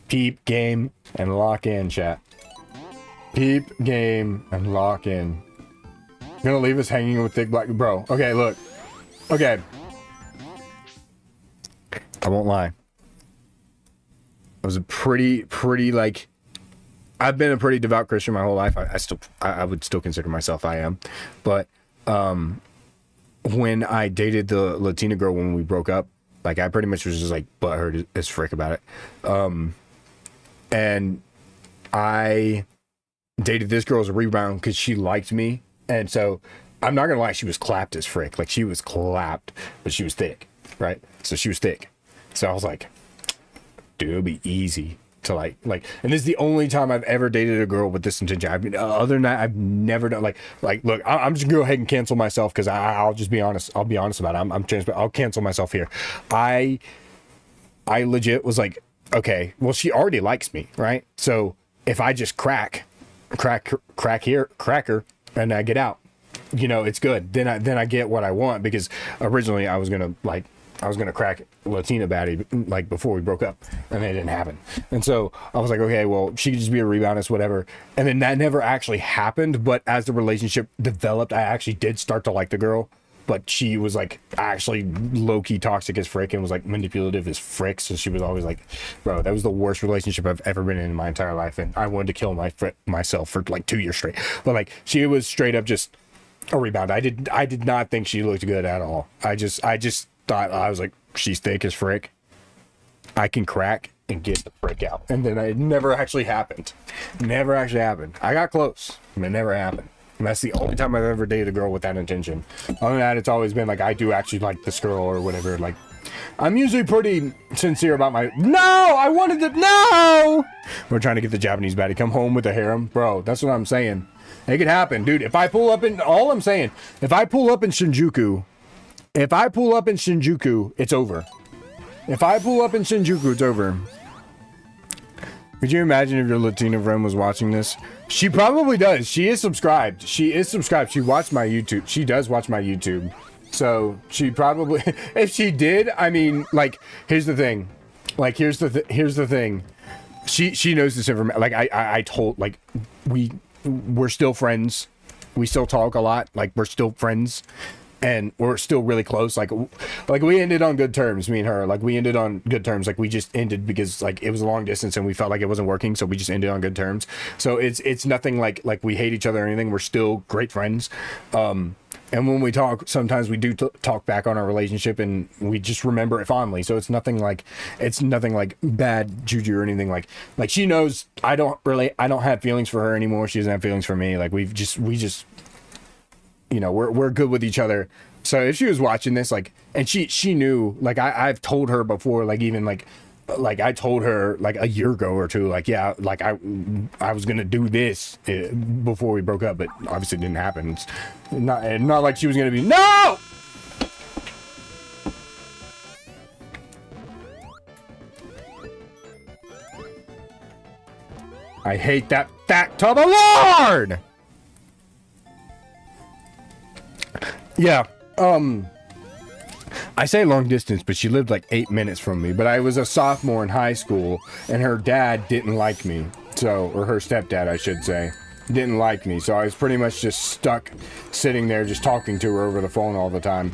Peep game and lock in, chat. Peep game and lock in. Gonna leave us hanging with thick black bro. Okay, look. Okay. I won't lie. I was a pretty like, I've been a pretty devout Christian my whole life. I would still consider myself I am. But when I dated the Latina girl when we broke up, like I pretty much was just like butthurt as frick about it. And I dated this girl as a rebound because she liked me. And so I'm not gonna lie, she was clapped as frick. Like she was clapped, but she was thick, right? So she was thick. So I was like, dude, it'll be easy to like, and this is the only time I've ever dated a girl with this intention. I mean, other than that, I've never done like, look, I'm just gonna go ahead and cancel myself because I'll just be honest. I'll be honest about it. I'm transparent. I'll cancel myself here. I legit was like, okay, well, she already likes me, right? So if I just crack her, and I get out, you know, it's good. Then I get what I want because originally I was gonna crack Latina baddie like before we broke up, and it didn't happen. And so I was like, okay, well, she could just be a reboundist, whatever. And then that never actually happened. But as the relationship developed, I actually did start to like the girl. But she was like actually low key toxic as frick and was like manipulative as frick. So she was always like, bro, that was the worst relationship I've ever been in my entire life, and I wanted to kill myself for like 2 years straight. But like she was straight up just a rebound. I did not think she looked good at all. I just thought, I was like, she's thick as frick. I can crack. and get the frick out. And then it never actually happened. Never actually happened. I got close, but it never happened. And that's the only time I've ever dated a girl with that intention. Other than that, it's always been like, I do actually like this girl or whatever. Like, I'm usually pretty sincere about my, no, I wanted to, no! We're trying to get the Japanese baddie come home with a harem. Bro, that's what I'm saying. It could happen, dude. If I pull up in, all I'm saying, if I pull up in Shinjuku, it's over. If I pull up in Shinjuku, it's over. Could you imagine if your Latina friend was watching this? She probably does. She is subscribed. She watched my YouTube. She does watch my YouTube. So she probably, if she did, I mean, like, here's the thing. Like, here's the thing. She knows this information. Like, I told, like, we're still friends. We still talk a lot. Like, we're still friends. And we're still really close. Like we ended on good terms, me and her. Like, we ended on good terms. Like, we just ended because, like, it was a long distance and we felt like it wasn't working. So we just ended on good terms. So it's nothing like we hate each other or anything. We're still great friends. And when we talk, sometimes we do talk back on our relationship and we just remember it fondly. So it's nothing like bad juju or anything. Like she knows I don't have feelings for her anymore. She doesn't have feelings for me. Like, we just, you know, we're good with each other. So if she was watching this, like, and she knew, like, I've told her before, like, even like I told her like a year ago or two, like, yeah, like I was gonna do this before we broke up, but obviously it didn't happen. It's not like she was gonna be, no! I hate that fact of the Lord! Yeah, I say long distance, but she lived like 8 minutes from me. But I was a sophomore in high school, and her dad didn't like me. So, or her stepdad, I should say, didn't like me. So I was pretty much just stuck sitting there just talking to her over the phone all the time.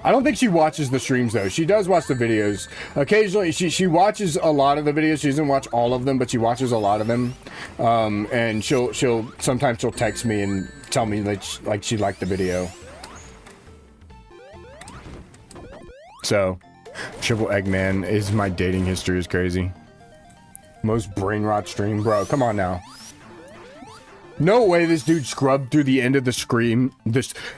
I don't think she watches the streams though. She does watch the videos. Occasionally, she watches a lot of the videos. She doesn't watch all of them, but she watches a lot of them. And sometimes she'll text me and tell me like she liked the video. So, Triple Eggman is my dating history is crazy. Most brain rot stream, bro. Come on now. No way this dude scrubbed through the end of the stream.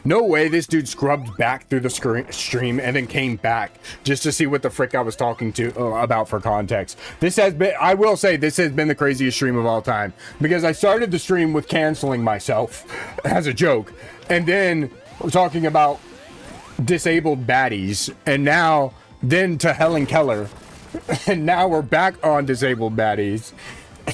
No way this dude scrubbed back through the stream and then came back just to see what the frick I was talking to about for context. This has been, I will say, this has been the craziest stream of all time because I started the stream with canceling myself as a joke, and then talking about disabled baddies, and now then to Helen Keller, and now we're back on disabled baddies.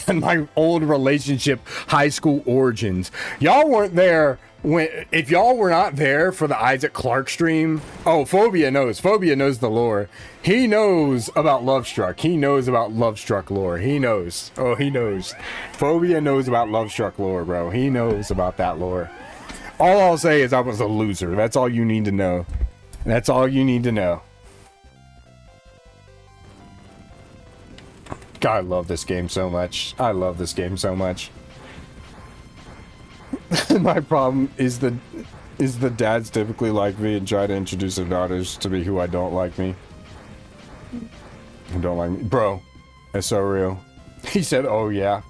And my old relationship, high school origins. Y'all weren't there if y'all were not there for the Isaac Clarke stream. Oh, Phobia knows the lore. He knows about Lovestruck. He knows about Lovestruck lore. He knows. Oh, he knows. Phobia knows about Lovestruck lore, bro. He knows about that lore. All I'll say is I was a loser. That's all you need to know. That's all you need to know. God, I love this game so much. I love this game so much. My problem is the dads typically like me and try to introduce their daughters to be who I don't like me. Who don't like me. Bro, that's so real. He said, oh yeah.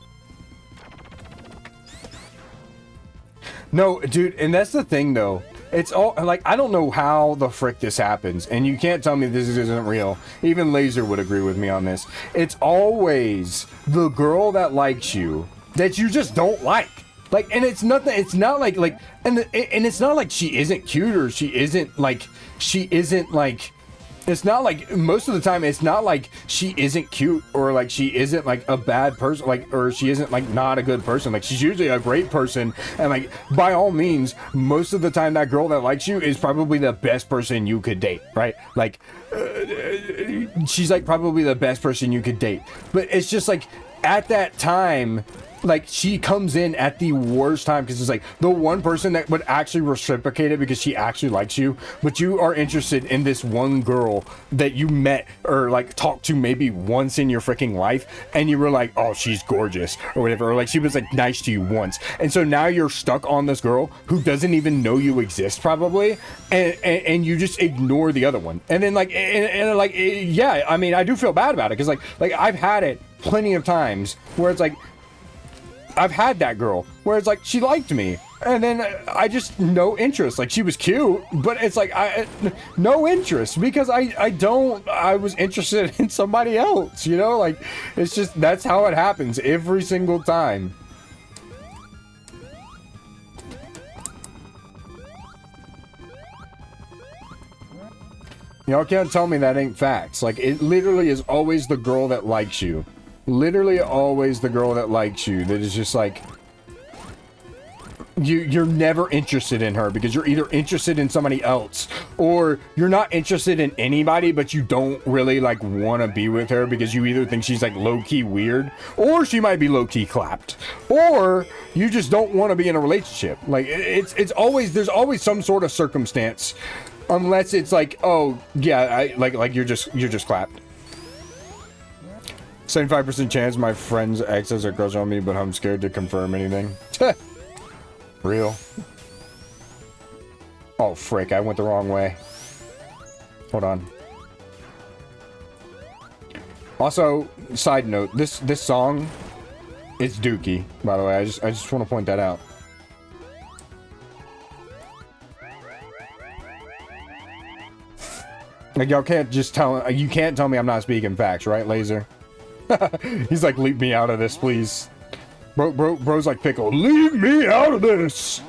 No, dude, and that's the thing though. It's all, like, I don't know how the frick this happens, and you can't tell me this isn't real. Even Laser would agree with me on this. It's always the girl that likes you that you just don't like. Like, and it's not like, and it's not like she isn't cute or it's not like, most of the time, it's not like she isn't cute or like she isn't like a bad person, like, or she isn't like not a good person. Like, she's usually a great person. And like, by all means, most of the time, that girl that likes you is probably the best person you could date, right? Like, she's like probably the best person you could date. But it's just like, at that time, like she comes in at the worst time because it's like the one person that would actually reciprocate it because she actually likes you, but you are interested in this one girl that you met or like talked to maybe once in your freaking life, and you were like, oh, she's gorgeous or whatever, or like she was like nice to you once, and so now you're stuck on this girl who doesn't even know you exist probably, and you just ignore the other one, and then like yeah, I mean, I do feel bad about it because like I've had it plenty of times where it's like I've had that girl where it's like she liked me and then I just no interest, like she was cute, but it's like I no interest because I was interested in somebody else, you know, like it's just that's how it happens every single time. Y'all can't tell me that ain't facts. Like, it literally is always the girl that likes you. Literally always the girl that likes you. That is just like... You're never interested in her because you're either interested in somebody else or you're not interested in anybody, but you don't really, like, want to be with her because you either think she's, like, low-key weird or she might be low-key clapped. Or you just don't want to be in a relationship. Like, it's always... There's always some sort of circumstance. Unless it's like, oh, yeah, like you're just clapped. 75% chance my friend's exes are crush on me, but I'm scared to confirm anything. Real. Oh, frick, I went the wrong way. Hold on. Also, side note, this song is Dookie, by the way. I just want to point that out. Like, y'all can't just tell... You can't tell me I'm not speaking facts, right, Laser? He's like, leave me out of this, please. Bro's like, Pickle, leave me out of this!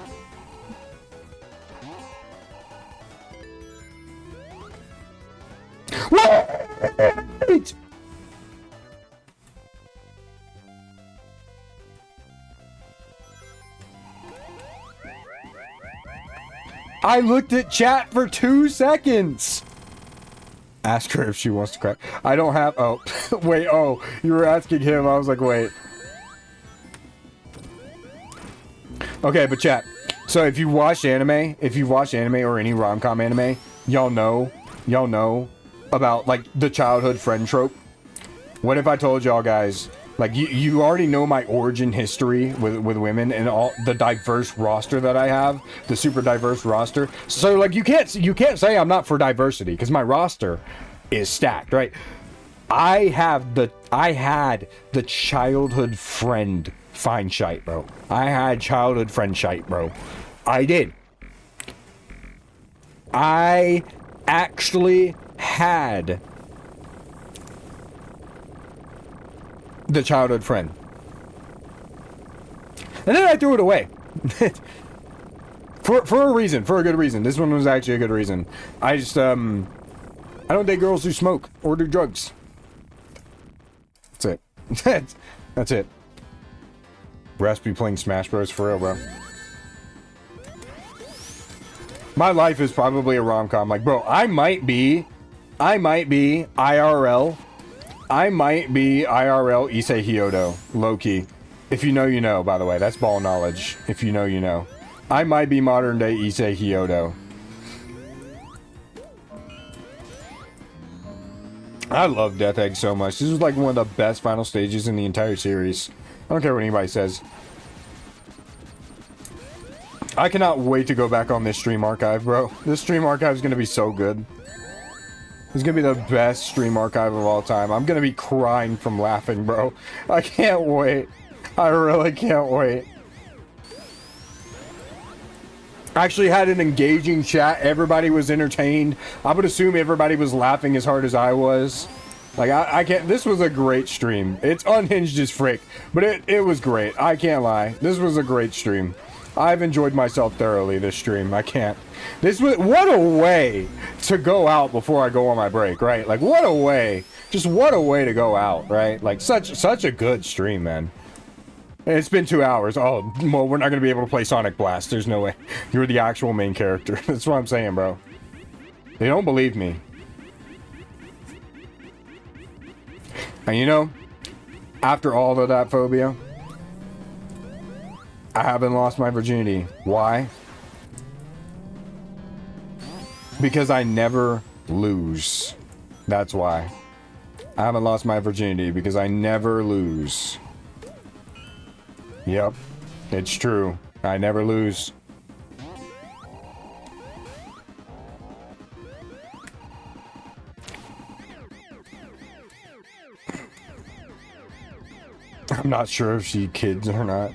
Wait! I looked at chat for 2 seconds! Ask her if she wants to crack. I don't have... Oh. Wait, oh. You were asking him. I was like, wait. Okay, but chat. So if you watch anime, or any rom-com anime, y'all know about, like, the childhood friend trope. What if I told y'all guys, like, you already know my origin history with women and all the diverse roster that I have, the super diverse roster. So, like, you can't say I'm not for diversity because my roster is stacked, right? I had the childhood friend find shite, bro. I had childhood friend shite, bro. I did. I actually had the childhood friend. And then I threw it away. for a reason, for a good reason. This one was actually a good reason. I just, I don't date girls who smoke or do drugs. That's it. That's it. Raspy playing Smash Bros. For real, bro. My life is probably a rom-com. Like, bro, I might be IRL. I might be IRL Issei Hyodo, low-key. If you know, you know, by the way. That's ball knowledge. If you know, you know. I might be modern-day Issei Hyodo. I love Death Egg so much. This was like one of the best final stages in the entire series. I don't care what anybody says. I cannot wait to go back on this stream archive, bro. This stream archive is going to be so good. It's going to be the best stream archive of all time. I'm going to be crying from laughing, bro. I can't wait. I really can't wait. I actually had an engaging chat. Everybody was entertained. I would assume everybody was laughing as hard as I was. Like, I can't... This was a great stream. It's unhinged as frick, but it was great. I can't lie. This was a great stream. I've enjoyed myself thoroughly this stream. I can't. This was... What a way to go out before I go on my break, right? Like, what a way. Just what a way to go out, right? Like, such a good stream, man. It's been 2 hours. Oh, well, we're not going to be able to play Sonic Blast. There's no way. You're the actual main character. That's what I'm saying, bro. They don't believe me. And you know, after all of that phobia, I haven't lost my virginity. Why? Because I never lose. That's why. I haven't lost my virginity because I never lose. Yep, it's true. I never lose. I'm not sure if she kids or not.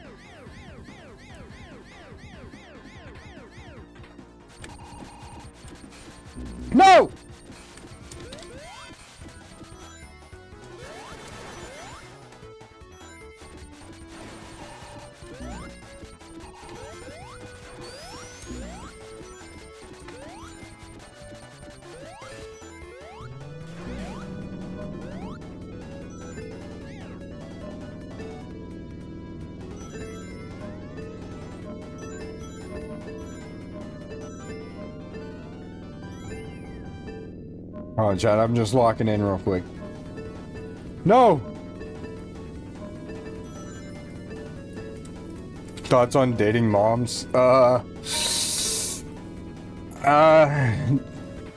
No! Oh, Chad, I'm just locking in real quick. No! Thoughts on dating moms?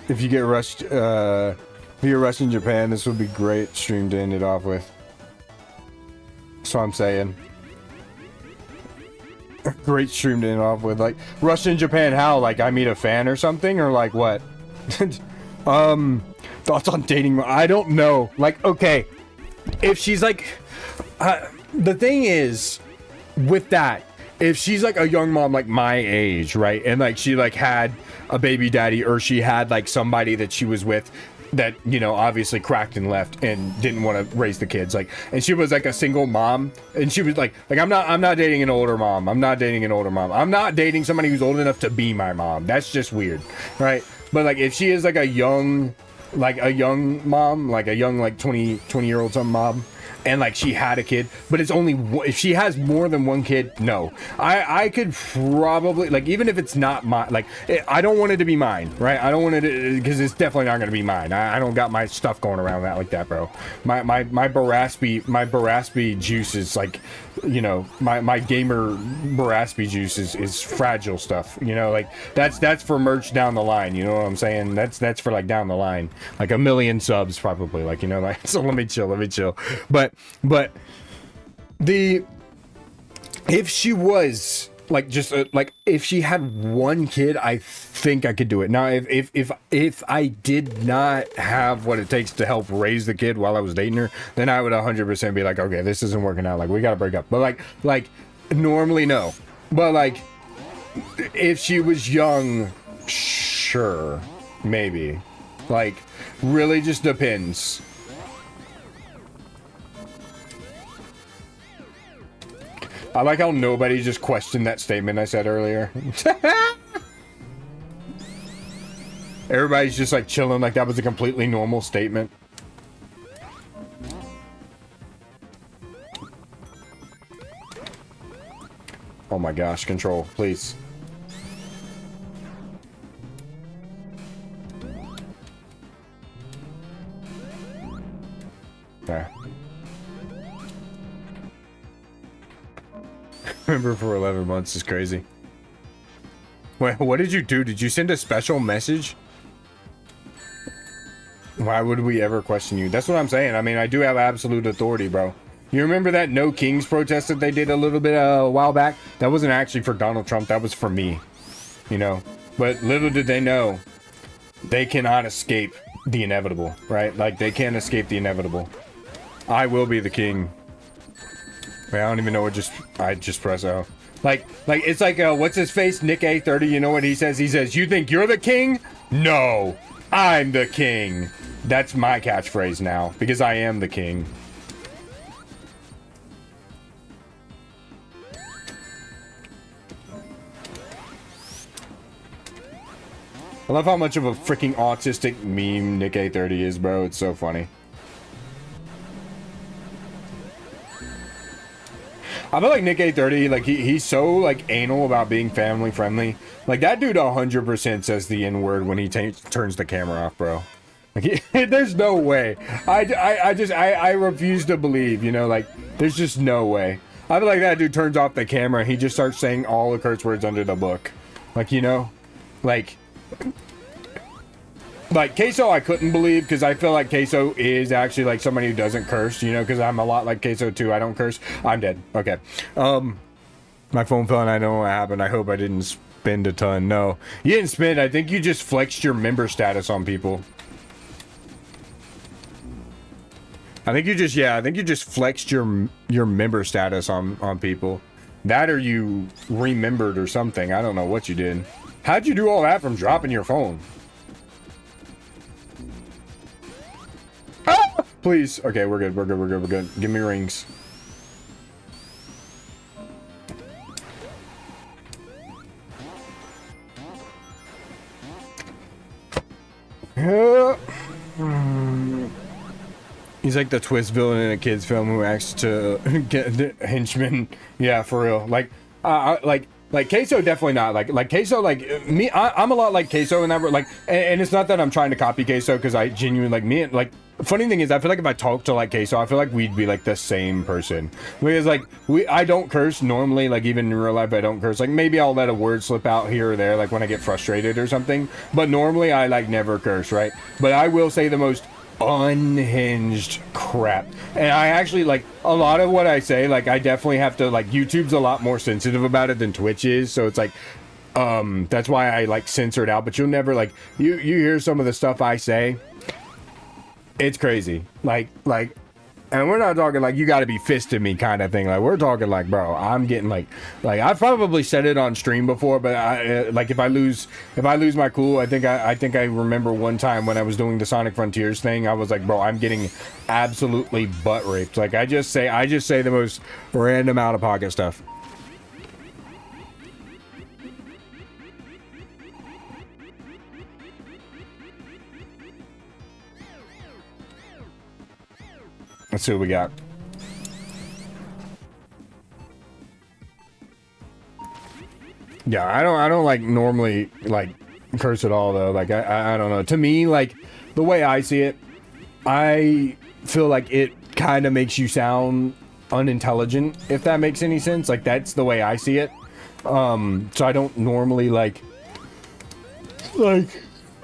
If you get rushed, if you're rushed in Japan, this would be great stream to end it off with. That's what I'm saying. Great stream to end off with. Like, rushed in Japan, how? Like, I meet a fan or something? Or like, what? Thoughts on dating? I don't know. Like, okay, if she's like, the thing is, with that, if she's like a young mom like my age, right, and like she like had a baby daddy, or she had like somebody that she was with that, you know, obviously cracked and left and didn't want to raise the kids, like, and she was like a single mom, and she was like I'm not dating an older mom. I'm not dating an older mom. I'm not dating somebody who's old enough to be my mom. That's just weird, right? But like if she is like a young mom, like a young like 20-year-old some mom, and like she had a kid, but it's only if she has more than one kid, no, I could probably, like, even if it's not my, like, I don't want it to be mine, right? I don't want it because it's definitely not going to be mine. I don't got my stuff going around that like that, bro. My Baraspi juice is like, you know, my gamer Baraspi juice is fragile stuff, you know, like that's for merch down the line, you know what I'm saying? That's for like down the line, like 1 million subs probably, like, you know, like, so let me chill. But if she was like just like if she had one kid, I think I could do it. Now if I did not have what it takes to help raise the kid while I was dating her, then I would 100% be like, okay, this isn't working out, like we gotta break up. But like normally no, but like if she was young, sure, maybe. Like, really just depends. I like how nobody just questioned that statement I said earlier. Everybody's just like chilling like that was a completely normal statement. Oh my gosh, control, please. Okay. Remember for 11 months is crazy. Wait, what did you do? Did you send a special message? Why would we ever question you? That's what I'm saying. I mean, I do have absolute authority, bro. You remember that No Kings protest that they did a little bit a while back? That wasn't actually for Donald Trump. That was for me, you know. But little did they know, they cannot escape the inevitable, right? Like, they can't escape the inevitable. I will be the king. Wait, I don't even know what I just press O. Like it's like what's his face, Nick A30. You know what he says? He says, "You think you're the king? No, I'm the king." That's my catchphrase now because I am the king. I love how much of a freaking autistic meme Nick A30 is, bro. It's so funny. I feel like Nick A30, like, he's so, like, anal about being family friendly. Like, that dude 100% says the N-word when he turns the camera off, bro. Like, there's no way. I refuse to believe, you know, like, there's just no way. I feel like that dude turns off the camera and he just starts saying all the curse words under the book. Like, you know, like Queso I couldn't believe, because I feel like Queso is actually like somebody who doesn't curse, you know, because I'm a lot like Queso too. I don't curse. I'm dead. Okay. My phone fell and I don't know what happened. I hope I didn't spend a ton. No, you didn't spend. I think you just flexed your member status on people. I think you just flexed your member status on people. That, or you remembered or something. I don't know what you did. How'd you do all that from dropping your phone? Ah! Please. Okay, we're good. We're good. We're good. We're good. Give me rings. He's like the twist villain in a kid's film who acts to get henchmen. Yeah, for real. Like Queso definitely not. Like Queso, like me, I'm a lot like Queso in that. Like, and it's not that I'm trying to copy Queso, because I genuinely like me. Like, funny thing is, I feel like if I talk to like Queso, I feel like we'd be like the same person. Because like I don't curse normally. Like, even in real life, I don't curse. Like, maybe I'll let a word slip out here or there, like when I get frustrated or something. But normally, I like never curse, right? But I will say the most unhinged crap, and I actually, like, a lot of what I say, like, I definitely have to, like, YouTube's a lot more sensitive about it than Twitch is, so it's like, that's why I like censor it out. But you'll never, like, you hear some of the stuff I say, it's crazy, like, and we're not talking like you got to be fisting me kind of thing. Like, we're talking like, bro, I'm getting like I've probably said it on stream before, but I like, if I lose my cool, I think I remember one time when I was doing the Sonic Frontiers thing, I was like, bro, I'm getting absolutely butt raped. Like, I just say the most random out of pocket stuff. Let's see what we got. Yeah, I don't like normally like curse at all though. Like, I don't know. To me, like, the way I see it, I feel like it kind of makes you sound unintelligent, if that makes any sense. Like, that's the way I see it. So I don't normally like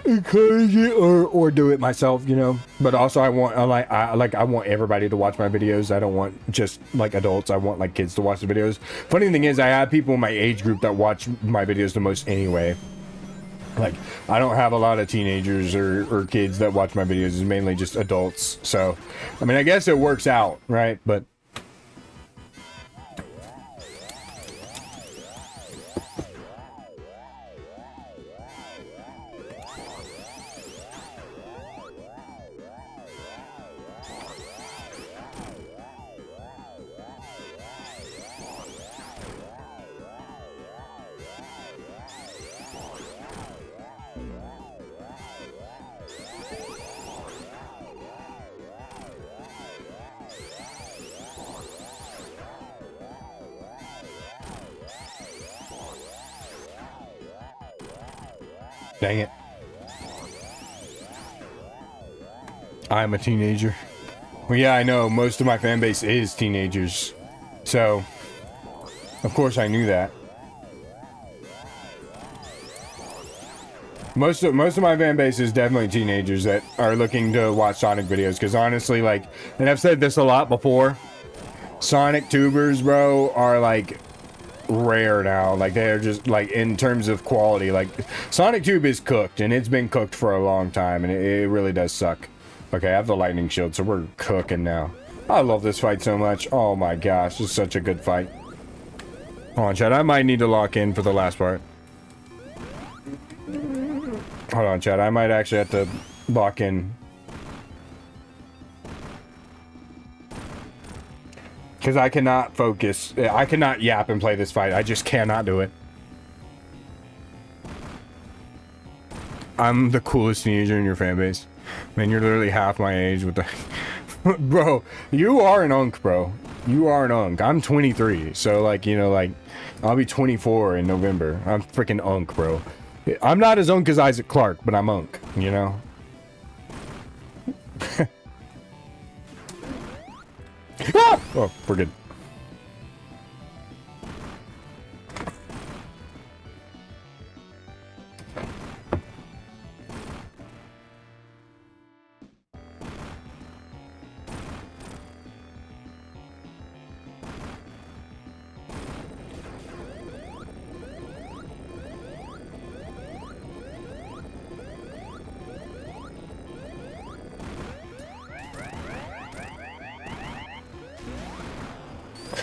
encourage it or do it myself, you know. But also I want everybody to watch my videos. I don't want just like adults. I want like kids to watch the videos. Funny thing is, I have people in my age group that watch my videos the most anyway. Like, I don't have a lot of teenagers or kids that watch my videos. It's mainly just adults. So I mean, I guess it works out, right? But dang it. I'm a teenager. Well, yeah, I know. Most of my fan base is teenagers. So, of course I knew that. Most of my fan base is definitely teenagers that are looking to watch Sonic videos. Because honestly, like, and I've said this a lot before, Sonic tubers, bro, are like rare now. Like, they're just like, in terms of quality, like, Sonic Tube is cooked, and it's been cooked for a long time, and it really does suck. Okay, I have the lightning shield, so we're cooking now. I love this fight so much. Oh my gosh, this is such a good fight. Hold on, Chad, I might need to lock in for the last part. Hold on, Chad, I might actually have to lock in. Because I cannot focus. I cannot yap and play this fight. I just cannot do it. I'm the coolest teenager in your fan base. Man, you're literally half my age with the... Bro, you are an unk, bro. You are an unk. I'm 23. So, like, you know, like, I'll be 24 in November. I'm freaking unk, bro. I'm not as unk as Isaac Clarke, but I'm unk, you know? Ah! Oh, we're good.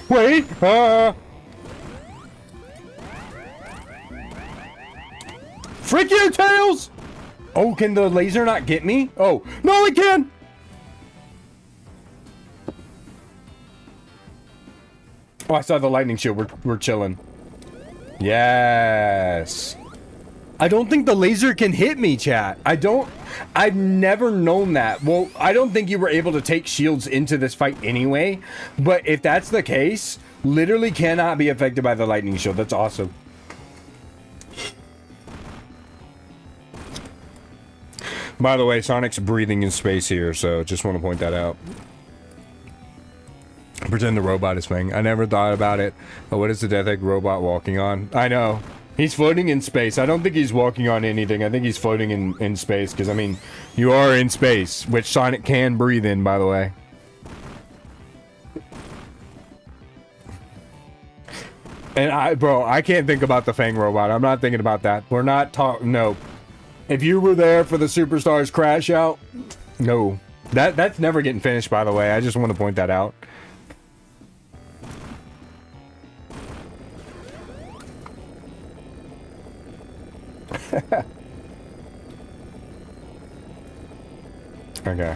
Wait! Frick you, Tails! Oh, can the laser not get me? Oh, no, it can! Oh, I saw the lightning shield. We're chilling. Yes. I don't think the laser can hit me, chat. I've never known that. Well, I don't think you were able to take shields into this fight anyway. But if that's the case, literally cannot be affected by the lightning shield. That's awesome. By the way, Sonic's breathing in space here, so just want to point that out. Pretend the robot is Fang. I never thought about it. But what is the Death Egg robot walking on? I know. He's floating in space. I don't think he's walking on anything. I think he's floating in space. Because, I mean, you are in space. Which Sonic can breathe in, by the way. And bro, I can't think about the Fang robot. I'm not thinking about that. We're not talking. No. If you were there for the Superstars crash out, no. That's never getting finished, by the way. I just want to point that out. Okay.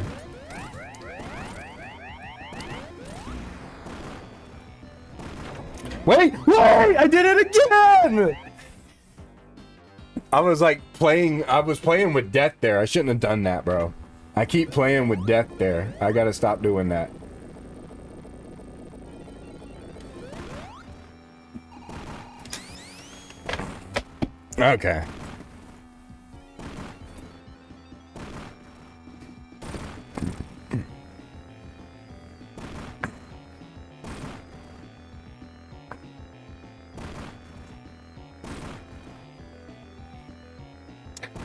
Wait! I did it again! I was playing with death there. I shouldn't have done that, bro. I keep playing with death there. I gotta stop doing that. Okay.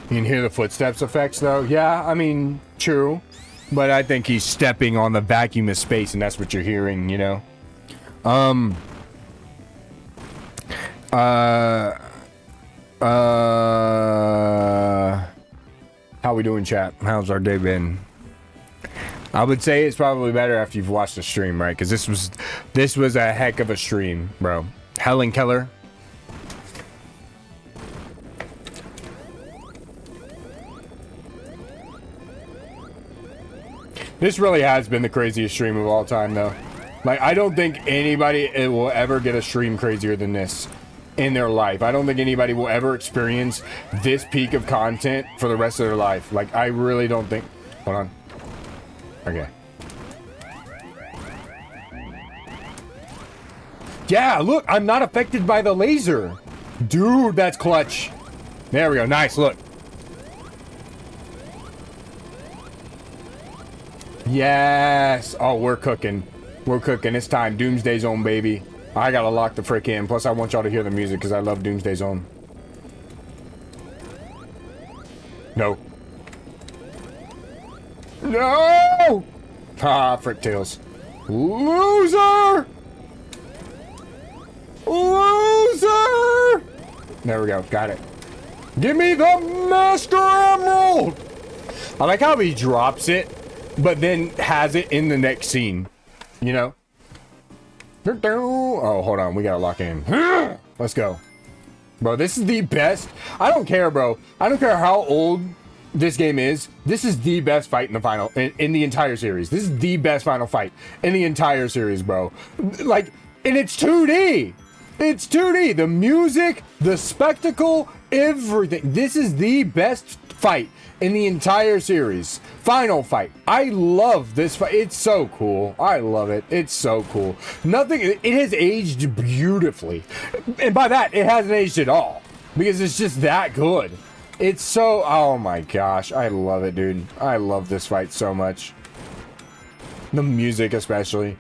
You can hear the footsteps effects, though. Yeah, I mean, true. But I think he's stepping on the vacuum of space, and that's what you're hearing, you know? How we doing, chat? How's our day been? I would say it's probably better after you've watched the stream, right? Because this was a heck of a stream, bro. Helen Keller. This really has been the craziest stream of all time, though. Like, I don't think anybody will ever get a stream crazier than this in their life. I don't think anybody will ever experience this peak of content for the rest of their life. Like, I really don't think... Hold on. Okay. Yeah, look, I'm not affected by the laser. Dude, that's clutch. There we go. Nice, look. Yes. Oh, we're cooking. We're cooking. It's time. Doomsday Zone, baby. I gotta lock the frick in. Plus, I want y'all to hear the music because I love Doomsday Zone. No. No! Ah, frick tails. Loser! Loser! There we go. Got it. Give me the Master Emerald! I like how he drops it, but then has it in the next scene. You know? Oh, hold on. We gotta lock in. Let's go. Bro, this is the best. I don't care, bro. I don't care how old this game is. This is the best fight in the final, in the entire series. This is the best final fight in the entire series, bro. Like, and it's 2D. It's 2D. The music, the spectacle, everything. This is the best fight in the entire series. Final fight. I love this fight. It's so cool. I love it. It's so cool. Nothing, it has aged beautifully. And by that, it hasn't aged at all. Because it's just that good. It's so, oh my gosh. I love it, dude. I love this fight so much. The music especially.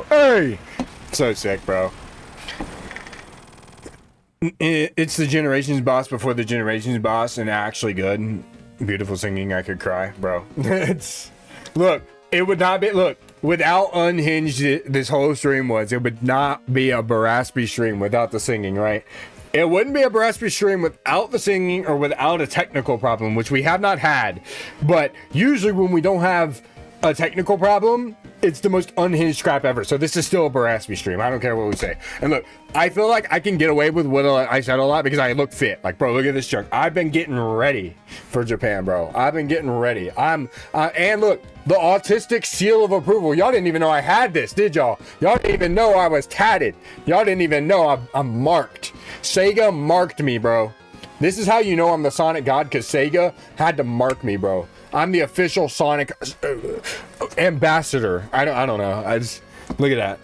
Hey! So sick, bro. It's the Generations boss before the Generations boss, and actually good. Beautiful singing, I could cry, bro. It's look, it would not be without Unhinged. This whole stream it would not be a Baraspi stream without the singing, right? It wouldn't be a Baraspi stream without the singing or without a technical problem, which we have not had. But usually when we don't have a technical problem, it's the most unhinged crap ever. So this is still a Baraspi stream. I don't care what we say. And look, I feel like I can get away with what I said a lot because I look fit. Like, bro, look at this junk. I've been getting ready for Japan, bro. I've been getting ready. And look, the autistic seal of approval. Y'all didn't even know I had this, did y'all? Y'all didn't even know I was tatted. Y'all didn't even know I'm marked. Sega marked me, bro. This is how you know I'm the Sonic God, because Sega had to mark me, bro. I'm the official Sonic ambassador. I don't know. I just look at that.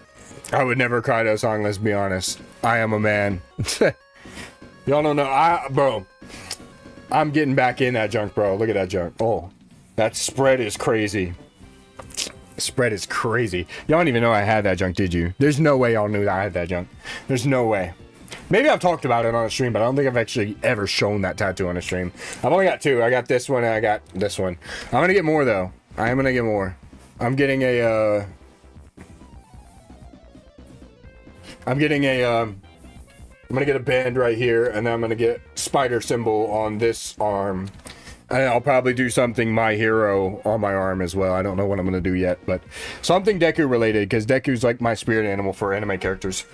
I would never cry to a song. Let's be honest. I am a man. Y'all don't know. Bro, I'm getting back in that junk, bro. Look at that junk. Oh, that spread is crazy. Spread is crazy. Y'all don't even know I had that junk, did you? There's no way y'all knew that I had that junk. There's no way. Maybe I've talked about it on a stream, but I don't think I've actually ever shown that tattoo on a stream. I've only got two. I got this one and I got this one. I'm gonna get more though. I am gonna get more. I'm getting a I'm gonna get a band right here, and then I'm gonna get spider symbol on this arm. And I'll probably do something My Hero on my arm as well. I don't know what I'm gonna do yet, but something Deku related, because Deku's like my spirit animal for anime characters.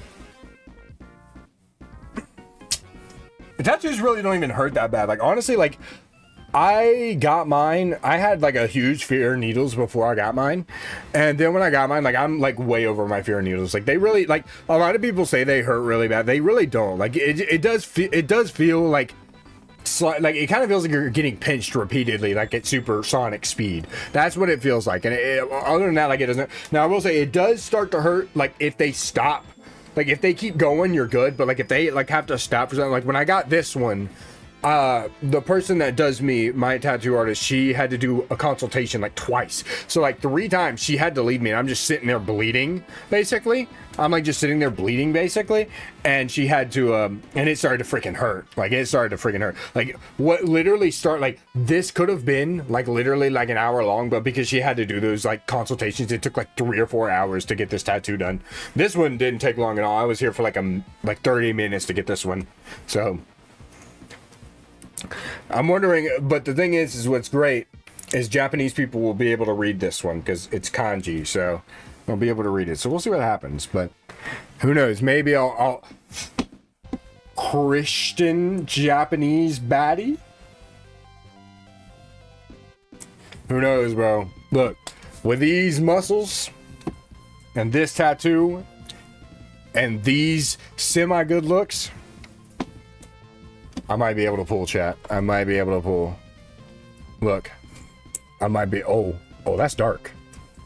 The tattoos really don't even hurt that bad. Like, honestly, like, I got mine. I had, like, a huge fear of needles before I got mine. And then when I got mine, like, I'm, like, way over my fear of needles. Like, they really, like, a lot of people say they hurt really bad. They really don't. Like, it does feel like, it kind of feels like you're getting pinched repeatedly, like at supersonic speed. That's what it feels like. And other than that, like, it doesn't. Now, I will say, it does start to hurt, like, if they stop. Like, if they keep going, you're good. But, like, if they, like, have to stop for something. Like, when I got this one, the person that does me, my tattoo artist, she had to do a consultation, like, twice. So, like, 3 times she had to leave me. And I'm just sitting there bleeding, basically. I'm, like, just sitting there bleeding, basically. And she had to, and it started to freaking hurt. Like, it started to freaking hurt. Like, what literally like, this could have been, like, literally, like, an hour long. But because she had to do those, like, consultations, it took, like, 3 or 4 hours to get this tattoo done. This one didn't take long at all. I was here for, like 30 minutes to get this one. So, I'm wondering, but the thing is what's great is Japanese people will be able to read this one because it's kanji, so they'll be able to read it. So we'll see what happens, but who knows? Maybe I'll Christian Japanese baddie? Who knows, bro? Look, with these muscles and this tattoo and these semi-good looks, I might be able to pull, chat. I might be able to pull. Look. I might be... Oh, that's dark.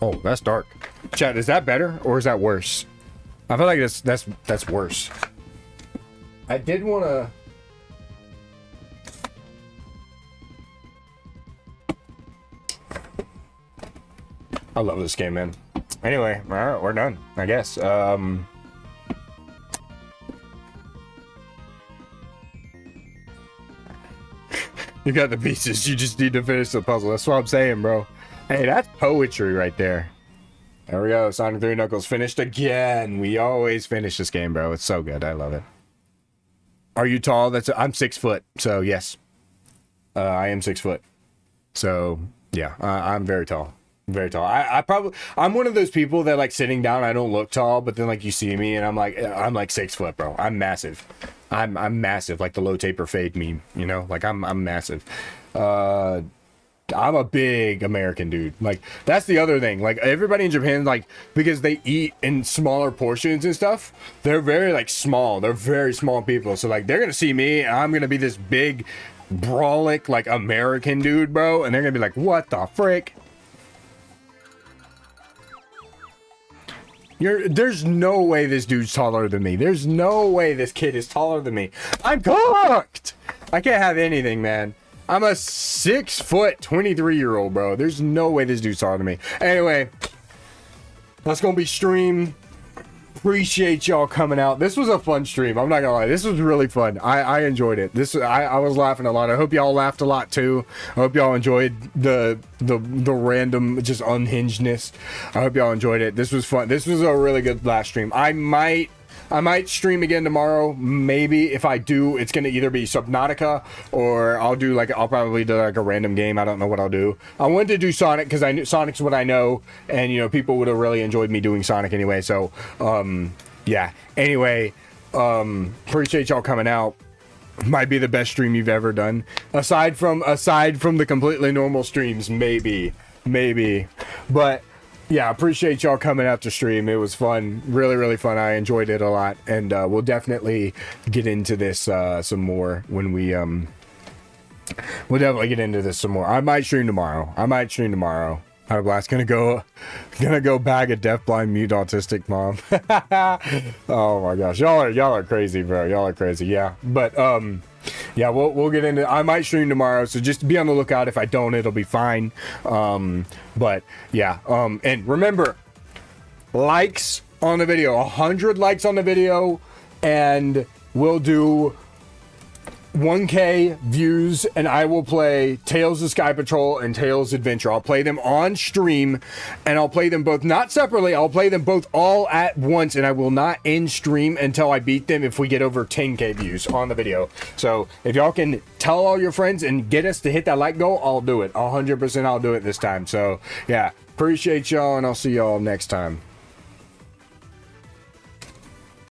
Oh, that's dark. Chat, is that better or is that worse? I feel like that's worse. I did want to... I love this game, man. Anyway, all right, we're done, I guess. You got the pieces, you just need to finish the puzzle. That's what I'm saying, bro. Hey, that's poetry right there. There we go, Sonic 3 Knuckles finished again. We always finish this game, bro. It's so good, I love it. Are you tall? I'm 6 foot, so yes. I am 6 foot. So, yeah, I'm very tall. Very tall. I'm one of those people that like sitting down, I don't look tall, but then like you see me and I'm like 6 foot, bro. I'm massive. I'm massive, like the low taper fade meme, you know? Like I'm massive. I'm a big American dude. Like that's the other thing. Like everybody in Japan, like because they eat in smaller portions and stuff, they're very like small. They're very small people. So like they're gonna see me and I'm gonna be this big brawlic like American dude, bro, and they're gonna be like, what the frick? There's no way this dude's taller than me. There's no way this kid is taller than me. I'm cooked. I can't have anything, man. I'm a 6 foot 23-year-old, bro. There's no way this dude's taller than me. Anyway, that's gonna be stream. Appreciate y'all coming out. This was a fun stream. I'm not gonna lie. This was really fun. I enjoyed it. I was laughing a lot. I hope y'all laughed a lot too. I hope y'all enjoyed the random just unhingedness. I hope y'all enjoyed it. This was fun. This was a really good last stream. I might stream again tomorrow. Maybe if I do, it's gonna either be Subnautica or I'll probably do like a random game. I don't know what I'll do. I wanted to do Sonic because I knew Sonic's what I know, and you know people would have really enjoyed me doing Sonic anyway. So yeah. Anyway, appreciate y'all coming out. Might be the best stream you've ever done, aside from the completely normal streams. Maybe, but. Yeah, appreciate y'all coming out to stream. It was fun. Really, really fun. I enjoyed it a lot. And we'll definitely get into this some more when we we'll definitely get into this some more. I might stream tomorrow. Out of blast. Gonna go bag a deafblind mute autistic mom. Oh my gosh. Y'all are crazy, bro. Y'all are crazy. Yeah. But yeah, we'll get into. I might stream tomorrow, so just be on the lookout. If I don't, it'll be fine. But yeah, and remember, likes on the video, 100 likes on the video, and we'll do 1K views, and I will play Tales of Sky Patrol and Tales Adventure. I'll play them on stream, and I'll play them both, not separately, I'll play them both all at once, and I will not end stream until I beat them if we get over 10K views on the video. So if y'all can tell all your friends and get us to hit that like goal, I'll do it. 100% I'll do it this time. So yeah, appreciate y'all, and I'll see y'all next time.